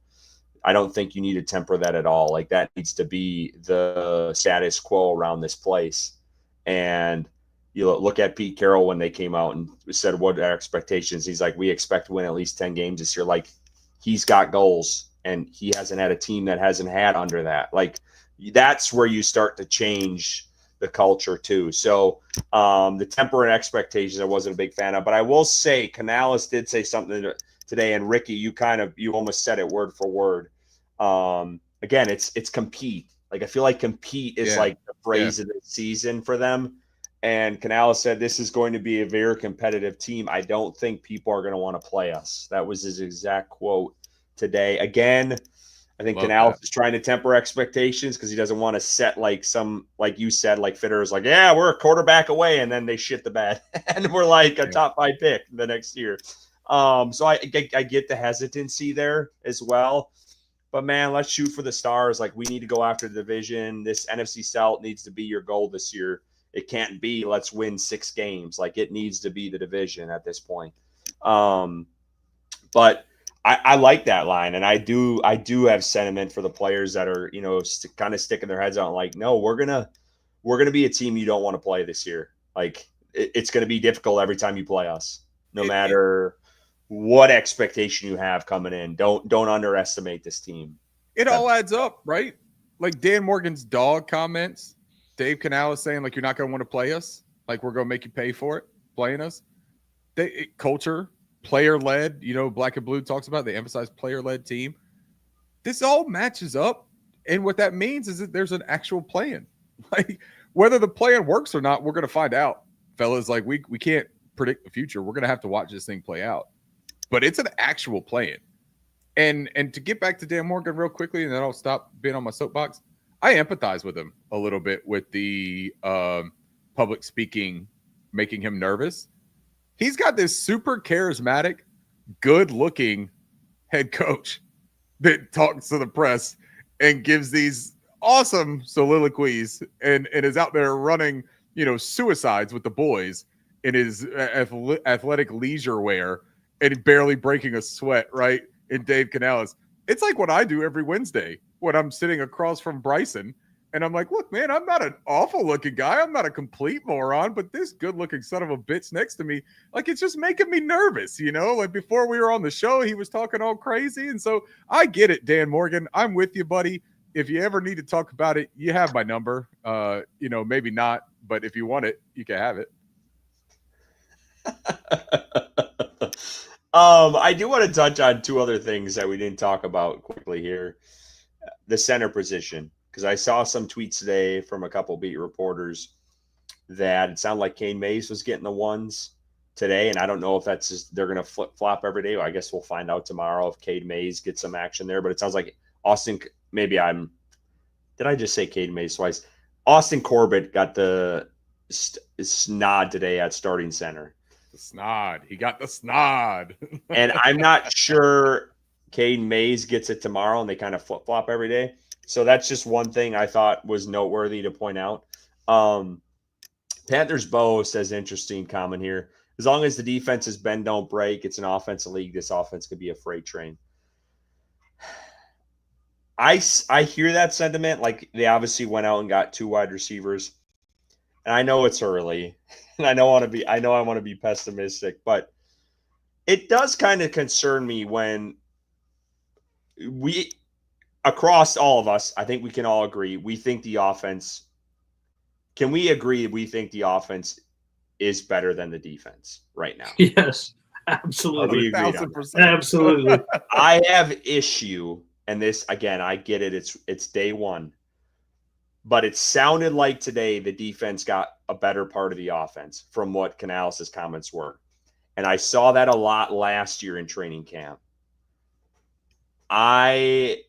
Speaker 1: think you need to temper that at all. Like, that needs to be the status quo around this place. And you look at Pete Carroll when they came out and said, what are expectations? He's like, we expect to win at least 10 games this year. Like, he's got goals, and he hasn't had a team that hasn't had under that. Like, that's where you start to change the culture too. So the temper and expectations I wasn't a big fan of, but I will say Canales did say something today, and Ricky, you almost said it word for word. Again, it's compete. Like, I feel like compete is like the phrase of the season for them. And Canales said, this is going to be a very competitive team. I don't think people are going to want to play us. That was his exact quote today. Again, I think Canales is trying to temper expectations because he doesn't want to set like you said, like Fitter's like, yeah, we're a quarterback away, and then they shit the bed and we're like a top 5 pick the next year. So I get the hesitancy there as well. But man, let's shoot for the stars. Like, we need to go after the division. This NFC South needs to be your goal this year. It can't be let's win 6 games. Like, it needs to be the division at this point. But I like that line, and I do have sentiment for the players that are, kind of sticking their heads out, like, no, we're gonna be a team you don't want to play this year. Like, it's gonna be difficult every time you play us, no matter what expectation you have coming in. Don't underestimate this team.
Speaker 3: It all adds up, right? Like Dan Morgan's dog comments, Dave Canales saying, like, you're not gonna want to play us, like, we're gonna make you pay for it playing us. Culture. Player-led, Black and Blue talks about, they emphasize player-led team. This all matches up, and what that means is that there's an actual plan. Like, whether the plan works or not, we're going to find out, fellas. Like, we can't predict the future. We're going to have to watch this thing play out. But it's an actual plan. And to get back to Dan Morgan real quickly, and then I'll stop being on my soapbox, I empathize with him a little bit with the public speaking making him nervous. He's got this super charismatic, good-looking head coach that talks to the press and gives these awesome soliloquies and is out there running, suicides with the boys in his athletic leisure wear and barely breaking a sweat, right? In Dave Canales. It's like what I do every Wednesday when I'm sitting across from Bryson. And I'm like, look, man, I'm not an awful looking guy. I'm not a complete moron, but this good looking son of a bitch next to me, like, it's just making me nervous, Like, before we were on the show, he was talking all crazy. And so I get it, Dan Morgan. I'm with you, buddy. If you ever need to talk about it, you have my number. Maybe not, but if you want it, you can have it.
Speaker 1: I do want to touch on 2 other things that we didn't talk about quickly here. The center position. Because I saw some tweets today from a couple beat reporters that it sounded like Kane Mays was getting the ones today. And I don't know if that's just they're going to flip-flop every day. I guess we'll find out tomorrow if Cade Mays gets some action there. But it sounds like Austin – did I just say Cade Mays twice? Austin Corbett got the snod today at starting center.
Speaker 3: The snod. He got the snod.
Speaker 1: And I'm not sure Caden Mays gets it tomorrow, and they kind of flip-flop every day. So that's just one thing I thought was noteworthy to point out. Panthers Bo says interesting comment here. As long as the defense is bend, don't break, it's an offensive league. This offense could be a freight train. I hear that sentiment. Like, they obviously went out and got 2 wide receivers. And I know it's early. And I want to be pessimistic, but it does kind of concern me when we, across all of us, I think we can all agree, we think the offense, can we agree we think the offense is better than the defense right now?
Speaker 2: Yes, absolutely.
Speaker 1: We agreed on that?
Speaker 2: Absolutely.
Speaker 1: I have issue, and this, again, I get it. It's day one. But it sounded like today the defense got a better part of the offense from what Canales' comments were. And I saw that a lot last year in training camp. I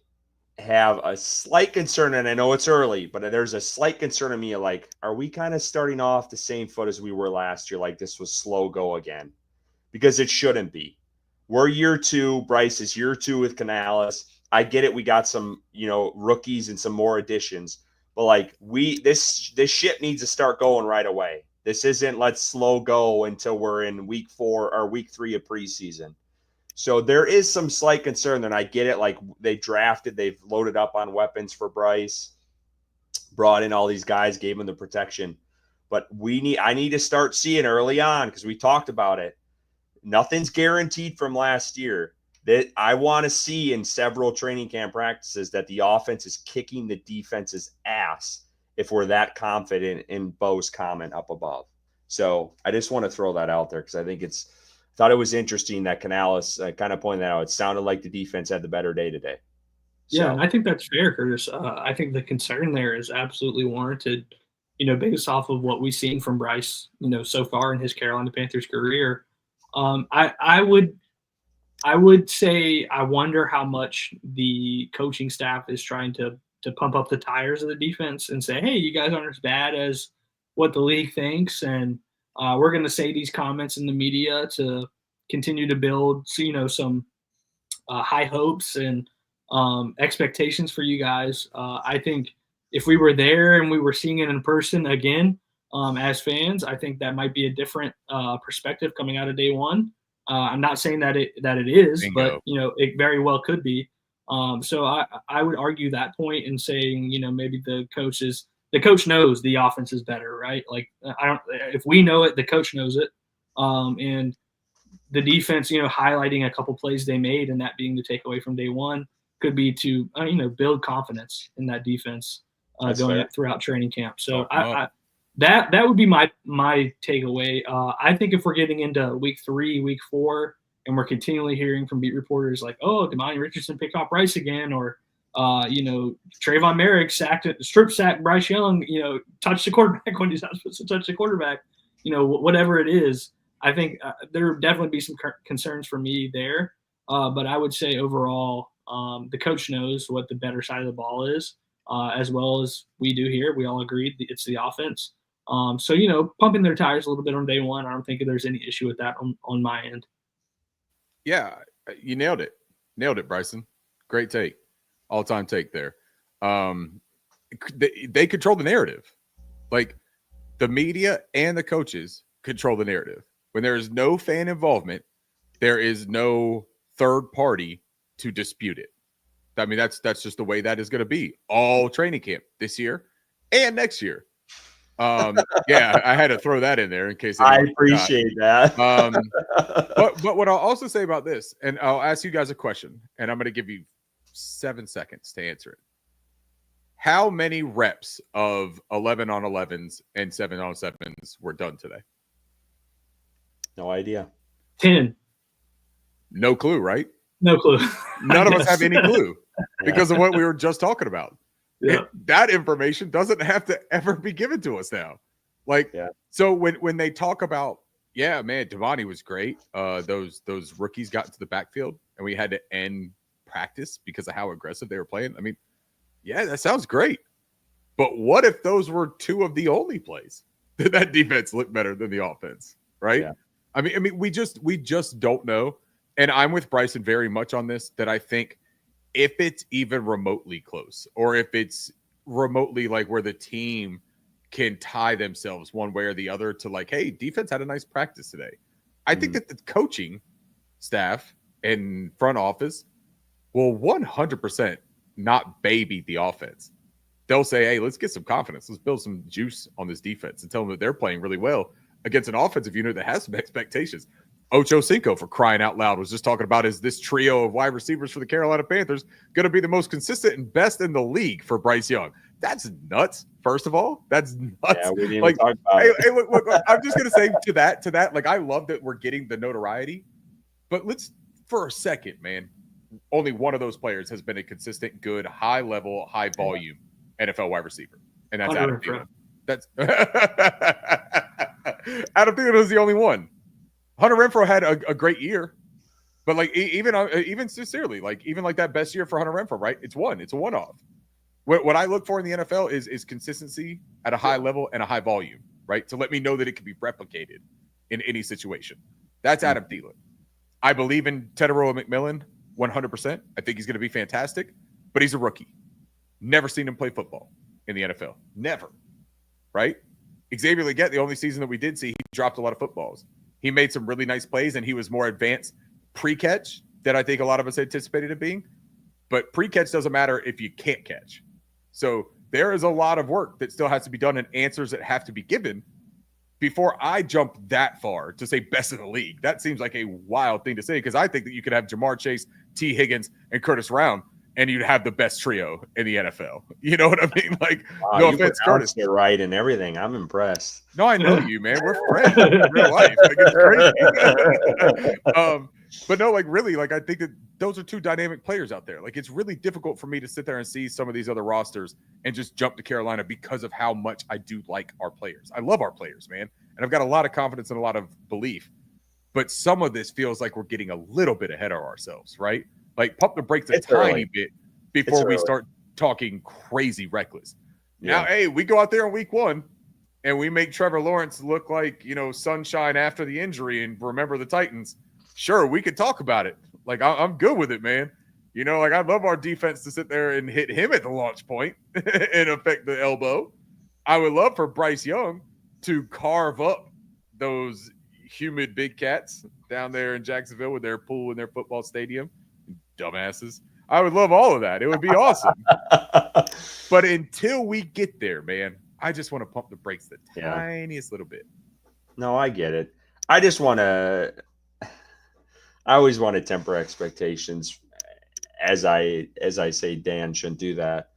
Speaker 1: have a slight concern, and I know it's early, but there's a slight concern in me, like, are we kind of starting off the same foot as we were last year? Like, this was slow go again, because it shouldn't be. We're year 2. Bryce is year 2 with Canales. I get it. We got some, rookies and some more additions, but like, this ship needs to start going right away. This isn't let's slow go until we're in week 4 or week 3 of preseason. So there is some slight concern, and I get it. Like, they've loaded up on weapons for Bryce, brought in all these guys, gave him the protection. But I need to start seeing early on, because we talked about it. Nothing's guaranteed from last year. That I want to see in several training camp practices that the offense is kicking the defense's ass if we're that confident in Bo's comment up above. So I just want to throw that out there, because I think thought it was interesting that Canales kind of pointed that out. It sounded like the defense had the better day today.
Speaker 2: Yeah, and I think that's fair, Curtis. I think the concern there is absolutely warranted, based off of what we've seen from Bryce, so far in his Carolina Panthers career. I would say I wonder how much the coaching staff is trying to pump up the tires of the defense and say, hey, you guys aren't as bad as what the league thinks, and we're going to say these comments in the media to continue to build, some high hopes and expectations for you guys. I think if we were there and we were seeing it in person again as fans, I think that might be a different perspective coming out of day one. I'm not saying that it is,
Speaker 3: Bingo.
Speaker 2: but it very well could be. So I would argue that point in saying, maybe the coach knows the offense is better, right? Like, if we know it, the coach knows it. And the defense, highlighting a couple plays they made and that being the takeaway from day one could be to, build confidence in that defense going up throughout training camp. So that would be my takeaway. I think if we're getting into week 3, week 4, and we're continually hearing from beat reporters like, oh, Demani Richardson picked off Bryce again, or Trayvon Merrick strip sacked Bryce Young, touched the quarterback when he's not supposed to touch the quarterback, whatever it is. I think there would definitely be some concerns for me there. But I would say overall, the coach knows what the better side of the ball is, as well as we do here. We all agreed it's the offense. So, pumping their tires a little bit on day one, I don't think there's any issue with that on my end.
Speaker 3: Yeah, you nailed it. Nailed it, Bryson. Great take. All-time take there. They control the narrative. Like, the media and the coaches control the narrative. When there is no fan involvement, there is no third party to dispute it. I mean, that's just the way that is going to be all training camp this year and next year. Yeah, I had to throw that in there in case
Speaker 1: I appreciate that.
Speaker 3: But what I'll also say about this, and I'll ask you guys a question, and I'm going to give you 7 seconds to answer it. How many reps of 11 on 11s and 7 on 7s were done today?
Speaker 1: No idea.
Speaker 2: 10.
Speaker 3: No clue, right?
Speaker 2: No clue.
Speaker 3: None of us have any clue because of what we were just talking about.
Speaker 2: Yeah.
Speaker 3: That information doesn't have to ever be given to us now. So when they talk about, yeah, man, Demani was great. Those rookies got into the backfield and we had to end practice because of how aggressive they were playing. I mean, yeah, that sounds great. But what if those were 2 of the only plays that defense looked better than the offense, right?
Speaker 1: Yeah.
Speaker 3: I mean, we just don't know. and I'm with Bryson very much on this, that I think if it's even remotely close, or if it's remotely like where the team can tie themselves one way or the other to like, hey, defense had a nice practice today. I think that the coaching staff and front office will 100% not baby the offense. They'll say, hey, let's get some confidence. Let's build some juice on this defense and tell them that they're playing really well against an offensive unit that has some expectations. Ocho Cinco, for crying out loud, was just talking about, is this trio of wide receivers for the Carolina Panthers going to be the most consistent and best in the league for Bryce Young? That's nuts. First of all, that's nuts.
Speaker 1: Yeah, we didn't even talk about it.
Speaker 3: Hey, look, I'm just going to say to that, like, I love that we're getting the notoriety, but let's, for a second, man, only one of those players has been a consistent, good, high level, high volume NFL wide receiver, and that's Adam Thielen. That's Adam Thielen was the only one. Hunter Renfrow had a great year, but like even sincerely, like even like that best year for Hunter Renfrow, right? It's a one-off. What I look for in the NFL is consistency at a high level and a high volume, right? To let me know that it can be replicated in any situation. That's Adam Thielen. I believe in Tedero McMillan 100%. I think he's going to be fantastic, but he's a rookie. Never seen him play football in the NFL. Never, right? Xavier Legette, the only season that we did see, he dropped a lot of footballs. He made some really nice plays, and he was more advanced pre-catch than I think a lot of us anticipated it being. But pre-catch doesn't matter if you can't catch. So there is a lot of work that still has to be done and answers that have to be given before I jump that far to say best in the league. That seems like a wild thing to say, because I think that you could have Jamar Chase, T. Higgins, and Curtis Round, and you'd have the best trio in the NFL. You know what I mean? Like,
Speaker 1: wow,
Speaker 3: no offense, Curtis.
Speaker 1: You're right and everything. I'm impressed.
Speaker 3: No, I know you, man. We're friends in real life. Like, it's crazy. But no, like, really, like, I think that those are two dynamic players out there. Like, it's really difficult for me to sit there and see some of these other rosters and just jump to Carolina because of how much I do like our players. I love our players, man. And I've got a lot of confidence and a lot of belief. But some of this feels like we're getting a little bit ahead of ourselves, right? Like, pump the brakes a tiny bit before we start talking crazy reckless. Yeah. Now, hey, we go out there in week one and we make Trevor Lawrence look like, you know, sunshine after the injury and remember the Titans. Sure, we could talk about it. Like, I'm good with it, man. You know, like, I'd love our defense to sit there and hit him at the launch point and affect the elbow. I would love for Bryce Young to carve up those humid big cats down there in Jacksonville with their pool in their football stadium. Dumbasses. I would love all of that. It would be awesome. But until we get there, man, I just want to pump the brakes the tiniest little bit.
Speaker 1: No, I get it. I just want to – I always want to temper expectations. As I say, Dan shouldn't do that,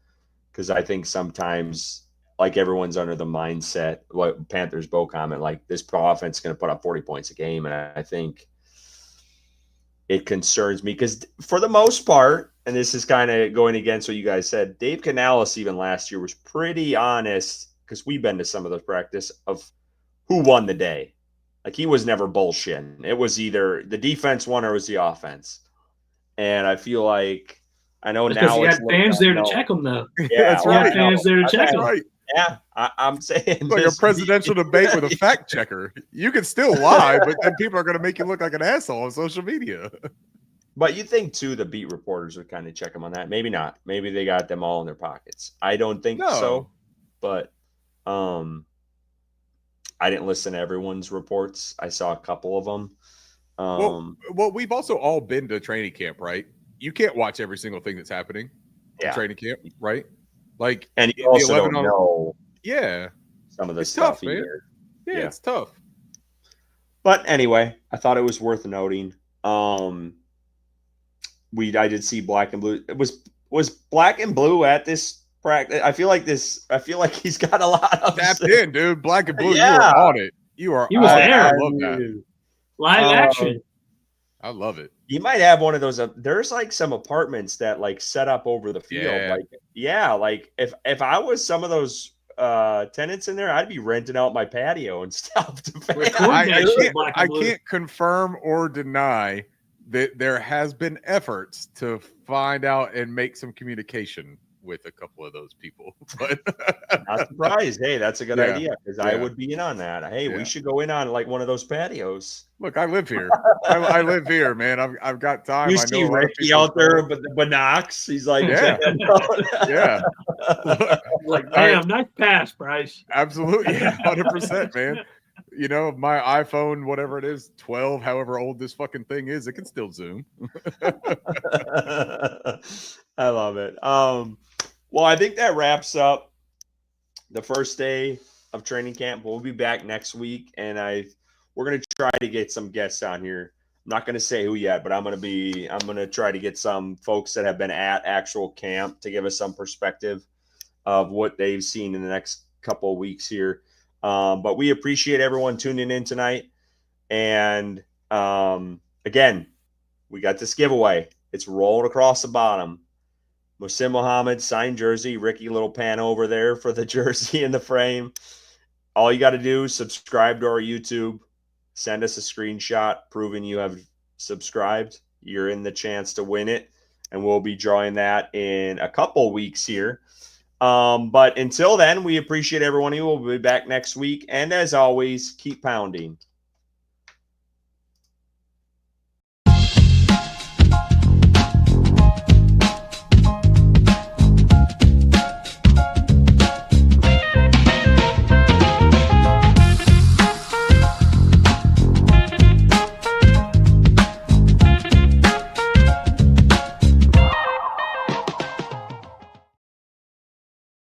Speaker 1: because I think sometimes, like, everyone's under the mindset, what Panthers Bo comment, like, this pro offense is going to put up 40 points a game, and I think it concerns me because for the most part, and this is kind of going against what you guys said, Dave Canales even last year was pretty honest, because we've been to some of those practice, of who won the day. Like, he was never bullshitting. It was either the defense won or it was the offense. And I feel like, I know now
Speaker 2: because you had fans there to check them, though.
Speaker 1: Yeah,
Speaker 3: that's right.
Speaker 2: You had fans there to check them.
Speaker 3: Right.
Speaker 1: Yeah, I'm saying
Speaker 3: it's like a presidential debate with a fact checker. You can still lie, but then people are going to make you look like an asshole on social media.
Speaker 1: But you think, too, the beat reporters would kind of check them on that. Maybe not. Maybe they got them all in their pockets. I don't think so. But I didn't listen to everyone's reports. I saw a couple of them.
Speaker 3: Well, we've also all been to training camp, right? You can't watch every single thing that's happening in training camp, right? Like,
Speaker 1: and you also don't know some of the stuff
Speaker 3: tough, man. Yeah, it's tough.
Speaker 1: But anyway, I thought it was worth noting. I did see Black and Blue. It was Black and Blue at this practice. I feel like he's got a lot of
Speaker 3: tapped in, dude. Black and Blue, you are on it. You are.
Speaker 2: He was there.
Speaker 3: I love that.
Speaker 2: Live action.
Speaker 3: I love it.
Speaker 1: You might have one of those. There's like some apartments that like set up over the field. Like if I was some of those tenants in there, I'd be renting out my patio and stuff.
Speaker 3: I can't confirm or deny that there has been efforts to find out and make some communication with a couple of those people. But
Speaker 1: not surprised. Hey, that's a good
Speaker 3: Yeah,
Speaker 1: idea because I
Speaker 3: yeah.
Speaker 1: would be in on that. Hey,
Speaker 3: Yeah.
Speaker 1: we should go in on like one of those patios.
Speaker 3: Look, I live here. I live here, man. I've got time.
Speaker 1: You
Speaker 3: I
Speaker 1: see
Speaker 3: know a lot of
Speaker 1: Ricky
Speaker 3: people
Speaker 1: out there,
Speaker 3: going.
Speaker 1: but the Binocs, he's like,
Speaker 3: Yeah.
Speaker 1: checking it out.
Speaker 3: Yeah. Look,
Speaker 2: Like, damn, nice pass, Bryce.
Speaker 3: absolutely, yeah, 100%, man. You know, my iPhone, whatever it is, 12, however old this fucking thing is, it can still Zoom.
Speaker 1: I love it. Well, I think that wraps up the first day of training camp. We'll be back next week, and we're gonna try to get some guests on here. I'm not gonna say who yet, but I'm gonna try to get some folks that have been at actual camp to give us some perspective of what they've seen in the next couple of weeks here. But we appreciate everyone tuning in tonight. And again, we got this giveaway. It's rolled across the bottom. Musim Muhammad signed jersey. Ricky little pan over there for the jersey in the frame. All you got to do is subscribe to our YouTube. Send us a screenshot proving you have subscribed. You're in the chance to win it. And we'll be drawing that in a couple weeks here. But until then, we appreciate everyone. We'll be back next week. And as always, keep pounding.